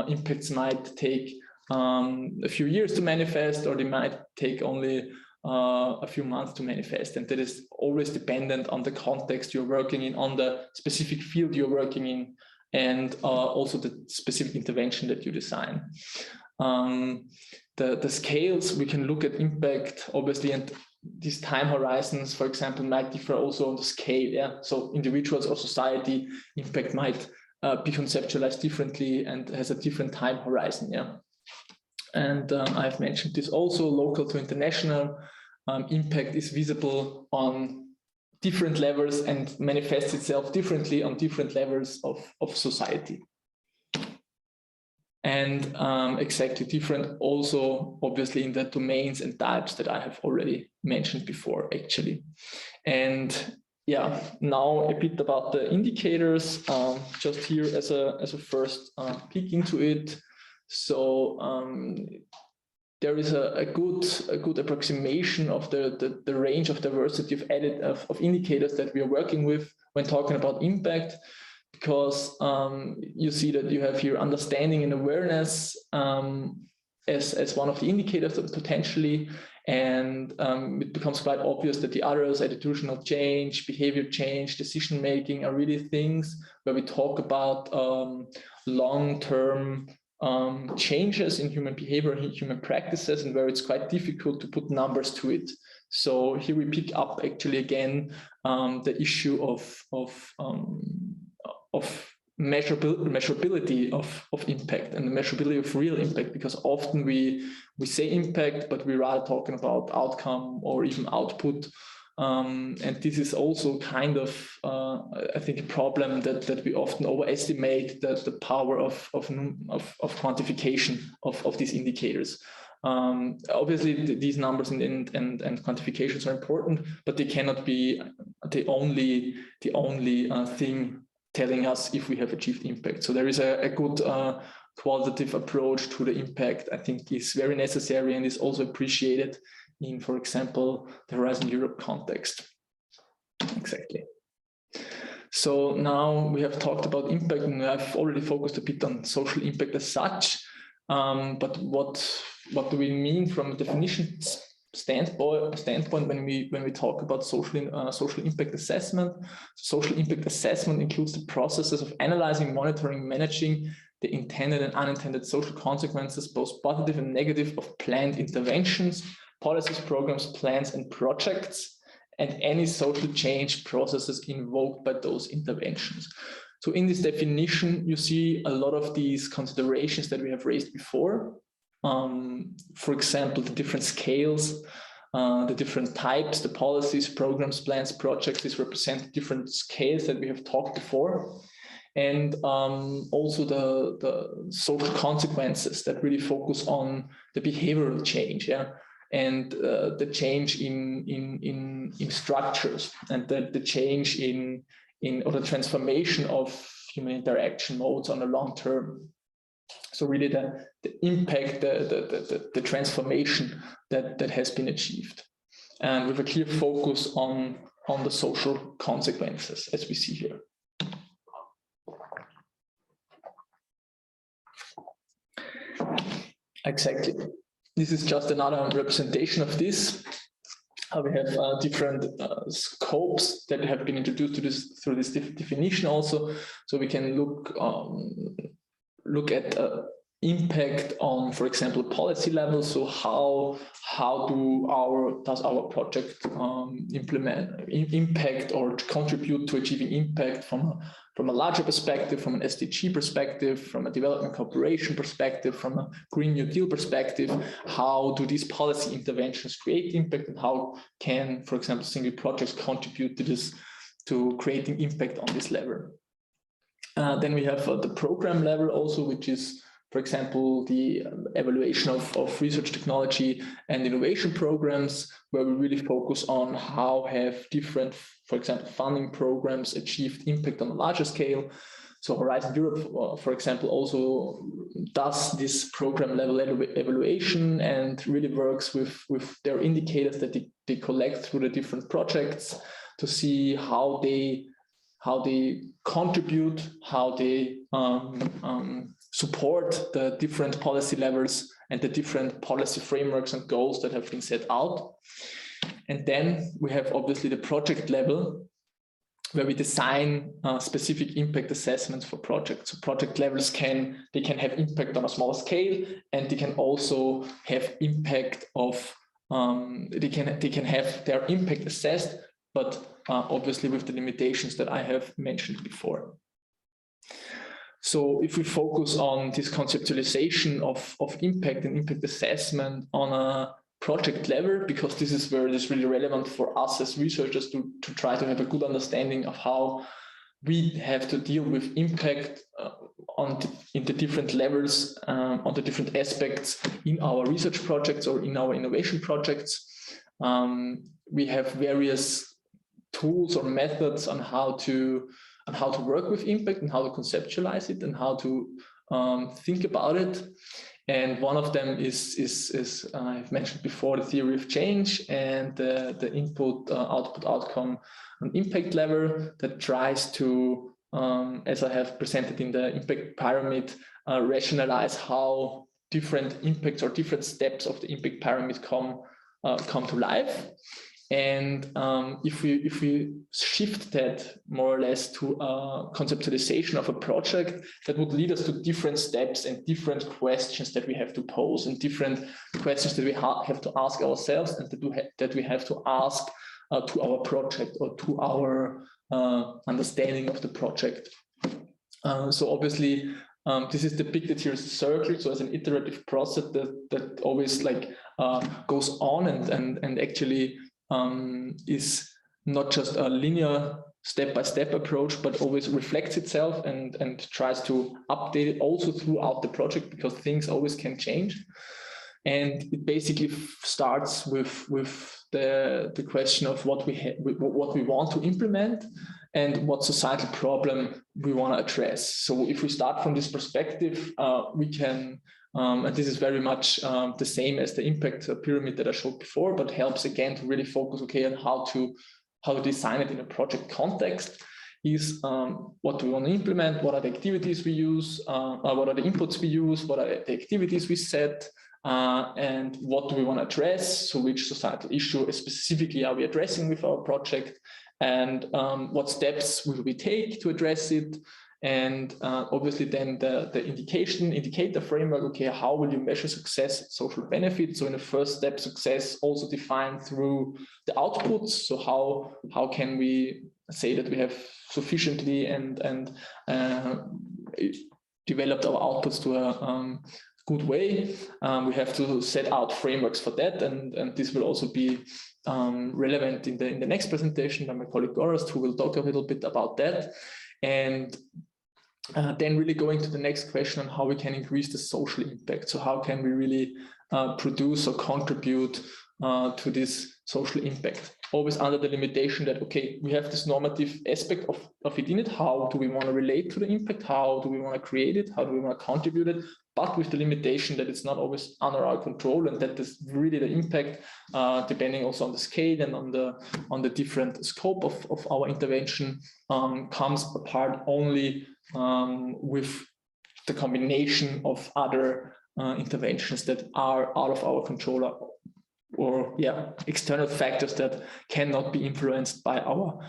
Impacts might take a few years to manifest, or they might take only a few months to manifest. And that is always dependent on the context you're working in, on the specific field you're working in, and also the specific intervention that you design. The scales, we can look at impact, obviously, and these time horizons, for example, might differ also on the scale. Yeah, so individuals or society impact might be conceptualized differently and has a different time horizon. Yeah, and I've mentioned this also, local to international. Impact is visible on different levels and manifests itself differently on different levels of society. And exactly different also, obviously, in the domains and types that I have already mentioned before, actually. And yeah, now a bit about the indicators, just here as a first peek into it. So there is a good approximation of the range of diversity of indicators that we are working with when talking about impact, because you see that you have here understanding and awareness as one of the indicators potentially, and it becomes quite obvious that the others, attitudinal change, behavior change, decision making, are really things where we talk about long-term changes in human behavior and human practices, and where it's quite difficult to put numbers to it. So here we pick up actually again the issue of measurability of impact and the measurability of real impact, because often we say impact, but we're rather talking about outcome or even output. And this is also kind of, I think, a problem that we often overestimate the power of quantification of these indicators. Obviously, these numbers and quantifications are important, but they cannot be the only thing telling us if we have achieved impact. So there is a good qualitative approach to the impact, I think, is very necessary and is also appreciated in, for example, the Horizon Europe context. Exactly. So now we have talked about impact, and I've already focused a bit on social impact as such. But what do we mean from a definition standpoint when we talk about social impact assessment? Social impact assessment includes the processes of analyzing, monitoring, managing the intended and unintended social consequences, both positive and negative, of planned interventions, policies, programs, plans, and projects, and any social change processes invoked by those interventions. So in this definition, you see a lot of these considerations that we have raised before. For example, the different scales, the different types, the policies, programs, plans, projects, these represent different scales that we have talked before. and also the social consequences that really focus on the behavioral change, and the change in structures, and the change or the transformation of human interaction modes on the long term. So really the impact, the transformation that has been achieved, and with a clear focus on the social consequences, as we see here. Exactly. This is just another representation of this. We have different scopes that have been introduced to this through this definition also. So we can look at impact on, for example, policy level. So how does our project impact or contribute to achieving impact from a larger perspective, from an SDG perspective, from a development cooperation perspective, from a Green New Deal perspective? How do these policy interventions create impact, and how can, for example, single projects contribute to this, to creating impact on this level? Then we have the program level also, which is, for example, the evaluation of research, technology, and innovation programs, where we really focus on how have different, for example, funding programs achieved impact on a larger scale. So Horizon Europe, for example, also does this program level evaluation and really works with their indicators that they collect through the different projects to see how they contribute, how they support the different policy levels and the different policy frameworks and goals that have been set out. And then we have obviously the project level, where we design specific impact assessments for projects. So project levels can have impact on a smaller scale, and they can also have impact of they can have their impact assessed, but obviously with the limitations that I have mentioned before. So if we focus on this conceptualization of impact and impact assessment on a project level, because this is where it is really relevant for us as researchers to try to have a good understanding of how we have to deal with impact in the different levels, on the different aspects in our research projects or in our innovation projects. We have various tools or methods on how to work with impact and how to conceptualize it and how to think about it. And one of them is I've mentioned before, the theory of change and the input, output, outcome, and impact level that tries to, as I have presented in the impact pyramid, rationalize how different impacts or different steps of the impact pyramid come to life. And if we shift that more or less to a conceptualization of a project, that would lead us to different steps and different questions that we have to pose, and different questions that we have to ask ourselves, and that we have to ask to our project or to our understanding of the project. So obviously, this is depicted here as a circle, so as an iterative process that always goes on and actually is not just a linear step-by-step approach, but always reflects itself and tries to update it also throughout the project, because things always can change. And it basically starts with the question of what we want to implement and what societal problem we want to address. So if we start from this perspective, we can and this is very much the same as the impact pyramid that I showed before, but helps again to really focus, okay, on how to design it in a project context. Is what do we want to implement? What are the activities we use? What are the inputs we use? What are the activities we set? And what do we want to address? So which societal issue specifically are we addressing with our project? And what steps will we take to address it? And obviously then the indicator framework, okay, how will you measure success, social benefit? So in the first step, success also defined through the outputs. So how can we say that we have sufficiently and developed our outputs to a good way? We have to set out frameworks for that, and this will also be relevant in the next presentation by my colleague Gorazd, who will talk a little bit about that. And then really going to the next question on how we can increase the social impact. So how can we really produce or contribute to this social impact? Always under the limitation that, okay, we have this normative aspect of it in it. How do we want to relate to the impact? How do we want to create it? How do we want to contribute it? But with the limitation that it's not always under our control, and that is really the impact, depending also on the scale and on the different scope of our intervention, comes apart only with the combination of other interventions that are out of our control, or external factors that cannot be influenced by our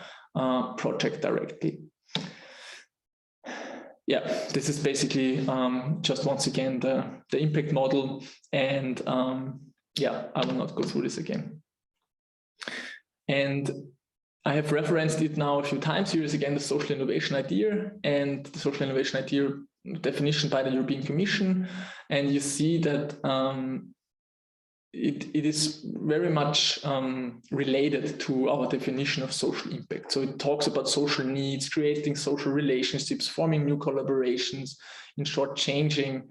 project directly. This is basically just once again the impact model, and I will not go through this again. And I have referenced it now a few times. Here is again the social innovation idea, and the social innovation idea definition by the European Commission. And you see that it is very much related to our definition of social impact. So it talks about social needs, creating social relationships, forming new collaborations, in short, changing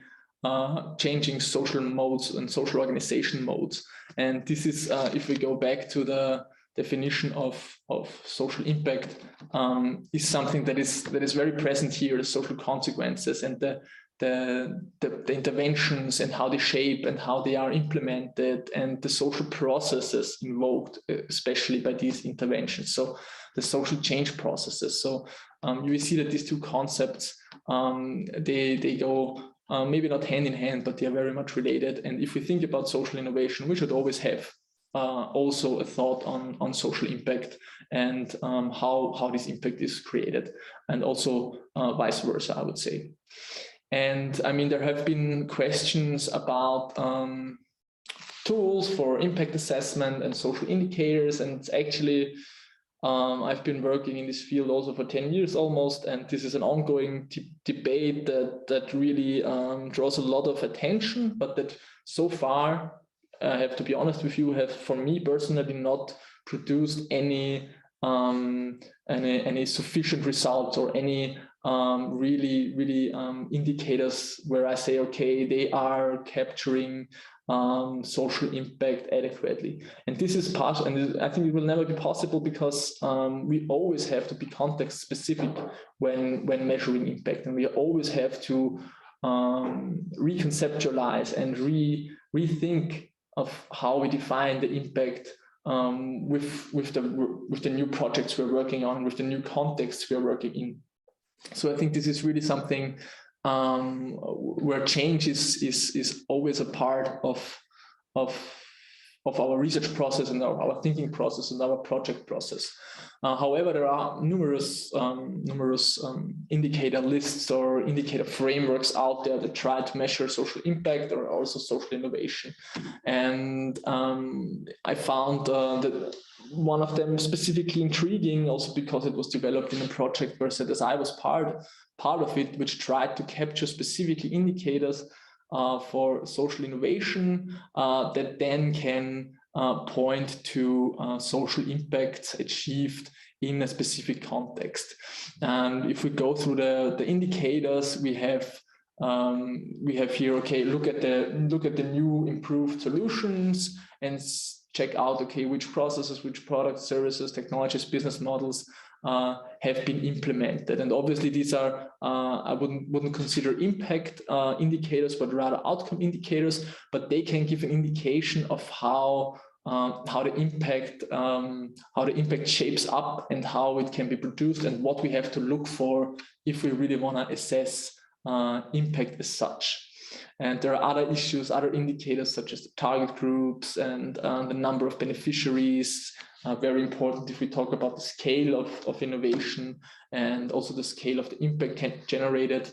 social modes and social organization modes. And this is, if we go back to the definition of social impact, is something that is very present here, the social consequences and the interventions and how they shape and how they are implemented, and the social processes invoked, especially by these interventions. So the social change processes. So you will see that these two concepts, they go maybe not hand in hand, but they are very much related. And if we think about social innovation, we should always have also a thought on social impact and how this impact is created, and also vice versa, I would say. And I mean, there have been questions about tools for impact assessment and social indicators. And actually, I've been working in this field also for 10 years almost. And this is an ongoing debate that really draws a lot of attention, but that so far, I have to be honest with you, have for me personally not produced any sufficient results or any really indicators where I say, okay, they are capturing social impact adequately. And this is part, and I think it will never be possible, because we always have to be context specific when measuring impact, and we always have to reconceptualize and rethink of how we define the impact with the new projects we're working on, with the new contexts we're working in. So I think this is really something where change is always a part of our research process and our thinking process and our project process. However, there are numerous indicator lists or indicator frameworks out there that try to measure social impact or also social innovation. And I found that one of them specifically intriguing, also because it was developed in a project where I was part of it, which tried to capture specifically indicators for social innovation that then can point to social impacts achieved in a specific context. And if we go through the indicators, we have here, okay, look at the new improved solutions and check out, okay, which processes, which products, services, technologies, business models have been implemented. And obviously these are, I wouldn't consider impact indicators, but rather outcome indicators, but they can give an indication of how the impact shapes up and how it can be produced and what we have to look for if we really want to assess impact as such. And there are other issues, other indicators such as the target groups and the number of beneficiaries, very important if we talk about the scale of innovation and also the scale of the impact generated,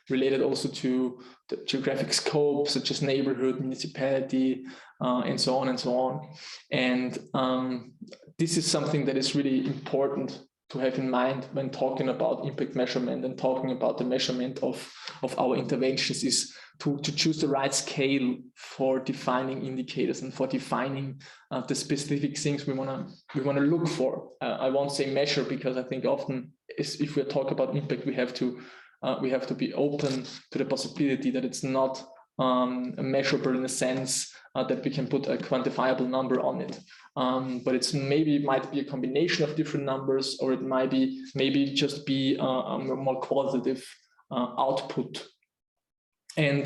related also to the geographic scope, such as neighborhood, municipality, and so on and so on. And this is something that is really important to have in mind when talking about impact measurement and talking about the measurement of our interventions, is to choose the right scale for defining indicators and for defining the specific things we want to look for. I won't say measure, because I think often if we talk about impact, we have to be open to the possibility that it's not measurable in a sense that we can put a quantifiable number on it. But it's might be a combination of different numbers, or it might be just be a more qualitative output. And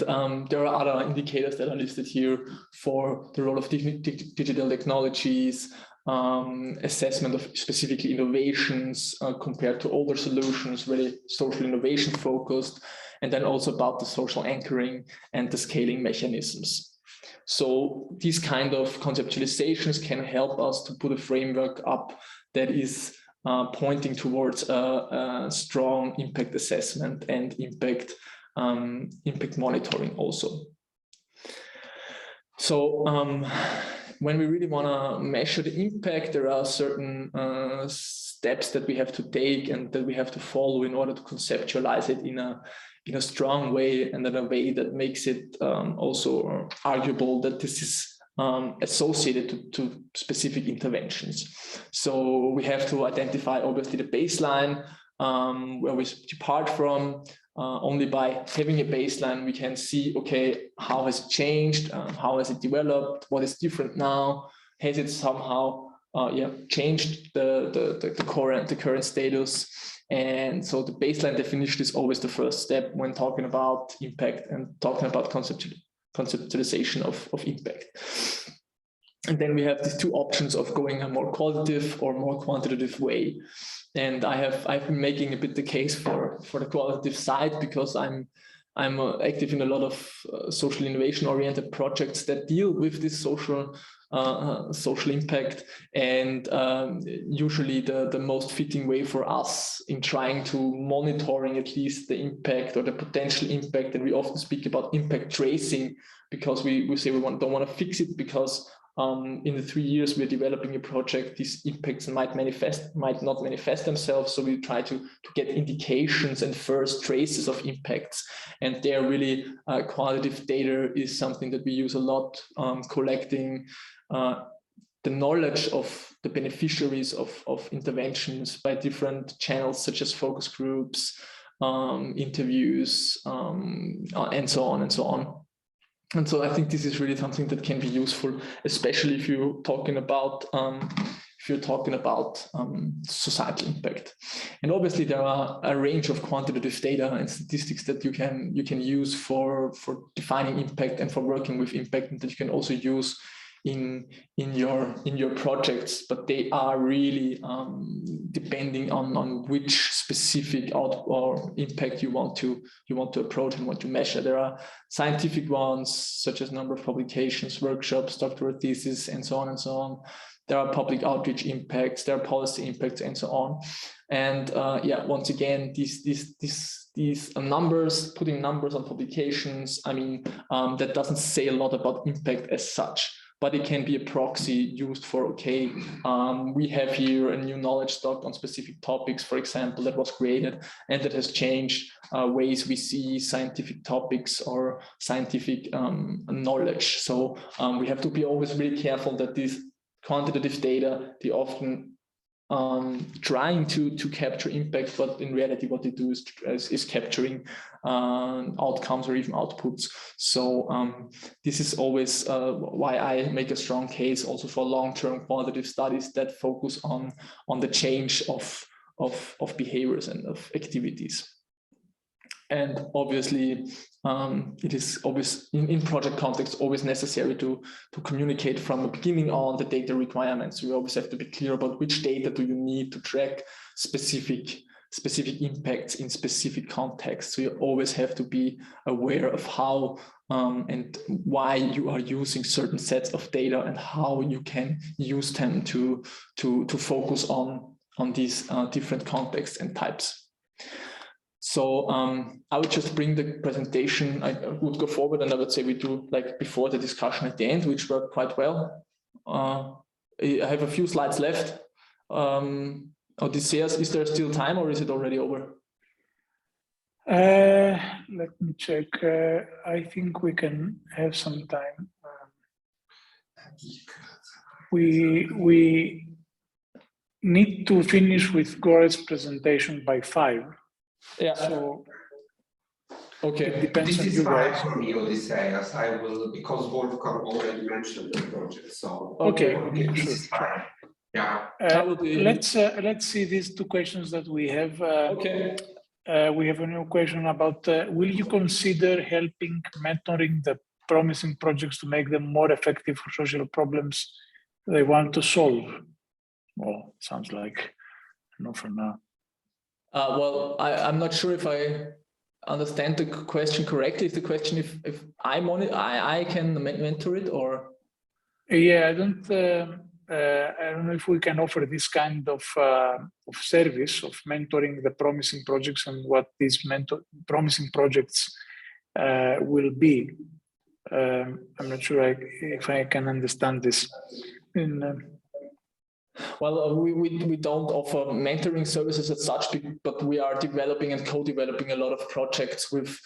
there are other indicators that are listed here for the role of digital technologies, assessment of specifically innovations compared to older solutions, really social innovation focused, and then also about the social anchoring and the scaling mechanisms. So these kind of conceptualizations can help us to put a framework up that is pointing towards a strong impact assessment and impact monitoring also. So when we really want to measure the impact, there are certain steps that we have to take and that we have to follow in order to conceptualize it in a strong way, and in a way that makes it also arguable that this is associated to specific interventions. So we have to identify obviously the baseline where we depart from. Only by having a baseline, we can see, okay, how has it changed? How has it developed? What is different now? Has it somehow changed the current status? And so the baseline definition is always the first step when talking about impact and talking about conceptualization of impact. And then we have these two options of going a more qualitative or more quantitative way. And I've been making a bit the case for the qualitative side, because I'm active in a lot of social innovation oriented projects that deal with this social impact, and usually the most fitting way for us in trying to monitoring at least the impact or the potential impact, and we often speak about impact tracing, because we say we don't want to fix it, because in the 3 years we're developing a project, these impacts might not manifest themselves. So we try to get indications and first traces of impacts. And there really qualitative data is something that we use a lot, collecting the knowledge of the beneficiaries of interventions by different channels, such as focus groups, interviews, and so on and so on. And so I think this is really something that can be useful, especially if you're talking about societal impact. And obviously there are a range of quantitative data and statistics that you can use for defining impact and for working with impact, and that you can also use in your projects, but they are really depending on which specific or impact you want to approach and want to measure. There are scientific ones, such as number of publications, workshops, doctoral theses, and so on and so on. There are public outreach impacts, there are policy impacts, and so on. And once again, these numbers, putting numbers on publications, I mean, that doesn't say a lot about impact as such, but it can be a proxy used for, okay, we have here a new knowledge stock on specific topics, for example, that was created and that has changed ways we see scientific topics or scientific knowledge. So we have to be always really careful that these quantitative data, they often trying to capture impact, but in reality what they do is capturing outcomes or even outputs. So this is always why I make a strong case also for long-term qualitative studies that focus on the change of behaviors and of activities. And obviously, it is always in project context always necessary to communicate from the beginning on the data requirements. You always have to be clear about which data do you need to track specific impacts in specific contexts. So you always have to be aware of how and why you are using certain sets of data and how you can use them to focus on these different contexts and types. So I would just bring the presentation, I would go forward, and I would say we do like before the discussion at the end, which worked quite well. I have a few slides left. Odysseus, is there still time or is it already over? Let me check. I think we can have some time. need to finish with Gora's presentation by 5. Yeah. So okay. it depends on This you is fine guys. for me, Odysseus. I will, because Wolfgang already mentioned the project. So Okay, for me, okay, this sure, is fine. Yeah. Let's see these 2 questions that we have. Okay. We have a new question about, will you consider helping mentoring the promising projects to make them more effective for social problems they want to solve? Well, sounds like no for now. Well, I'm not sure if I understand the question correctly. Is the question if I can mentor it, or? Yeah, I don't know if we can offer this kind of service of mentoring the promising projects and what these promising projects will be. I'm not sure if I can understand this. Well, we don't offer mentoring services as such, but we are developing and co-developing a lot of projects with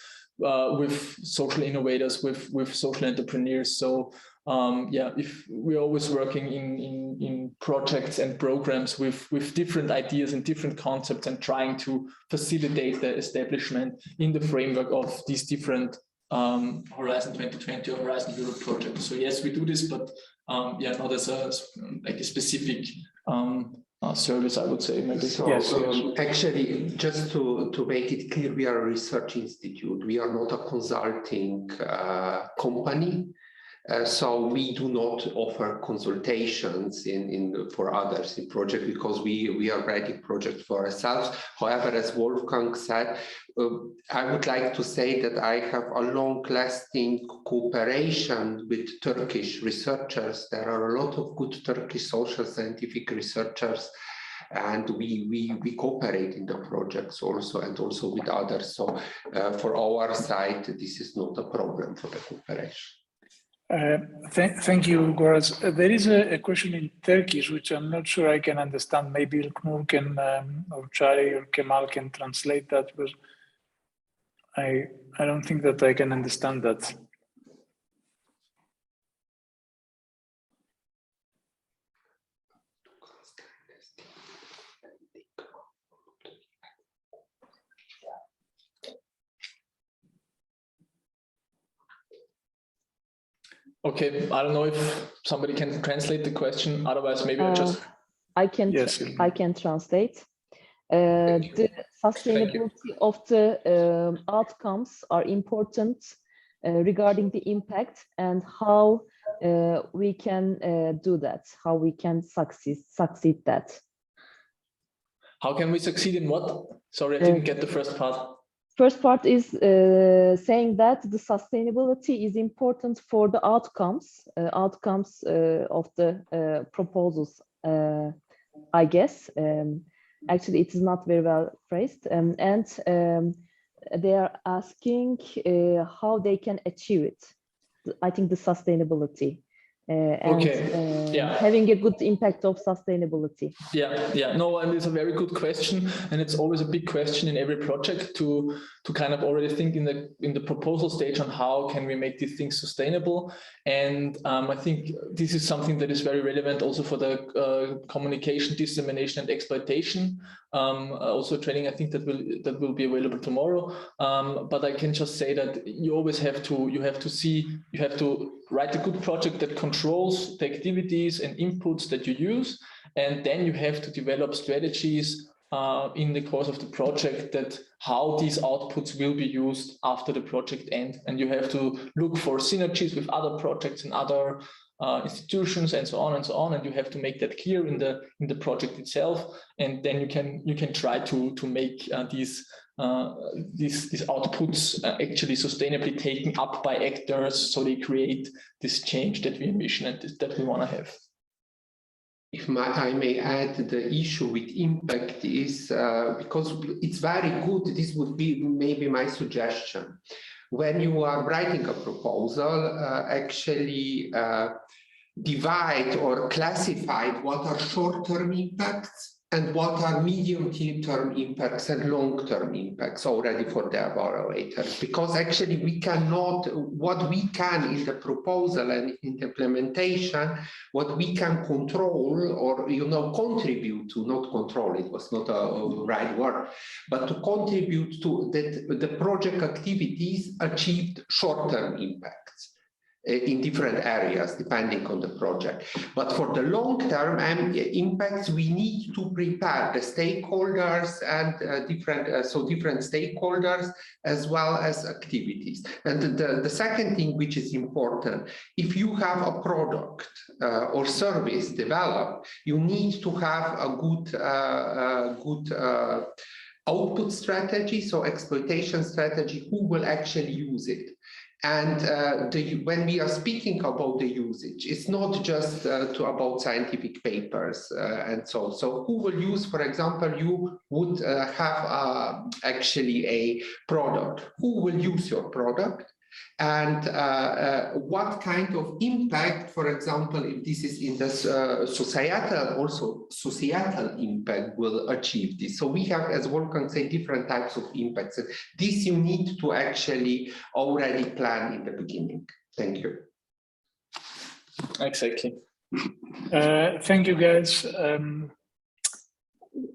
social innovators, with social entrepreneurs. So yeah, if we're always working in projects and programs with different ideas and different concepts and trying to facilitate the establishment in the framework of these different Horizon 2020 or Horizon Europe projects. So yes, we do this, but yeah, not as a specific service, I would say. Maybe. So yes. Actually, just to make it clear, we are a research institute. We are not a consulting company. So we do not offer consultations for others in project, because we are writing projects for ourselves. However, as Wolfgang said, I would like to say that I have a long-lasting cooperation with Turkish researchers. There are a lot of good Turkish social scientific researchers, and we cooperate in the projects also, and also with others. So for our side, this is not a problem for the cooperation. Thank you, Goraz. There is a question in Turkish, which I'm not sure I can understand. Maybe İlknur can, or Chari or Kemal can translate that, because I don't think that I can understand that. Okay, I don't know if somebody can translate the question. Otherwise, maybe I can Yes, I can translate. The sustainability of the outcomes are important regarding the impact and how we can do that, how we can succeed that. How can we succeed in what? Sorry, I didn't get the first part. First part is saying that the sustainability is important for the outcomes of the proposals, I guess. Actually, it is not very well phrased. And they are asking how they can achieve it. I think the sustainability. And having a good impact of sustainability. Yeah, no, and it's a very good question, and it's always a big question in every project to kind of already think in the proposal stage on how can we make these things sustainable. And I think this is something that is very relevant also for the communication, dissemination, and exploitation. Also training, I think that will be available tomorrow. But I can just say that you always have to write a good project that controls the activities and inputs that you use, and then you have to develop strategies in the course of the project that how these outputs will be used after the project ends. And you have to look for synergies with other projects and other institutions and so on and so on, and you have to make that clear in the project itself, and then you can try to make these outputs actually sustainably taken up by actors, so they create this change that we envision and that we want to have. If I may add, the issue with impact is because it's very good. This would be maybe my suggestion. When you are writing a proposal, actually divide or classify what are short-term impacts and what are medium-term impacts and long-term impacts already for the evaluators. Because actually we cannot, what we can in the proposal and in the implementation, what we can control or, you know, contribute to, not control, it was not a right word, but to contribute to that the project activities achieved short-term impacts in different areas, depending on the project. But for the long-term impacts, we need to prepare the stakeholders and different stakeholders as well as activities. And the second thing which is important, if you have a product or service developed, you need to have a good output strategy, so exploitation strategy, who will actually use it. And when we are speaking about the usage, it's not just about scientific papers and so. So who will use, for example, you would have actually a product. Who will use your product? And what kind of impact, for example, if this is in the societal impact will achieve this. So we have, as Wolfgang said, different types of impacts. This you need to actually already plan in the beginning. Thank you. Exactly. Thank you, guys.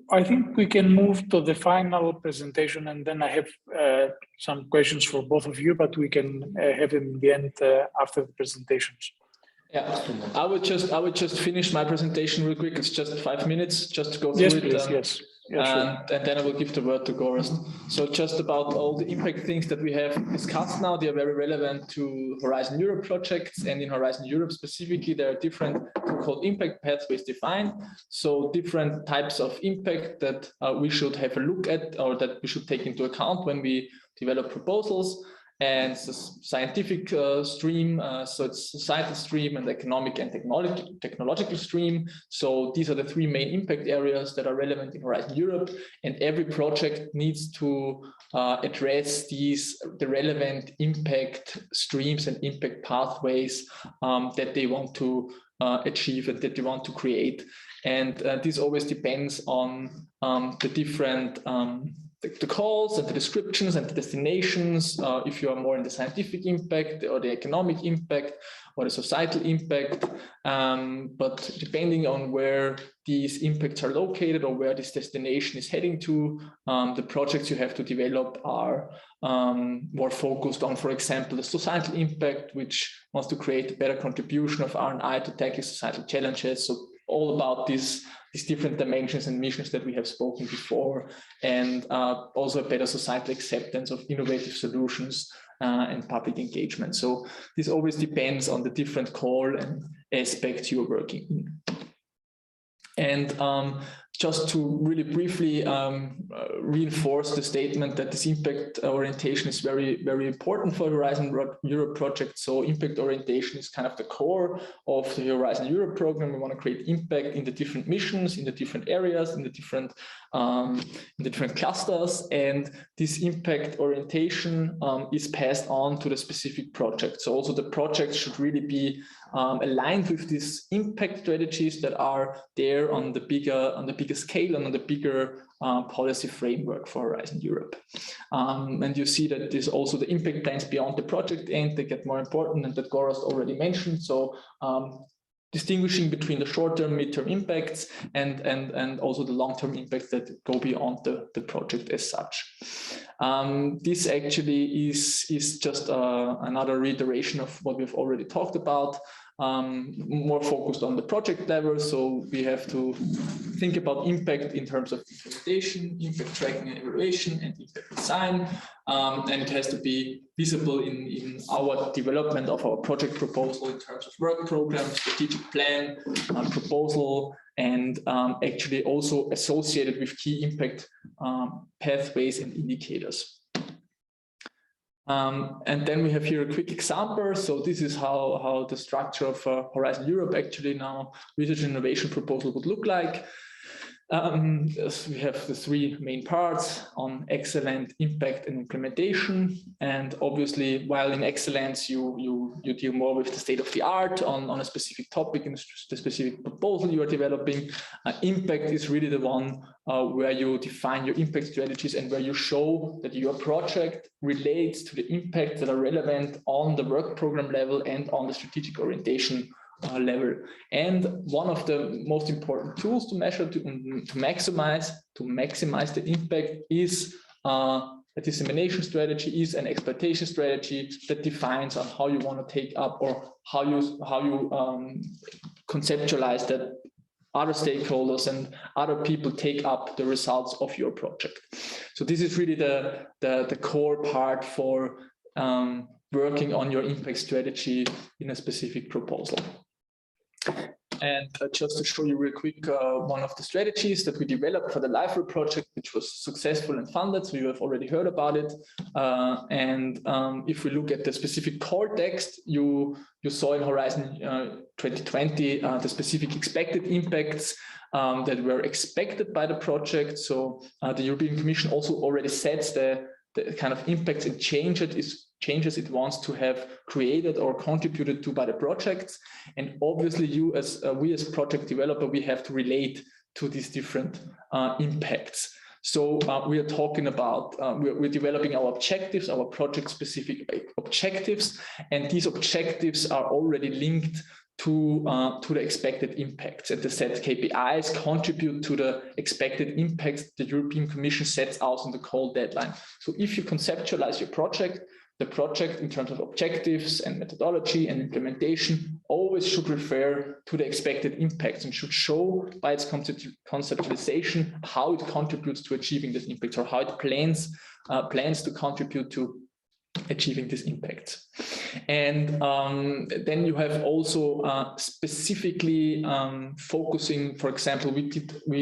I think we can move to the final presentation, and then I have some questions for both of you, but we can have them in the end after the presentations. Yeah, I would just finish my presentation real quick. It's just 5 minutes, just to go through it. Please, yes. Yeah, sure. And then I will give the word to Gorazd. So just about all the impact things that we have discussed now, they are very relevant to Horizon Europe projects, and in Horizon Europe specifically, there are different so-called impact pathways defined. So different types of impact that we should have a look at, or that we should take into account when we develop proposals. And it's a scientific stream, so it's societal stream and economic and technological stream. So these are the three main impact areas that are relevant in Horizon Europe, and every project needs to address the relevant impact streams and impact pathways that they want to achieve and that they want to create. And this always depends on the different the calls and the descriptions and the destinations, if you are more in the scientific impact or the economic impact or the societal impact. But depending on where these impacts are located or where this destination is heading to, the projects you have to develop are more focused on, for example, the societal impact, which wants to create a better contribution of R&I to tackle societal challenges. So all about these different dimensions and missions that we have spoken before, and also a better societal acceptance of innovative solutions and public engagement. So this always depends on the different call and aspects you're working in. And just to really briefly reinforce the statement that this impact orientation is very, very important for Horizon Europe project. So impact orientation is kind of the core of the Horizon Europe program. We want to create impact in the different missions, in the different areas, in the different clusters. And this impact orientation is passed on to the specific project. So also the projects should really be aligned with these impact strategies that are there on the bigger scale and on the bigger policy framework for Horizon Europe. And you see that there's also the impact plans beyond the project end, they get more important, and that Gorazd already mentioned. So distinguishing between the short-term, mid-term impacts and also the long-term impacts that go beyond the project as such. This actually is just another reiteration of what we've already talked about. More focused on the project level. So we have to think about impact in terms of implementation, impact tracking and evaluation, and impact design. And it has to be visible in our development of our project proposal in terms of work program, strategic plan, proposal, and actually also associated with key impact pathways and indicators. And then we have here a quick example. So this is how the structure of Horizon Europe actually now research and innovation proposal would look like. We have the three main parts on excellent, impact, and implementation. And obviously, while in excellence, you deal more with the state of the art on a specific topic and the specific proposal you are developing. Impact is really the one where you define your impact strategies and where you show that your project relates to the impacts that are relevant on the work program level and on the strategic orientation level. And one of the most important tools to measure to maximize the impact is a dissemination strategy, is an exploitation strategy that defines on how you want to take up or how you conceptualize that other stakeholders and other people take up the results of your project. So this is really the core part for working on your impact strategy in a specific proposal. And just to show you real quick, one of the strategies that we developed for the Liferay project, which was successful and funded, so you have already heard about it. If we look at the specific core text, you saw in Horizon 2020 the specific expected impacts that were expected by the project. So the European Commission also already sets the kind of impacts and changes it wants to have created or contributed to by the projects. And obviously we as project developer, we have to relate to these different impacts. So we are talking about, we're developing our objectives, our project specific objectives, and these objectives are already linked to the expected impacts, and the set KPIs contribute to the expected impacts the European Commission sets out in the call deadline. So if you conceptualize your project, the project in terms of objectives and methodology and implementation always should refer to the expected impacts and should show by its conceptualization how it contributes to achieving this impact, or how it plans to contribute to achieving this impact. And then you have also specifically focusing, for example, we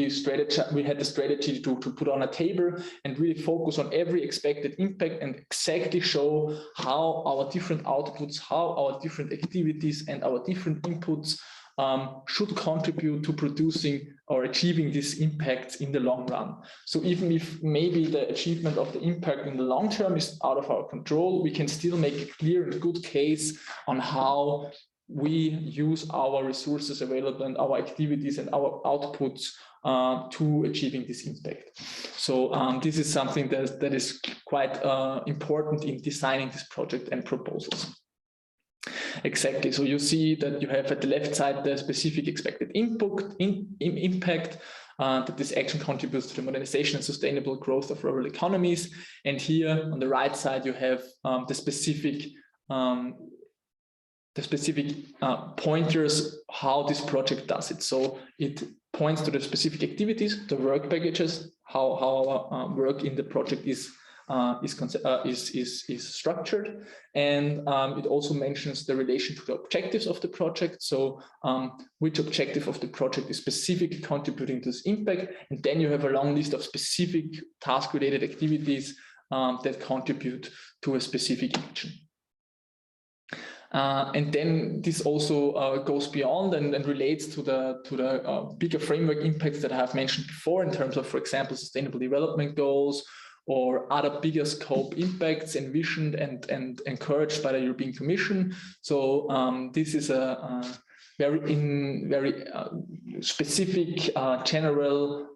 had the strategy to put on a table and really focus on every expected impact and exactly show how our different outputs, how our different activities and our different inputs should contribute to producing or achieving these impacts in the long run. So even if maybe the achievement of the impact in the long term is out of our control, we can still make a clear and good case on how we use our resources available and our activities and our outputs to achieving this impact. So this is something that is quite important in designing this project and proposals. Exactly. So you see that you have at the left side the specific expected impact, that this action contributes to the modernization and sustainable growth of rural economies. And here on the right side, you have the specific pointers how this project does it. So it points to the specific activities, the work packages, how our work in the project is structured, and it also mentions the relation to the objectives of the project. So which objective of the project is specifically contributing to this impact, and then you have a long list of specific task-related activities that contribute to a specific action. And then this also goes beyond and relates to the bigger framework impacts that I have mentioned before in terms of, for example, sustainable development goals or other bigger scope impacts envisioned and encouraged by the European Commission. So this is a very specific general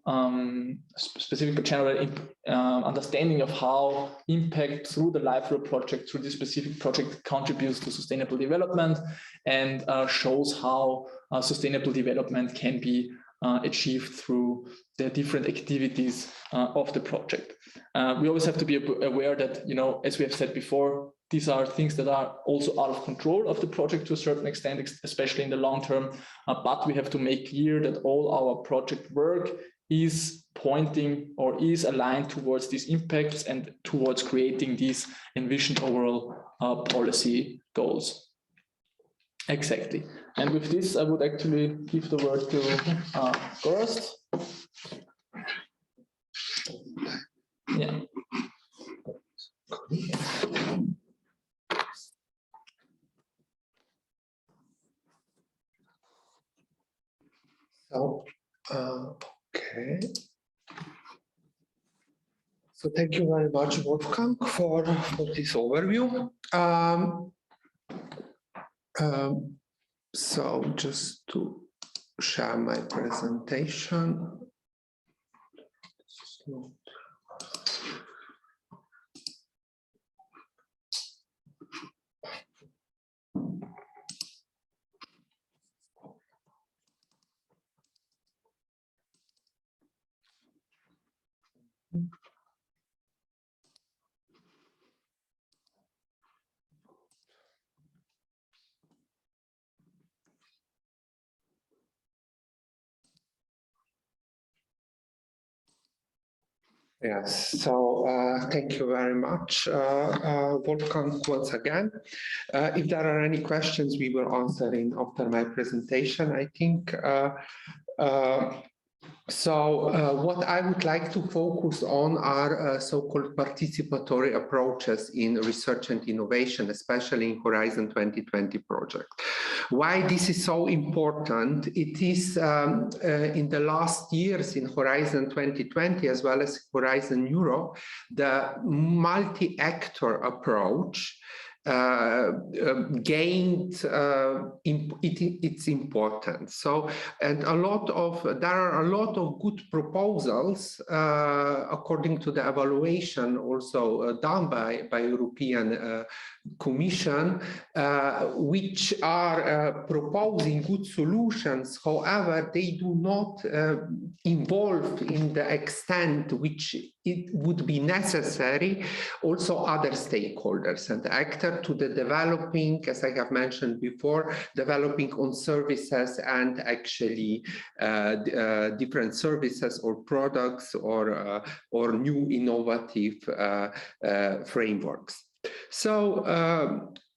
understanding of how impact through the Liferay project, through this specific project, contributes to sustainable development, and shows how sustainable development can be achieved through the different activities of the project. We always have to be aware that, you know, as we have said before, these are things that are also out of control of the project to a certain extent, especially in the long term. But we have to make clear that all our project work is pointing or is aligned towards these impacts and towards creating these envisioned overall policy goals. Exactly. And with this, I would actually give the word to Gorst. Yeah. So, okay. Okay. So thank you very much, Wolfgang, for this overview. So just to share my presentation. Yes, so thank you very much, Wolfgang, once again. If there are any questions, we will answer after my presentation, I think. What I would like to focus on are so-called participatory approaches in research and innovation, especially in Horizon 2020 project. Why this is so important? It is in the last years in Horizon 2020, as well as Horizon Europe, the multi-actor approach gained its importance. So, and there are a lot of good proposals according to the evaluation also done by European Commission, which are proposing good solutions. However, they do not involve in the extent which it would be necessary also other stakeholders and actors to the developing, as I have mentioned before, developing on services and actually different services or products or new innovative frameworks. So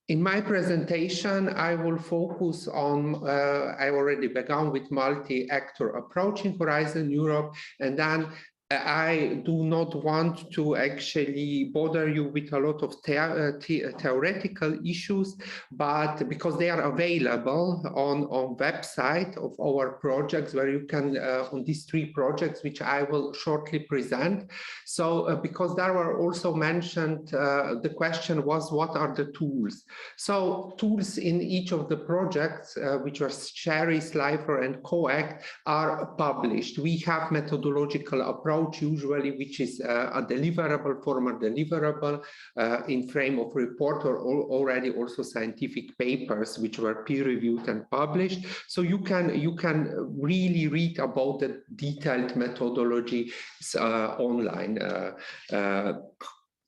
in my presentation, I will focus on, I already began with multi-actor approach in Horizon Europe, and then I do not want to actually bother you with a lot of theoretical issues, but because they are available on website of our projects, where you can, on these 3 projects, which I will shortly present. So because there were also mentioned, the question was, what are the tools? So tools in each of the projects, which are Sherry, Slifer, and COACT, are published. We have methodological approach usually, which is a deliverable, formal deliverable in frame of report, or already also scientific papers which were peer-reviewed and published. So you can really read about the detailed methodology online.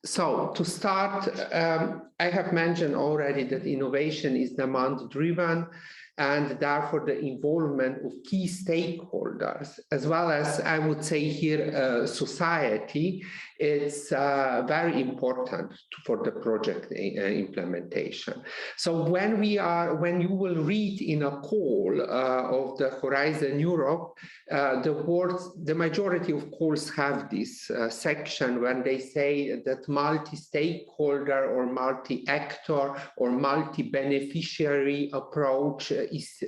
So to start, I have mentioned already that innovation is demand-driven, and therefore the involvement of key stakeholders, as well as, I would say here, society, is very important for the project implementation. So when you will read in a call of the Horizon Europe, the majority of calls have this section when they say that multi-stakeholder or multi-actor or multi-beneficiary approach is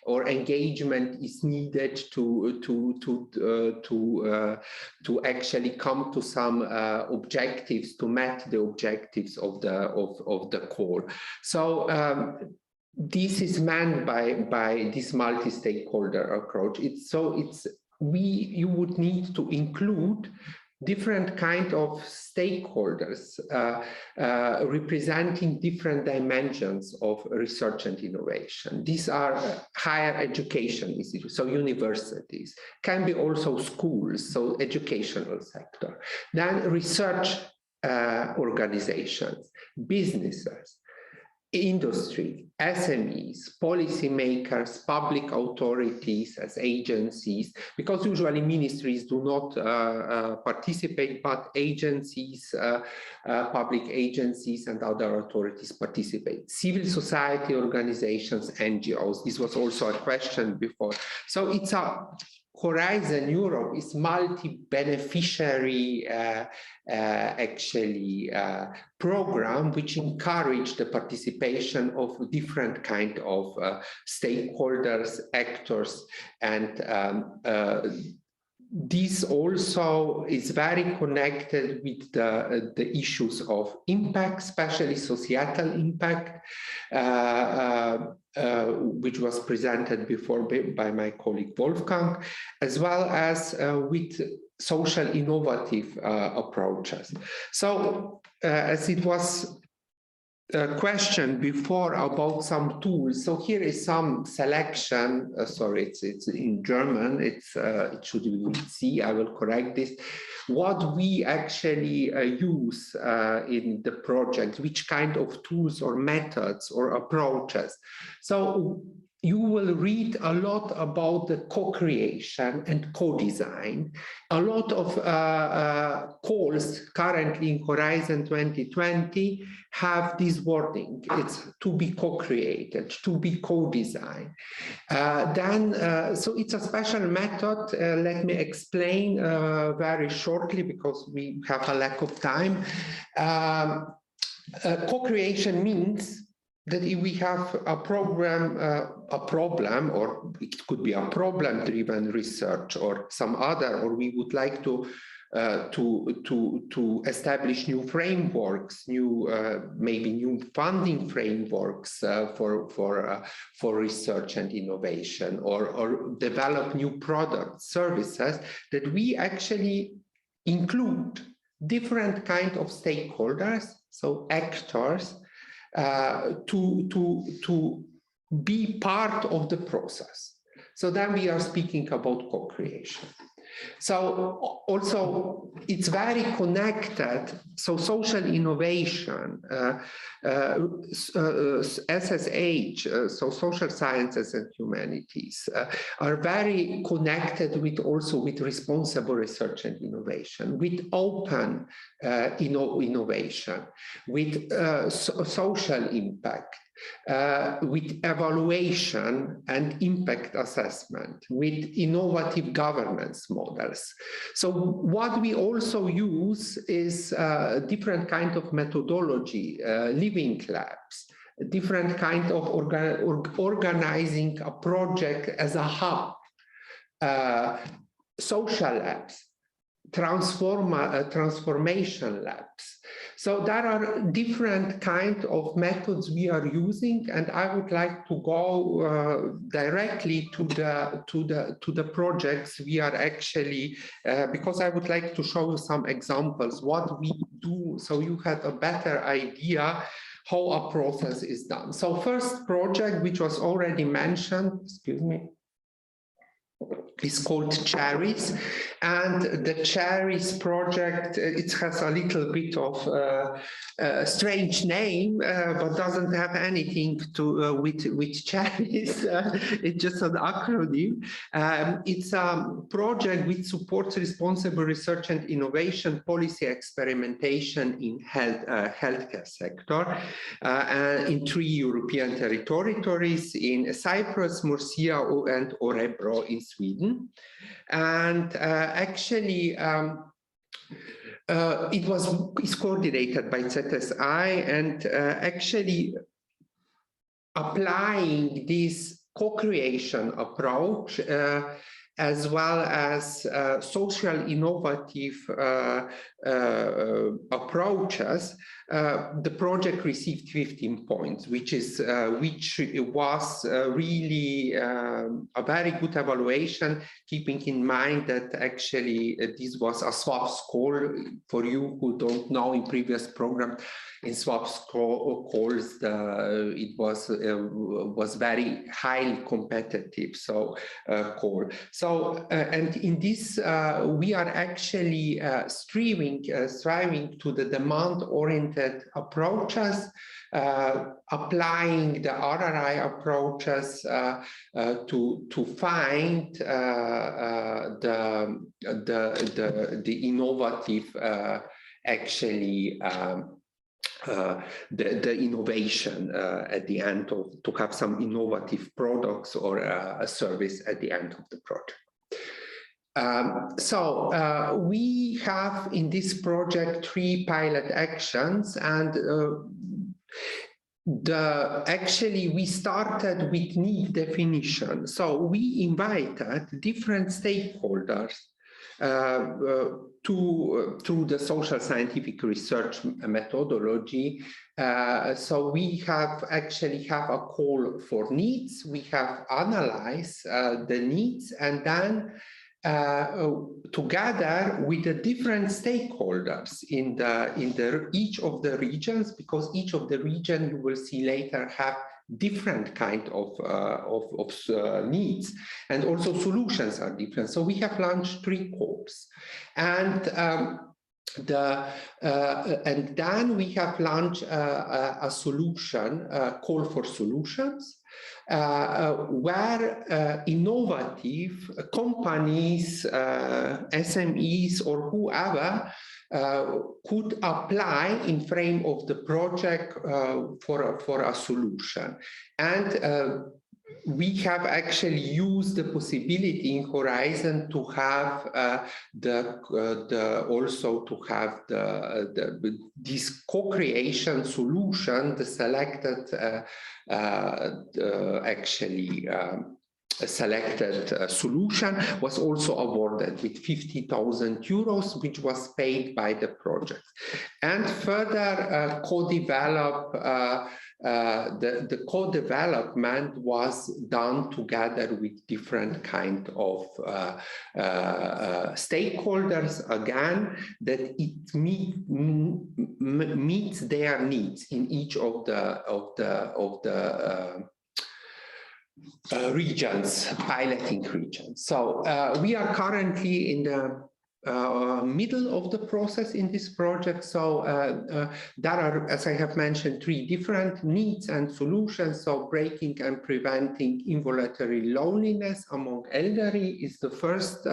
or engagement is needed to actually come to some objectives, to meet the objectives of the call. So this is meant by this multi-stakeholder approach. You would need to include different kind of stakeholders representing different dimensions of research and innovation. These are higher education institutes, so universities, can be also schools, so educational sector, then research organizations, businesses, industry, SMEs, policymakers, public authorities as agencies, because usually ministries do not participate, but agencies, public agencies and other authorities participate. Civil society organizations, NGOs, this was also a question before. So it's a Horizon Europe is multi-beneficiary program which encourage the participation of different kind of stakeholders, actors, and this also is very connected with the issues of impact, especially societal impact, which was presented before by my colleague Wolfgang, as well as with social innovative approaches. So as it was a question before about some tools, so here is some selection. Sorry, it's in German. It should be with C. I will correct this. What we actually use in the project, which kind of tools or methods or approaches. So you will read a lot about the co-creation and co-design. A lot of calls currently in Horizon 2020 have this wording. It's to be co-created, to be co-designed. So it's a special method. Let me explain very shortly because we have a lack of time. Co-creation means that if we have a problem, or it could be a problem-driven research or some other, or we would like to establish new frameworks, maybe new funding frameworks for research and innovation, or develop new products, services, that we actually include different kind of stakeholders, so actors, to be part of the process. So then we are speaking about co-creation. So also it's very connected. So social innovation, SSH, so social sciences and humanities, are very connected with also with responsible research and innovation, with open innovation, with social impact, with evaluation and impact assessment, with innovative governance models. So what we also use is different kind of methodology, living labs, different kind of organizing a project as a hub, social labs, transformation labs. So there are different kinds of methods we are using, and I would like to go directly to the projects we are actually, because I would like to show you some examples what we do, so you have a better idea how a process is done. So first project, which was already mentioned, excuse me, is called Cherries, and the Cherries project, it has a little bit of a strange name, but doesn't have anything to with cherries. It's just an acronym. It's a project which supports responsible research and innovation, policy experimentation in healthcare sector in 3 European territories, in Cyprus, Murcia, and Örebro in Sweden. And actually, it's coordinated by ZSI, and actually applying this co-creation approach as well as social innovative approaches, the project received 15 points, which was really a very good evaluation, keeping in mind that actually this was a swap score. For you who don't know, in previous program, in swap scores, it was very highly competitive. So So, and in this, we are actually striving to the demand-oriented approaches, applying the RRI approaches to find the innovative, actually, the innovation at the end to have some innovative products or a service at the end of the project. We have in this project 3 pilot actions, and actually we started with need definition. So we invited different stakeholders through the social scientific research methodology. So we have actually have a call for needs. We have analyzed the needs, and then together with the different stakeholders in each of the regions, because each of the region you will see later have different kind of needs, and also solutions are different. So we have launched 3 calls, and then we have launched a solution, call for solutions, where innovative companies, SMEs, or whoever could apply in frame of the project for a solution. And we have actually used the possibility in Horizon to have this co-creation solution, the selected selected solution was also awarded with 50,000 euros, which was paid by the project. And further co-develop, the co-development was done together with different kind of stakeholders, again, that it meets their needs in each of the regions, piloting regions. So we are currently in the middle of the process in this project. So there are, as I have mentioned, 3 different needs and solutions. So breaking and preventing involuntary loneliness among elderly is the first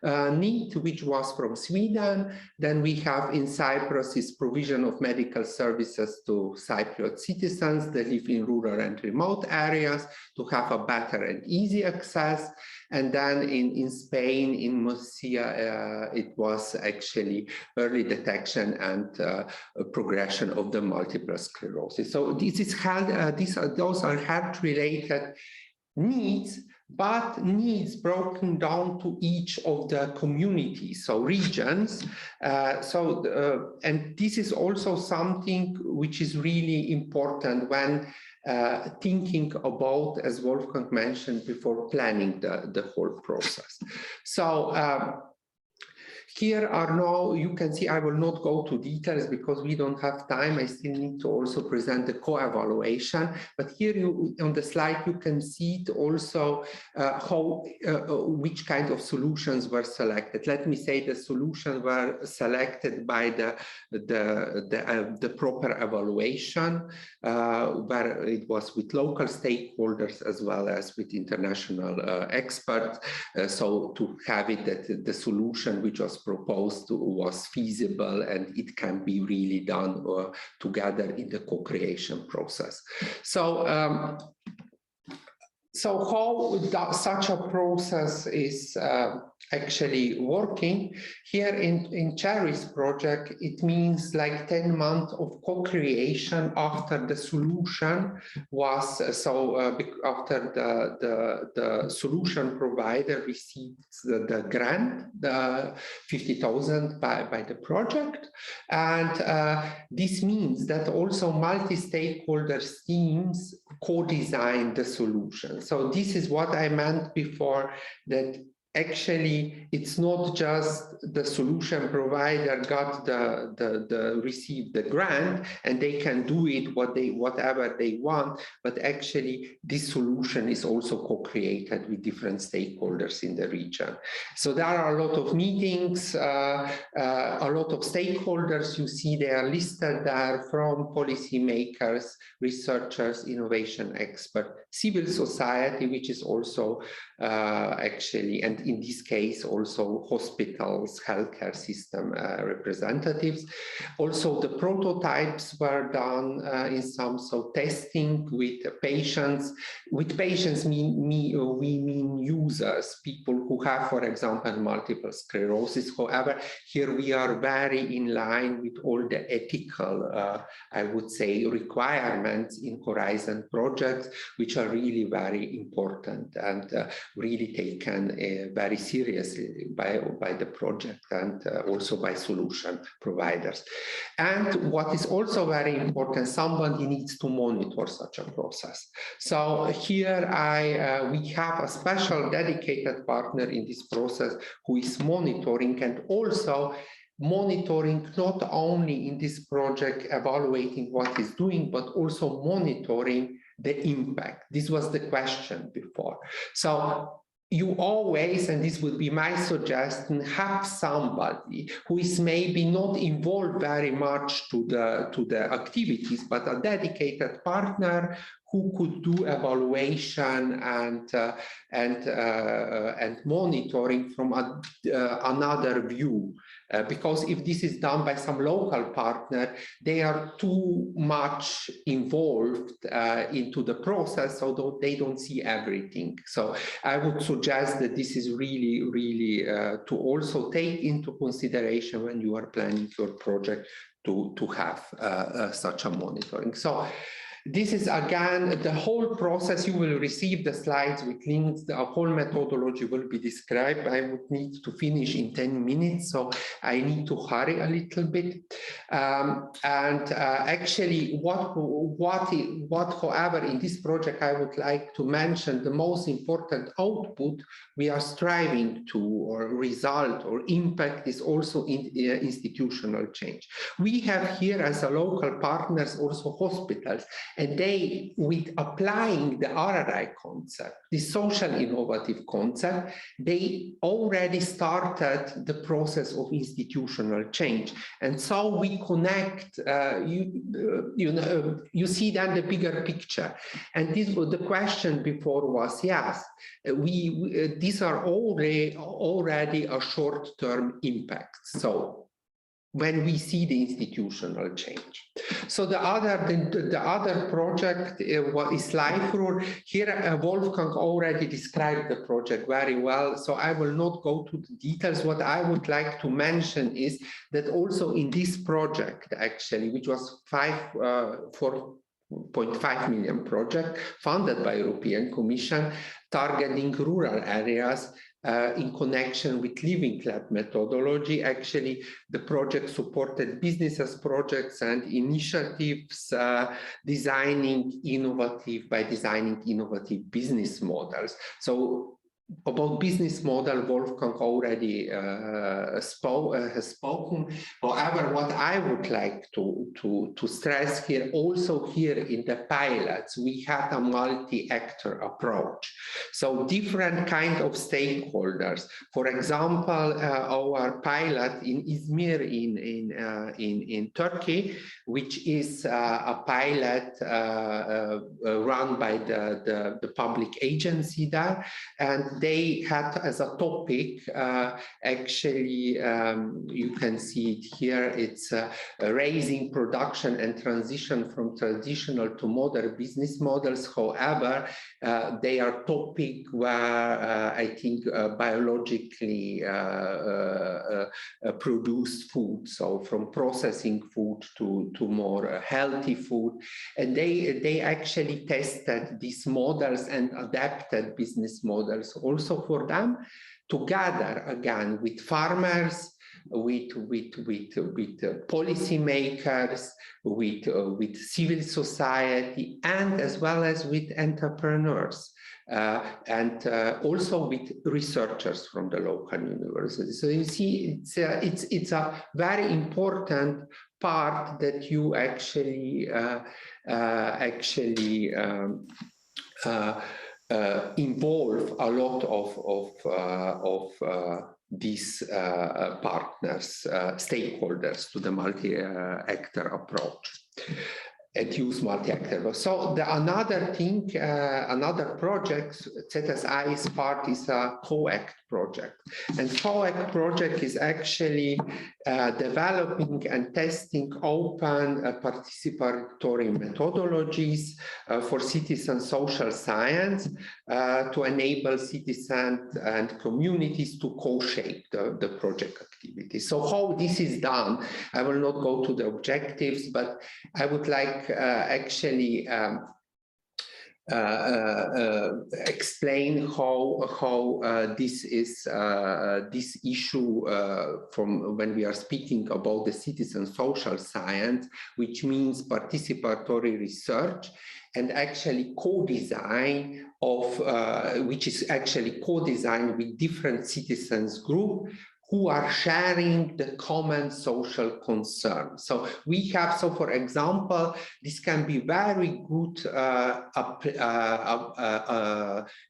need, which was from Sweden. Then we have in Cyprus is provision of medical services to Cypriot citizens that live in rural and remote areas to have a better and easy access. And then in Spain, in Murcia, it was actually early detection and progression of the multiple sclerosis. So this is those are health-related needs, but needs broken down to each of the communities, so regions. And this is also something which is really important when thinking about, as Wolfgang mentioned before, planning the whole process. So here are now, you can see, I will not go to details because we don't have time. I still need to also present the co-evaluation. But here on the slide, you can see it also which kind of solutions were selected. Let me say the solutions were selected by the proper evaluation, where it was with local stakeholders as well as with international experts. So to have it that the solution which was proposed was feasible and it can be really done together in the co-creation process. So how such a process is actually working? Here in Cherry's project, it means like 10 months of co-creation after the solution was, after the solution provider received the grant, the 50,000 by the project. And this means that also multi-stakeholder teams co-design the solution. So this is what I meant before, that actually it's not just the solution provider got received the grant and they can do it whatever they want, but actually this solution is also co-created with different stakeholders in the region. So there are a lot of meetings, a lot of stakeholders. You see they are listed there, from policymakers, researchers, innovation experts, civil society, which is also actually, and in this case also hospitals, healthcare system representatives. Also the prototypes were done in some, so testing with patients. With patients we mean users, people who have, for example, multiple sclerosis. However, here we are very in line with all the ethical, I would say, requirements in Horizon projects, which are really very important and really taken very seriously by the project and also by solution providers. And what is also very important, somebody needs to monitor such a process. So here we have a special dedicated partner in this process who is monitoring, and also monitoring not only in this project, evaluating what is doing, but also monitoring the impact. This was the question before. So you always, and this would be my suggestion, have somebody who is maybe not involved very much to the activities, but a dedicated partner who could do evaluation and monitoring from another view. Because if this is done by some local partner, they are too much involved into the process, although they don't see everything. So I would suggest that this is really, really to also take into consideration when you are planning your project to have such a monitoring. So this is again the whole process. You will receive the slides with links. The whole methodology will be described. I would need to finish in 10 minutes, so I need to hurry a little bit. Actually, however, in this project, I would like to mention the most important output we are striving to, or result or impact, is also in institutional change. We have here as a local partners also hospitals. And they, with applying the RRI concept, the social innovative concept, they already started the process of institutional change. And so we connect, you see then the bigger picture. And this was the question before was, yes, these are already a short-term impact. So when we see the institutional change. So the other project is LifeRule. Here Wolfgang already described the project very well, so I will not go to the details. What I would like to mention is that also in this project, actually, which was 4.5 million project funded by European Commission, targeting rural areas, in connection with Living Lab methodology. Actually, the project supported businesses, projects and initiatives designing innovative business models. So about business model, Wolfgang already has spoken. However, what I would like to stress here, also here in the pilots, we had a multi-actor approach. So different kind of stakeholders. For example, our pilot in Izmir in Turkey, which is a pilot run by the public agency there, and they had as a topic, actually, you can see it here, it's raising production and transition from traditional to modern business models. However, they are topic where I think biologically produced food, so from processing food to more healthy food. And they actually tested these models and adapted business models also for them, together again with farmers, with policymakers, with civil society, and as well as with entrepreneurs, and also with researchers from the local university. So you see, it's a very important part that you actually involve a lot of these partners, stakeholders to the multi-actor approach. And use multi-actor. So another thing, another project, ZSI's part is a COACT project. And COACT project is actually developing and testing open participatory methodologies for citizen social science to enable citizens and communities to co-shape the project activity. So how this is done, I will not go to the objectives, but I would like actually explain how this issue from when we are speaking about the citizen social science, which means participatory research and actually co-design of which is actually co-designed with different citizens group who are sharing the common social concern. So we have, so for example, this can be very good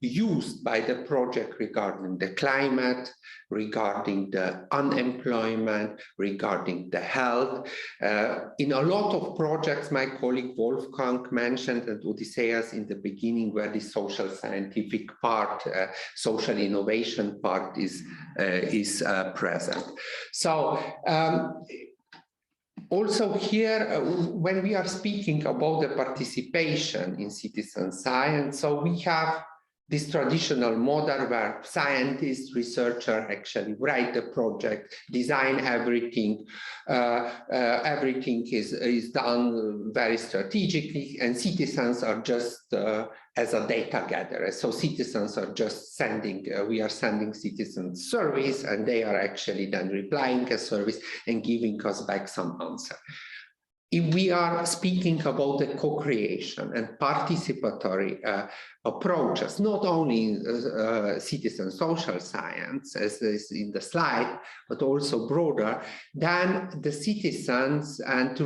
used by the project regarding the climate, regarding the unemployment, regarding the health. In a lot of projects, my colleague Wolfgang mentioned, and Odysseus in the beginning, where the social scientific part, social innovation part is present. So also here, when we are speaking about the participation in citizen science, so we have this traditional model where scientists, researchers actually write the project, design everything. Everything is done very strategically, and citizens are just as a data gatherer. So citizens are just sending, we are sending citizens surveys, and they are actually then replying a service and giving us back some answer. If we are speaking about the co-creation and participatory approaches, not only in citizen social science, as is in the slide, but also broader, then the citizens and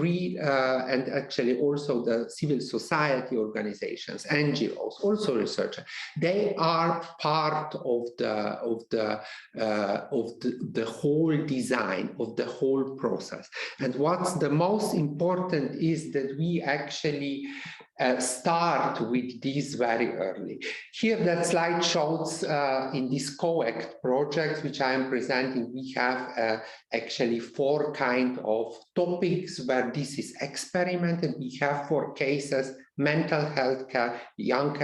actually also the civil society organizations, NGOs, also researchers, they are part of the whole design, of the whole process. And what's the most important is that we actually start with this very early. Here, that slide shows in this COACT project, which I am presenting, we have actually 4 kind of topics where this is experimented. We have 4 cases: mental health care, young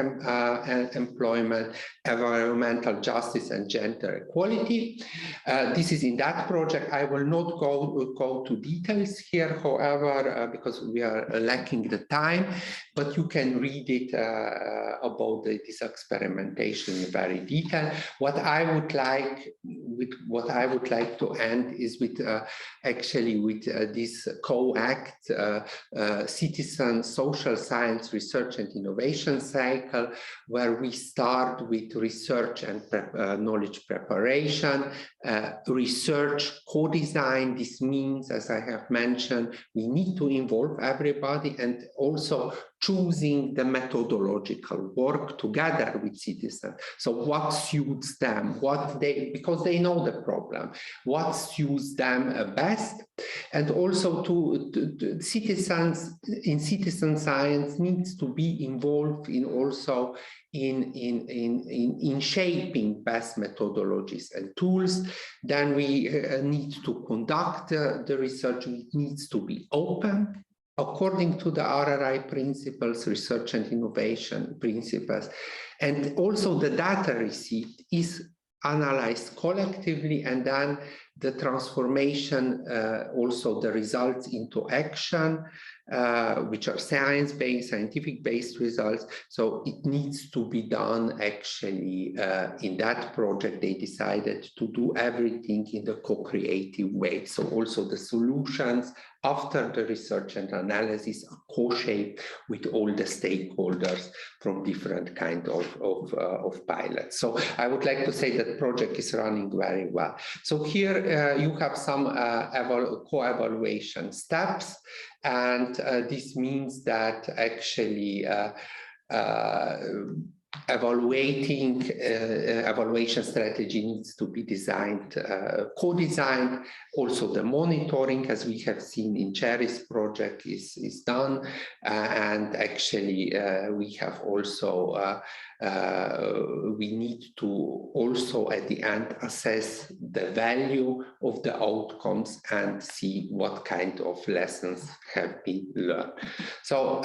employment, environmental justice, and gender equality. This is in that project. I will not go to details here, however, because we are lacking the time, but you can read it about this experimentation in very detail. What I would like to end is with actually with this COACT citizen social science research and innovation cycle, where we start with research and knowledge preparation, research co-design. This means, as I have mentioned, we need to involve everybody, and also choosing the methodological work together with citizens. So what suits them, because they know the problem, what suits them best. And also citizens in citizen science needs to be involved in also in shaping best methodologies and tools. Then we need to conduct the research. It needs to be open according to the RRI principles, research and innovation principles. And also the data received is analyzed collectively, and then the transformation, also the results into action, which are science-based, scientific-based results. So it needs to be done actually in that project. They decided to do everything in the co-creative way. So also the solutions after the research and analysis are co-shaped with all the stakeholders from different kind of pilots. So I would like to say that project is running very well. So here you have some co-evaluation steps, and this means that actually evaluation strategy needs to be designed, co-designed. Also the monitoring, as we have seen in Cherry's project, is done. And actually we have also, we need to also at the end assess the value of the outcomes and see what kind of lessons have been learned. So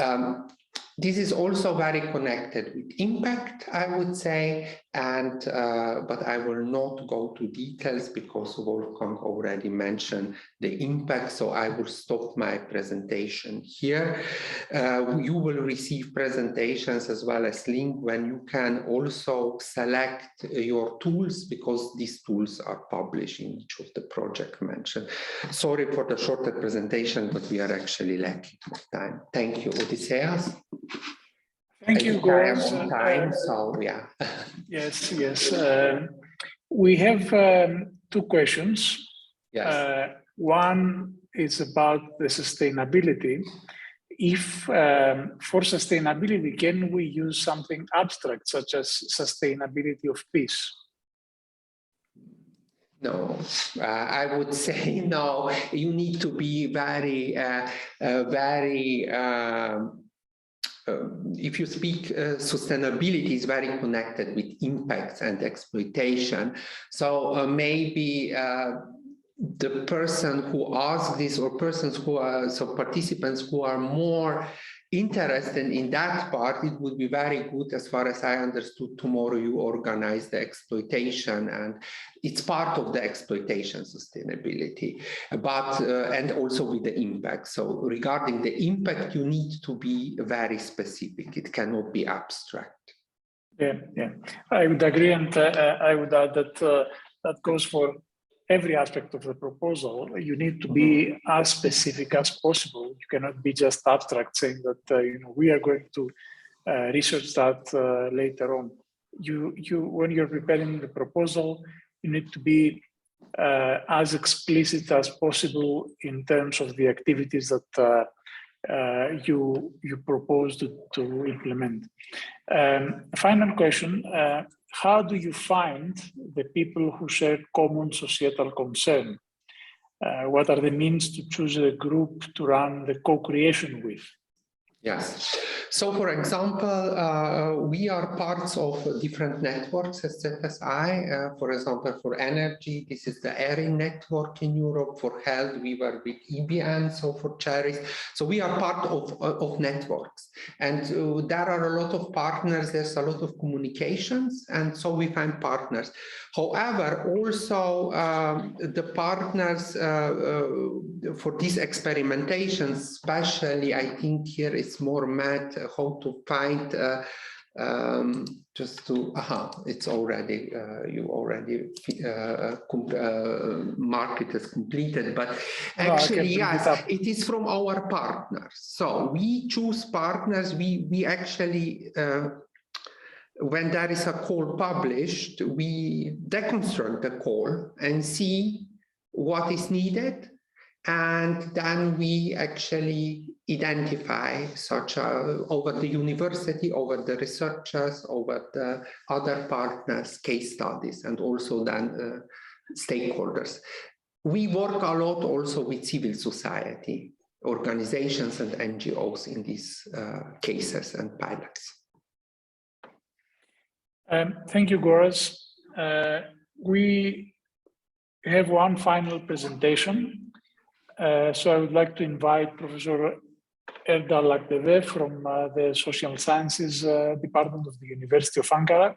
this is also very connected with impact, I would say, but I will not go to details because Wolfgang already mentioned the impact, so I will stop my presentation here. You will receive presentations as well as link when you can also select your tools, because these tools are published in each of the project mentioned. Sorry for the shorter presentation, but we are actually lacking of time. Thank you, Odysseas. Thank you, Goraz. On time, so yeah. Yes, yes. We have two questions. Yes. One is about the sustainability. If for sustainability, can we use something abstract such as sustainability of peace? No, I would say no. You need to be very, if you speak sustainability is very connected with impacts and exploitation. So maybe the person who asked this, or persons who are, so participants who are more interested in that part, it would be very good, as far as I understood, tomorrow you organize the exploitation, and it's part of the exploitation sustainability, but and also with the impact. So regarding the impact, you need to be very specific. It cannot be abstract. Yeah, yeah, I would agree, and I would add that that goes for every aspect of the proposal. You need to be as specific as possible. You cannot be just abstract, saying that you know, we are going to research that later on. When you're preparing the proposal, you need to be as explicit as possible in terms of the activities that you propose to implement. Final question. How do you find the people who share common societal concern? What are the means to choose a group to run the co-creation with? Yes. So, for example, we are parts of different networks as ZSI. For example, for energy, this is the ERI network in Europe. For health, we were with EBN, so for cherries. So we are part of networks. And there are a lot of partners, there's a lot of communications, and so we find partners. However, also the partners for these experimentations, especially, I think here it's more Matt, how to find just to, it's already, you already mark it as completed, but actually, yes, it is from our partners. So we choose partners, we actually, when there is a call published, we deconstruct the call and see what is needed, and then we actually identify such over the university, over the researchers, over the other partners, case studies, and also then stakeholders. We work a lot also with civil society organizations and NGOs in these cases and pilots. Thank you, Goraz. We have one final presentation. So I would like to invite Professor Erdal Akdeve from the Social Sciences Department of the University of Ankara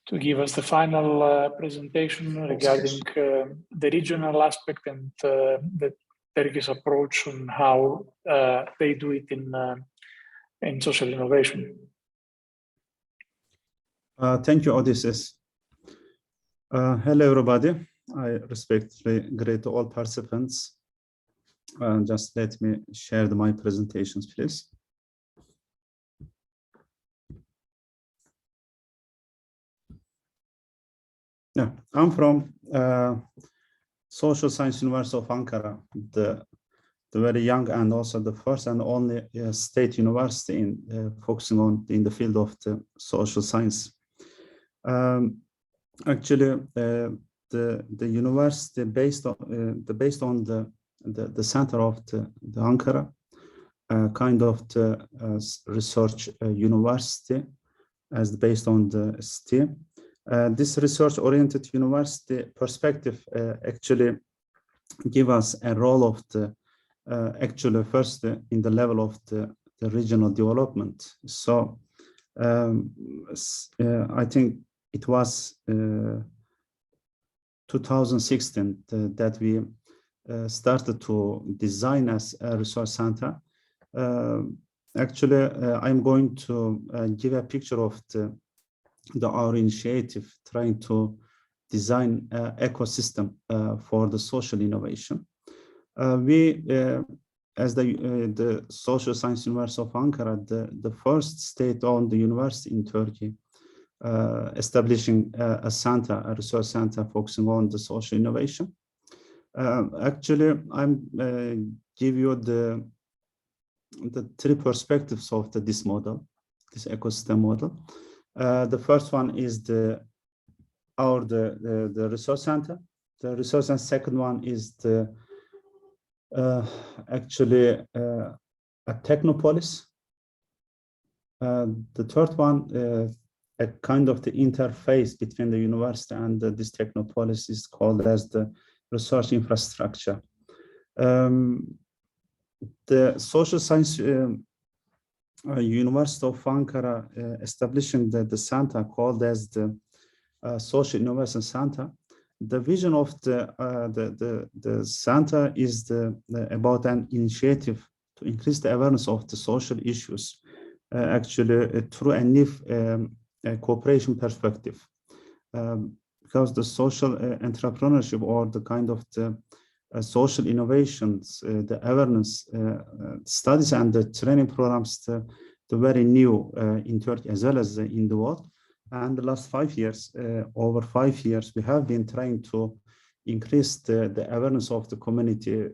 to give us the final presentation regarding the regional aspect and the Turkish approach on how they do it in social innovation. Thank you, Odysseas. Hello, everybody. I respectfully greet all participants. Just let me share my presentations, please. Yeah, I'm from Social Science University of Ankara, the very young and also the first and only state university in focusing on in the field of the social science. Actually, the university based on the center of the Ankara, kind of the research university, as based on the STEM. This research-oriented university perspective actually give us a role of the actually first in the level of the regional development. So I think it was 2016 that we started to design as a resource center. Actually, I'm going to give a picture of our initiative trying to design an ecosystem for the social innovation. We, as the Social Science University of Ankara, the first state-owned university in Turkey, establishing a center, a research center focusing on the social innovation. Actually, I'm give you the three perspectives of this model, this ecosystem model. The first one is the resource center. The resource center. Second one is actually a technopolis. The third one, a kind of the interface between the university and this technopolis, is called as the research infrastructure. The Social Science University of Ankara establishing the center called as the Social Innovation Center. The vision of the center is about an initiative to increase the awareness of the social issues, actually through a new cooperation perspective, because the social entrepreneurship or the kind of the social innovations, the awareness studies and the training programs, the very new in Turkey as well as in the world. And the last 5 years, over 5 years, we have been trying to increase the awareness of the community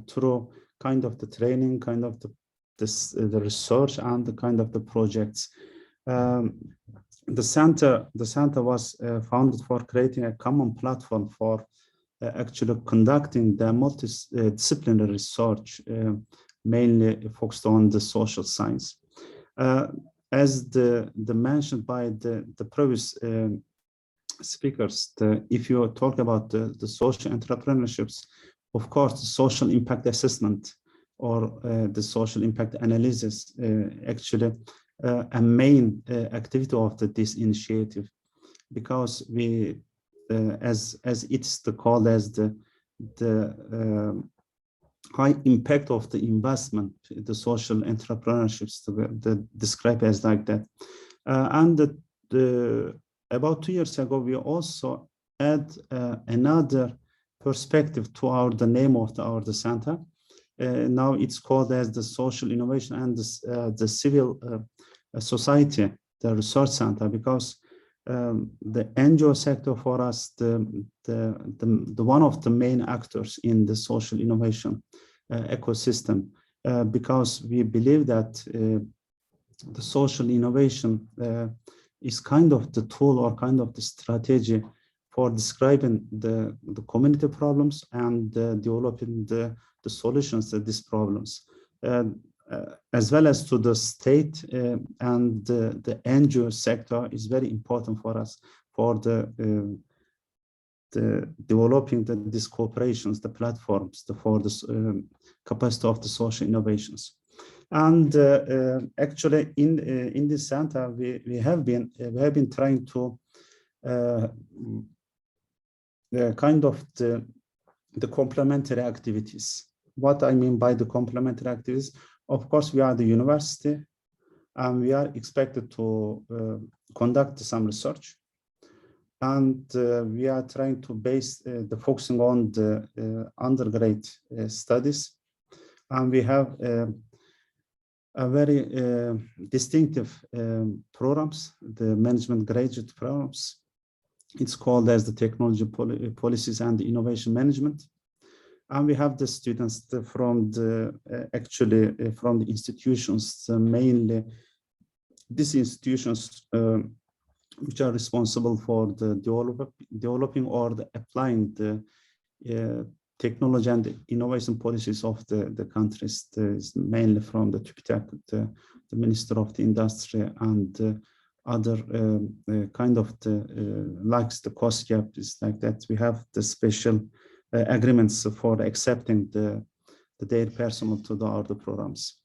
through kind of the training, kind of the research and the kind of the projects. The center was founded for creating a common platform for actually conducting the multidisciplinary research, mainly focused on the social science. As the mentioned by the previous speakers, if you talk about the social entrepreneurships, of course, the social impact assessment or the social impact analysis actually a main activity of this initiative, because we, as it's called as the high impact of the investment, the social entrepreneurships, described as like that. And about 2 years ago, we also add another perspective to the name of the center. Now it's called as the Social Innovation and the Civil Society, the Research Center, because the NGO sector for us, the one of the main actors in the social innovation ecosystem, because we believe that the social innovation is kind of the tool or kind of the strategy for describing the community problems and developing the solutions to these problems, as well as to the state and the NGO sector is very important for us for the developing these cooperations, the platforms, for the capacity of the social innovations. And actually, in this center, we have been trying to kind of the complementary activities. What I mean by the complementary activities, of course, we are the university, and we are expected to conduct some research, and we are trying to base the focusing on the undergrad studies, and we have a very distinctive programs, the management graduate programs. It's called as the Technology Policies and Innovation Management. And we have the students from from the institutions, mainly these institutions which are responsible for the developing or applying the technology and the innovation policies of the countries, mainly from the TÜBİTAK, the Minister of the Industry, and other kind of like the cost gap is like that. We have the special agreements for accepting their personnel to the programs.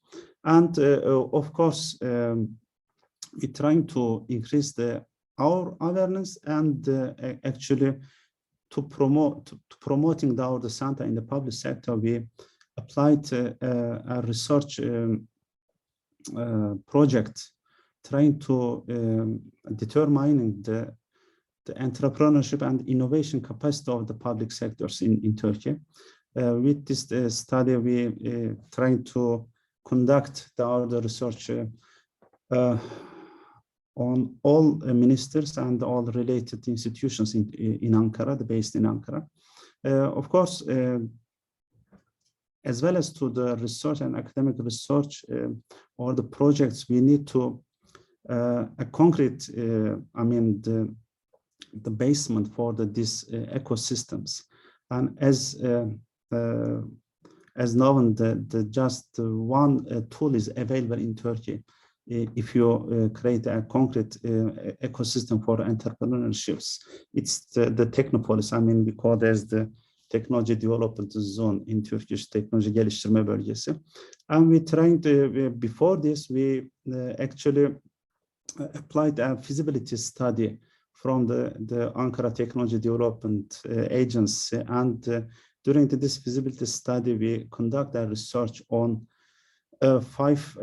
And of course, we're trying to increase our awareness and actually to promoting the center in the public sector. We applied a research project trying to determining the entrepreneurship and innovation capacity of the public sectors in Turkey. With this study, we trying to conduct the research on all ministers and all related institutions in Ankara, based in Ankara. Of course, as well as to the research and academic research or the projects, we need to a concrete, I mean, the basement for these ecosystems. And as known, the just one tool is available in Turkey. If you create a concrete ecosystem for entrepreneurships, it's the Technopolis. I mean, we call it as the Technology Development Zone in Turkish, Teknoloji Geliştirme Bölgesi. And we're trying to, before this, we actually applied a feasibility study from the Ankara Technology Development Agency. And during this feasibility study, we conduct a research on 5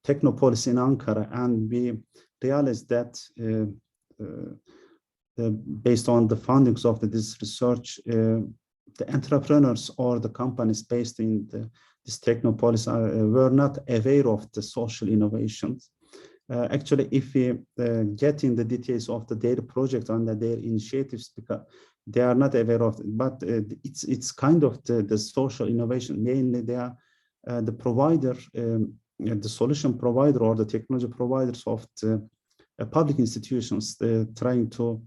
Technopolis in Ankara, and we realized that based on the findings of this research, the entrepreneurs or the companies based in this Technopolis were not aware of the social innovations. Actually, if we get in the details of their project and their initiatives, because they are not aware of it, but it's kind of the social innovation. Mainly, they are the provider. The solution provider or the technology providers of the public institutions, trying to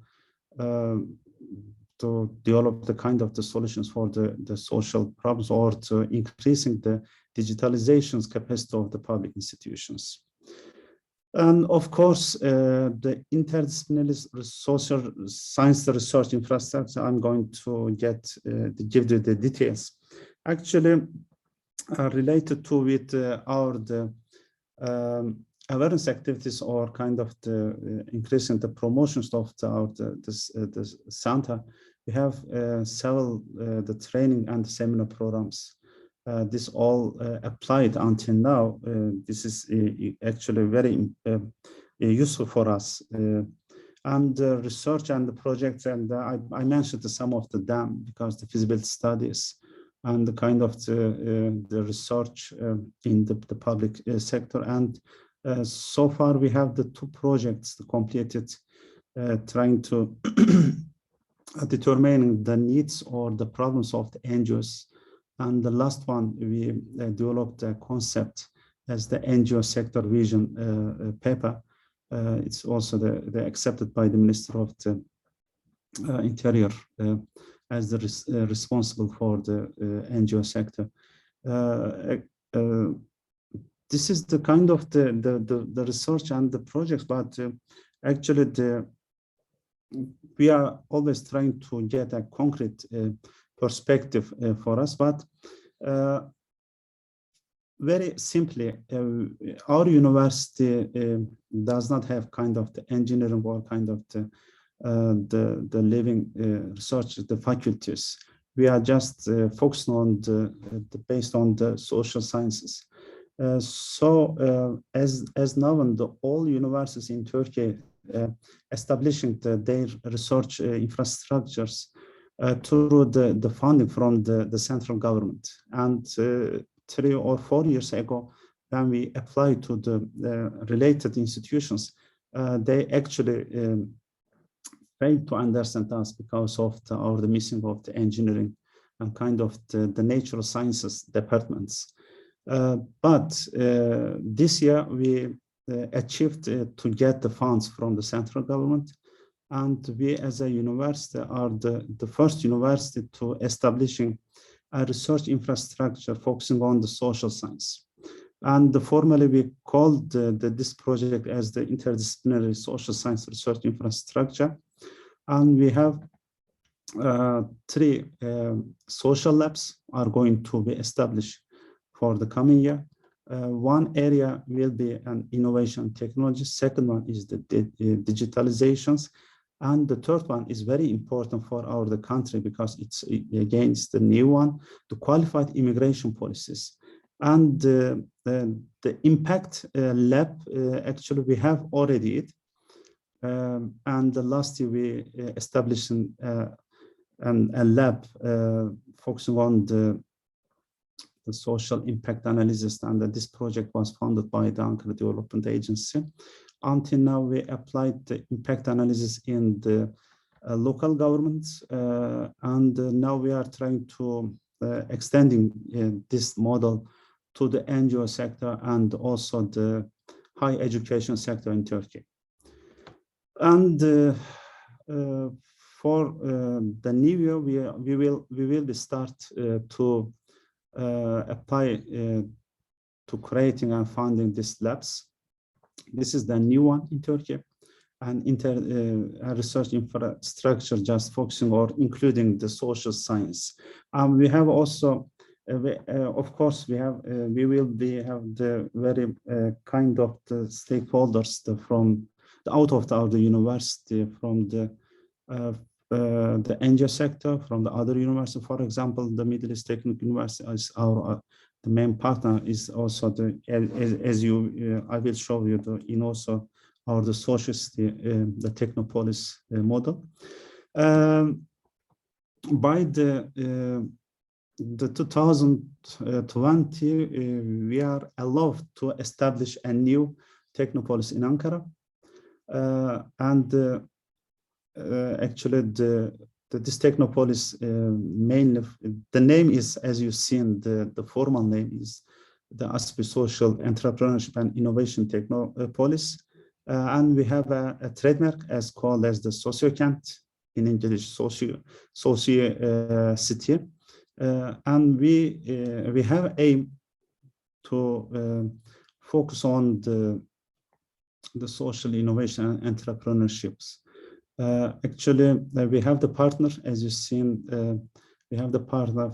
develop the kind of the solutions for the social problems or to increasing the digitalization's capacity of the public institutions. And of course, the interdisciplinary social science research infrastructure, I'm going to give you the details. Actually, related to with our awareness activities or kind of the increasing the promotions of the center, we have several the training and seminar programs. This all applied until now. This is actually very useful for us. And the research and the projects, and I mentioned some of them because the feasibility studies and the kind of the research in the public sector. And so far we have the 2 projects completed, trying to determine the needs or the problems of the NGOs. And the last one, we developed a concept as the NGO sector vision paper. It's also accepted by the Minister of the Interior as the responsible for the NGO sector. This is the kind of the research and the projects, but actually we are always trying to get a concrete perspective for us. But very simply, our university does not have kind of the engineering or kind of the living research, the faculties. We are just focused on based on the social sciences. So as now, and all universities in Turkey establishing their research infrastructures through the funding from the central government. And 3 or 4 years ago, when we applied to the related institutions, they actually failed to understand us because of the missing of the engineering and kind of the natural sciences departments. But this year we achieved to get the funds from the central government, and we as a university are the first university to establishing a research infrastructure focusing on the social science. And formally we called this project as the interdisciplinary social science research infrastructure. And we have 3 social labs are going to be established for the coming year. One area will be an innovation technology. Second one is the digitalizations. And the third one is very important for the country because it's against the new one, the qualified immigration policies. And the impact lab, actually we have already it. And last year we established a lab focusing on the social impact analysis, and this project was funded by the Ankara Development Agency. Until now, we applied the impact analysis in the local governments, and now we are trying to extending this model to the NGO sector and also the higher education sector in Turkey. And for the new year, we will start to apply to creating and funding these labs. This is the new one in Turkey, and research infrastructure just focusing or including the social science. We have also, of course, we have the very kind of the stakeholders from out of the university, from the NGO sector, from the other university. For example, the Middle East Technical University is the main partner, is also the, as you, I will show you in also the society, the Technopolis model. By the 2020, we are allowed to establish a new Technopolis in Ankara. Actually, this Technopolis mainly, the name is, as you've seen, the formal name is the ASPI Social Entrepreneurship and Innovation Technopolis. And we have a trademark as called as the Socio-Kent, in English, Socio-City. And we have aim to focus on the social innovation and entrepreneurships. Actually, we have the partner, as you've seen, we have the partner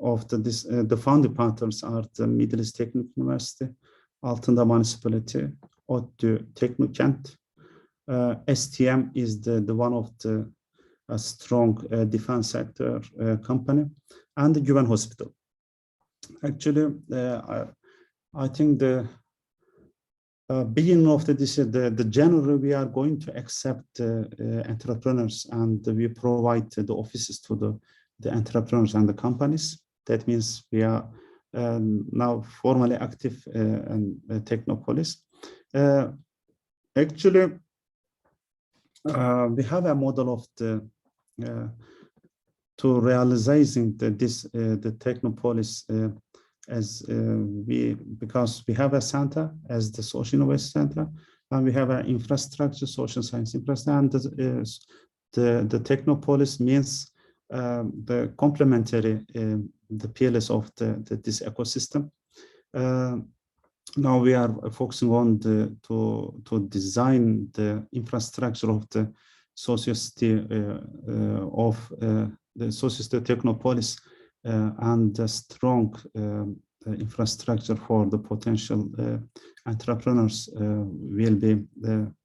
of the founding partners are the Middle East Technical University, Altındağ Municipality, ODTÜ Teknokent. STM is the one of the strong defense sector company, and the Güven Hospital. Actually, I think the beginning of this year, the January, we are going to accept entrepreneurs, and we provide the offices to the entrepreneurs and the companies. That means we are now formally active in Technopolis. Actually, we have a model of to realizing the Technopolis as because we have a center as the social innovation center, and we have an infrastructure, social science infrastructure, and the Technopolis means the complementary the pillars of this ecosystem. Now we are focusing on to design the infrastructure of the society of the society Technopolis, and the strong infrastructure for the potential entrepreneurs will be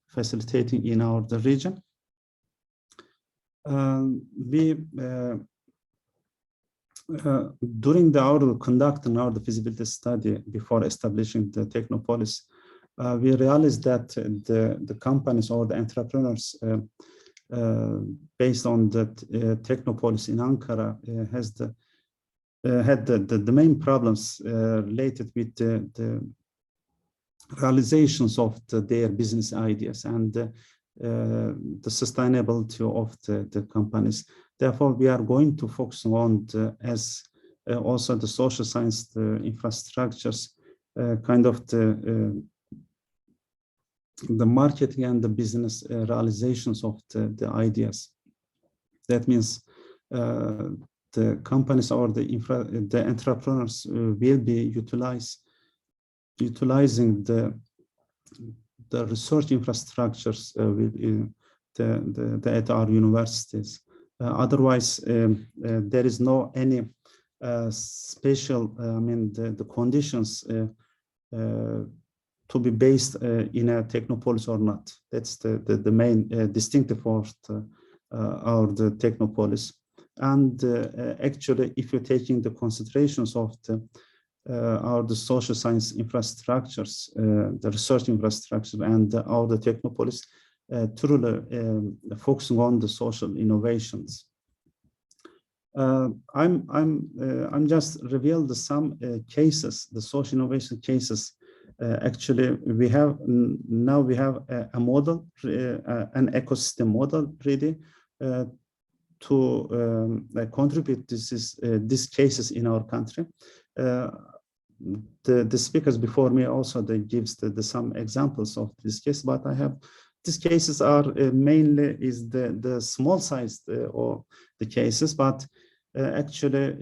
facilitating in the region. During our conducting the feasibility study before establishing the Technopolis, we realized that the companies or the entrepreneurs based on the Technopolis in Ankara had the main problems related with the realizations of their business ideas and the sustainability of the companies. Therefore, we are going to focus on as also the social science, the infrastructures, kind of the marketing and the business realizations of the ideas. That means the companies or the entrepreneurs will be utilizing the research infrastructures at our universities. Otherwise, there is no any special, I mean, the conditions to be based in a technopolis or not. That's the main distinctive of the technopolis. And actually, if you're taking the concentrations of the social science infrastructures, the research infrastructure, and the technopolis, truly focusing on the social innovations. I'm just revealed some cases, the social innovation cases. Actually, we have a model, an ecosystem model ready to contribute these cases in our country. The speakers before me also gives some examples of this case, but I have these cases are mainly is the small sized or the cases, but actually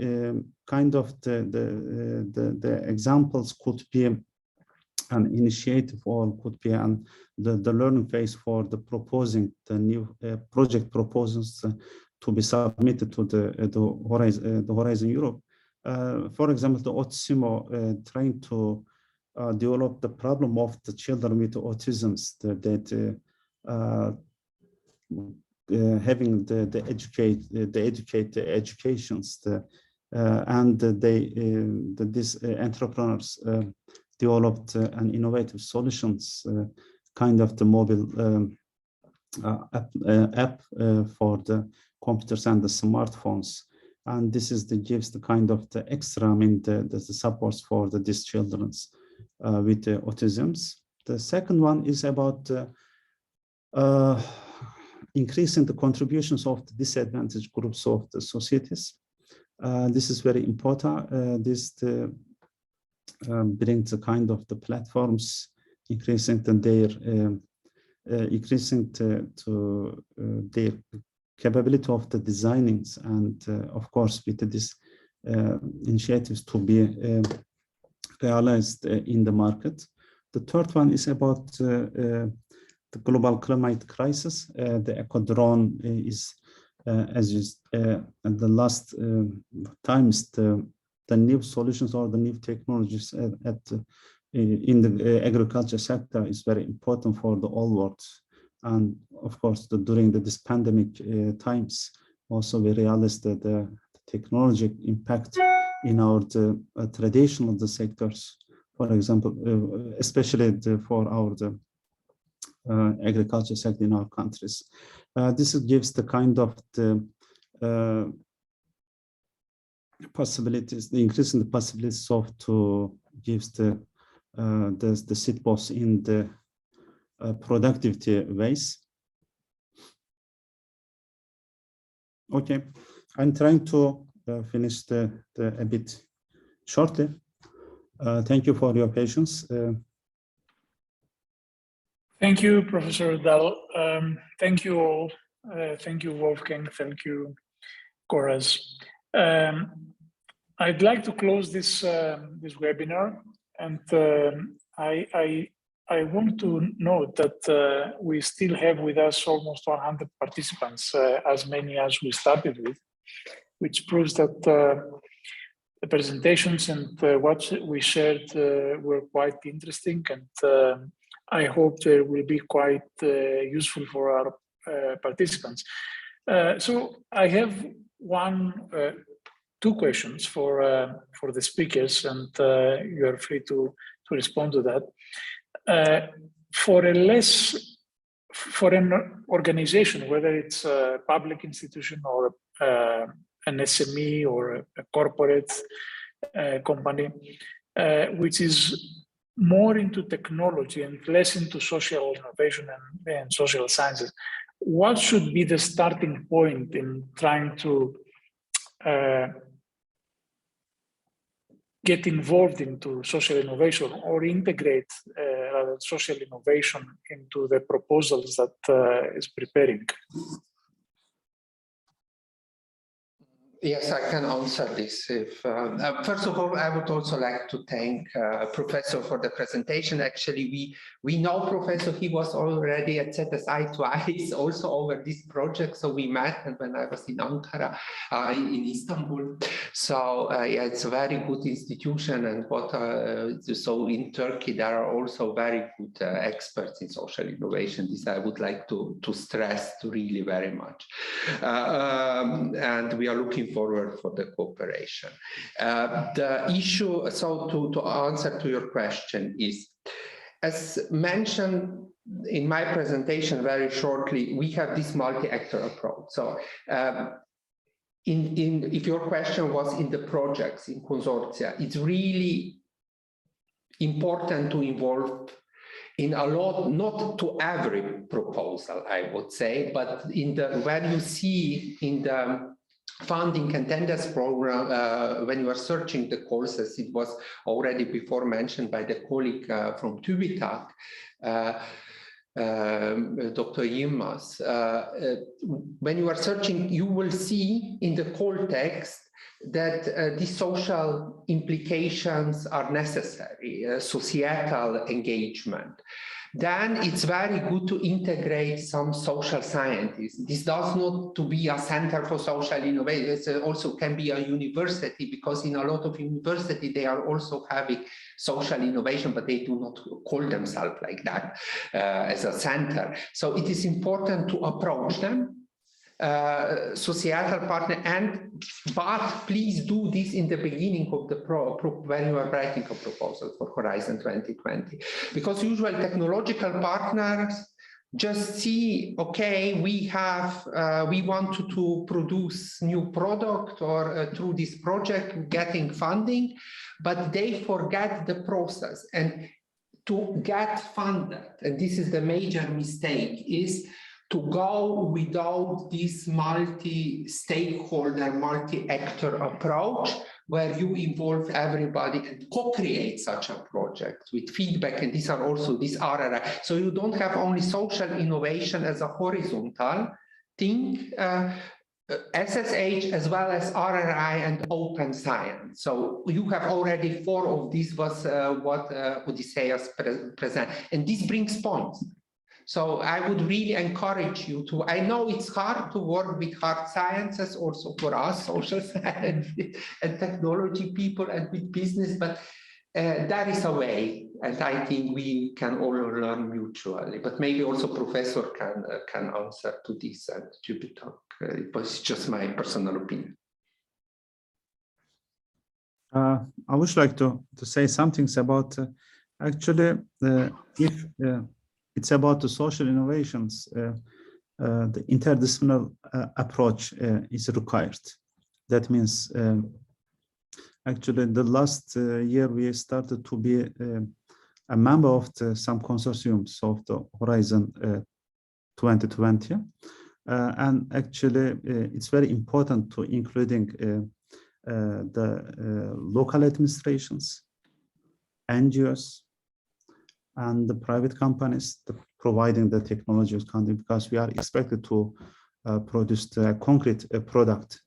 kind of the examples could be an initiative or could be the learning phase for the proposing the new project proposals to be submitted to the Horizon Europe. For example, the Otsimo trying to develop the problem of the children with autisms that having the educations and these entrepreneurs developed an innovative solutions, kind of the mobile app for the computers and the smartphones, and this is gives the kind of the extra, I mean, the supports for these children with the autisms. The second one is about increasing the contributions of the disadvantaged groups of the societies. This is very important. This brings the kind of the platforms, increasing their their capability of the designings, and of course with these initiatives to be realized in the market. The third one is about the global climate crisis. The eco-drone is, as is the last times, the new solutions or the new technologies in the agriculture sector is very important for the whole world. And of course, during this pandemic times, also we realized that the technology impact in our traditional sectors, for example, especially for our agriculture sector in our countries. This gives the kind of possibilities, the increase in the possibilities of to gives the seed posts in the productivity ways. Okay, I'm trying to finish a bit shortly. Thank you for your patience. Thank you, Professor Dal. Thank you all. Thank you, Wolfgang. Thank you, Koraz. I'd like to close this webinar, and I want to note that we still have with us almost 100 participants, as many as we started with, which proves that the presentations and what we shared were quite interesting, and I hope they will be quite useful for our participants. So I have two questions for the speakers, and you are free to respond to that. For an organization, whether it's a public institution or an SME or a corporate company, which is more into technology and less into social innovation and social sciences, what should be the starting point in trying to get involved into social innovation or integrate social innovation into the proposals that is preparing? Yes, I can answer this. If first of all, I would also like to thank Professor for the presentation. Actually, we know Professor. He was already at ZSI twice, also over this project. So we met, and when I was in Ankara, in Istanbul. So yeah, it's a very good institution, and what so in Turkey there are also very good experts in social innovation. This I would like to stress really very much, and we are looking forward for the cooperation. The issue, so to answer to your question is, as mentioned in my presentation very shortly, we have this multi-actor approach. So if your question was in the projects, in consortia, it's really important to involve in a lot, not to every proposal, I would say, but in the, when you see in the funding and tenders program, when you are searching the courses, it was already before mentioned by the colleague from TÜBİTAK, Dr. Yilmaz. When you are searching, you will see in the call text that the social implications are necessary, societal engagement. Then it's very good to integrate some social scientists. This does not to be a center for social innovation. It also can be a university, because in a lot of university they are also having social innovation, but they do not call themselves like that as a center. So it is important to approach them, societal partner, but please do this in the beginning of the when you are writing a proposal for Horizon 2020, because usually technological partners just see, okay, we have we want to produce new product, or through this project getting funding, but they forget the process. And to get funded, and this is the major mistake, is to go without this multi-stakeholder, multi-actor approach, where you involve everybody and co-create such a project with feedback. And these are also these RRI. So you don't have only social innovation as a horizontal thing, SSH as well as RRI and open science. So you have already 4 of these, was what Odysseus present, and this brings points. So I would really encourage you to, I know it's hard to work with hard sciences, also for us, social science and technology people and with business, but there is a way, and I think we can all learn mutually. But maybe also Professor can answer to this at TÜBİTAK. It was just my personal opinion. I would like to say some things about actually if it's about the social innovations, the interdisciplinary approach is required. That means actually the last year we started to be a member of some consortiums of the Horizon 2020. And actually it's very important to including the local administrations, NGOs, and the private companies providing the technologies content, because we are expected to produce the concrete product.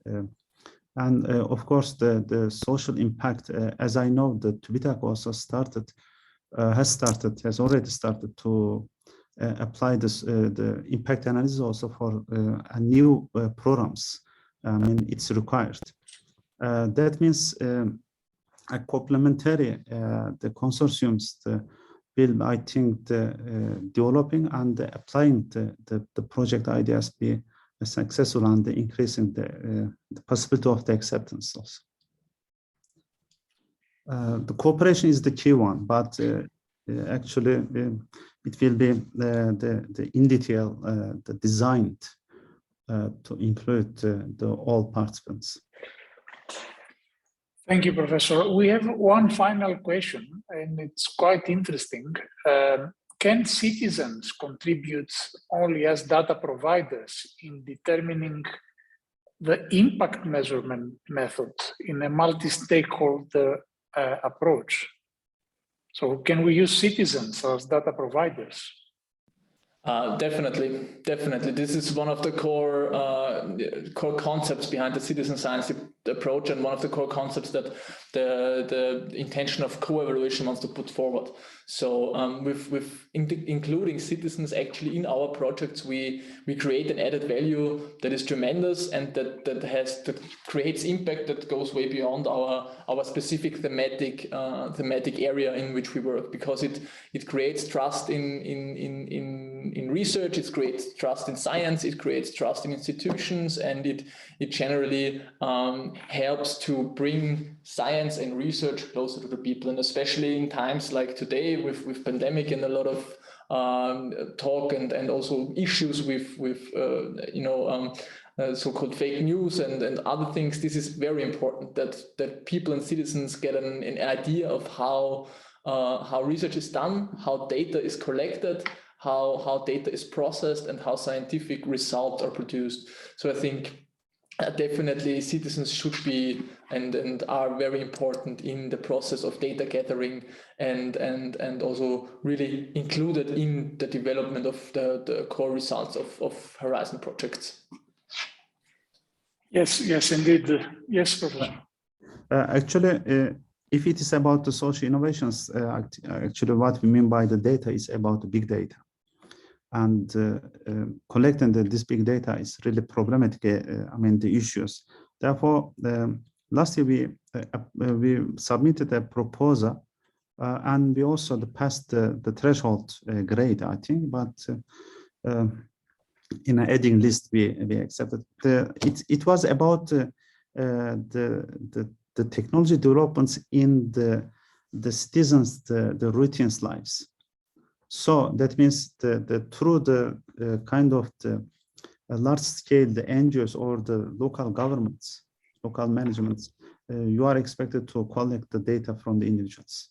And of course, the social impact, as I know, the TÜBİTAK also has already started to apply this the impact analysis also for a new programs. I mean, it's required. That means a complementary the consortiums will, I think, developing and applying the project ideas be successful and increasing the possibility of the acceptance also. The cooperation is the key one, but actually it will be the in detail the designed to include the all participants. Thank you, Professor. We have one final question, and it's quite interesting. Can citizens contribute only as data providers in determining the impact measurement method in a multi-stakeholder approach? So can we use citizens as data providers? Definitely. This is one of the core concepts behind the citizen science approach, and one of the core concepts that the intention of co-evaluation wants to put forward. So with including citizens actually in our projects, we create an added value that is tremendous, and that creates impact that goes way beyond our specific thematic area in which we work, because it creates trust in research, it creates trust in science, it creates trust in institutions, and it generally helps to bring science and research closer to the people. And especially in times like today with pandemic and a lot of talk and also issues with so-called fake news and other things, this is very important that people and citizens get an idea of how research is done, how data is collected, how data is processed, and how scientific results are produced. So I think definitely citizens should be and are very important in the process of data gathering and also really included in the development of the core results of Horizon projects. Yes, indeed. Yes, Professor. Actually, if it is about the social innovations, actually what we mean by the data is about the big data. And collecting this big data is really problematic, the issues. Therefore, last year we submitted a proposal and we also passed the threshold grade, I think, but in an adding list we accepted. It was about the technology developments in the citizens, the routine lives. So that means through the kind of the large scale, the NGOs or the local governments, local managements, you are expected to collect the data from the individuals.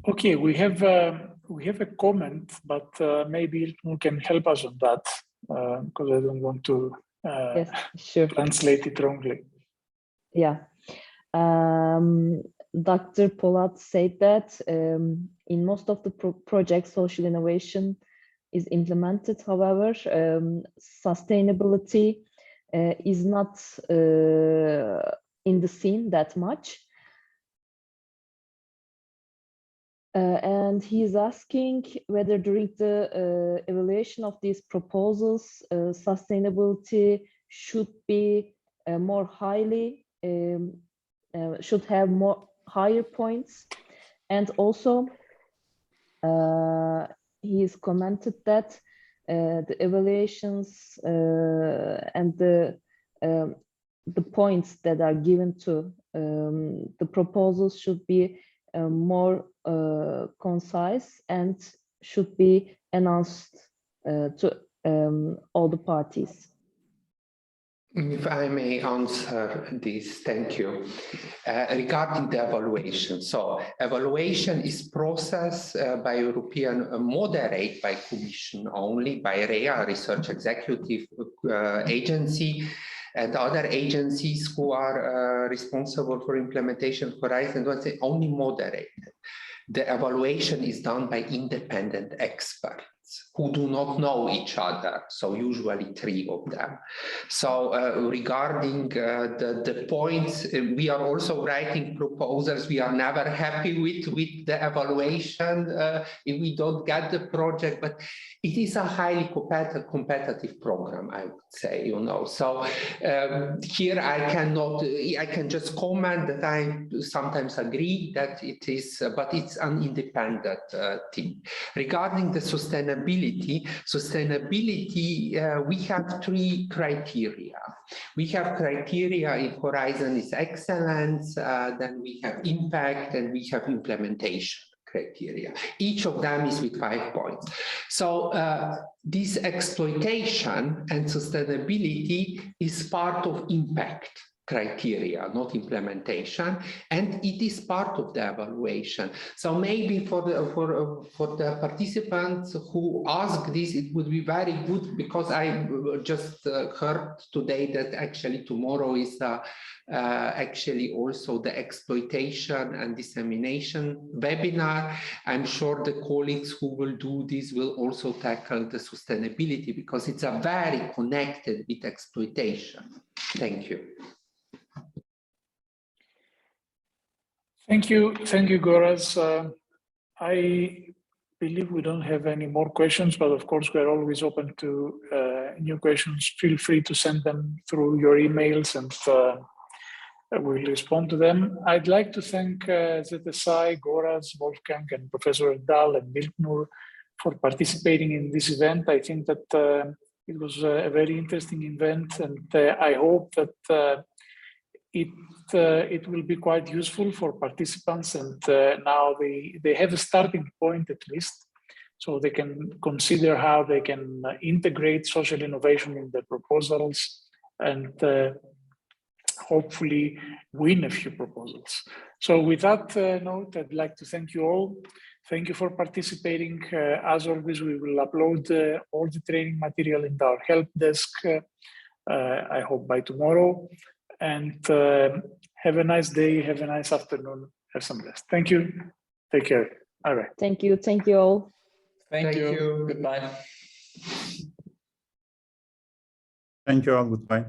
Okay, we have a comment, but maybe you can help us on that because I don't want to yes, sure. translate it wrongly. Yeah. Dr. Polat said that in most of the projects, social innovation is implemented. However, sustainability is not in the scene that much. And he's asking whether during the evaluation of these proposals, sustainability should be more highly should have more higher points. And also he's commented that the evaluations and the points that are given to the proposals should be more concise and should be announced to all the parties. If I may answer this, thank you. Regarding the evaluation, so evaluation is processed by European, moderate by Commission only, by REA, Research Executive Agency, and other agencies who are responsible for implementation of Horizon, only moderated. The evaluation is done by independent experts who do not know each other, so usually 3 of them. So regarding the points, we are also writing proposals. We are never happy with the evaluation if we don't get the project, but it is a highly competitive program, I would say, you know. So here I can just comment that I sometimes agree that it is, but it's an independent thing. Regarding the sustainability, we have 3 criteria. We have criteria in Horizon is excellence, then we have impact, and we have implementation criteria. Each of them is with 5 points. So this exploitation and sustainability is part of impact. criteria, not implementation, and it is part of the evaluation. So maybe for the participants who ask this, it would be very good, because I just heard today that actually tomorrow is actually also the exploitation and dissemination webinar. I'm sure the colleagues who will do this will also tackle the sustainability, because it's a very connected with exploitation. Thank you. Thank you, Goraz. I believe we don't have any more questions, but of course we're always open to new questions. Feel free to send them through your emails, and we'll respond to them. I'd like to thank ZSI, Goraz, Wolfgang, and Professor Dahl and Milknur for participating in this event. I think that it was a very interesting event, and I hope that it will be quite useful for participants, and now they have a starting point at least, so they can consider how they can integrate social innovation in their proposals, and hopefully win a few proposals. So with that note, I'd like to thank you all. Thank you for participating. As always, we will upload all the training material in our help desk, I hope by tomorrow. And have a nice day, have a nice afternoon, have some rest. Thank you. Take care. All right. Thank you. Thank you all. Thank you. Goodbye. Thank you all. Goodbye.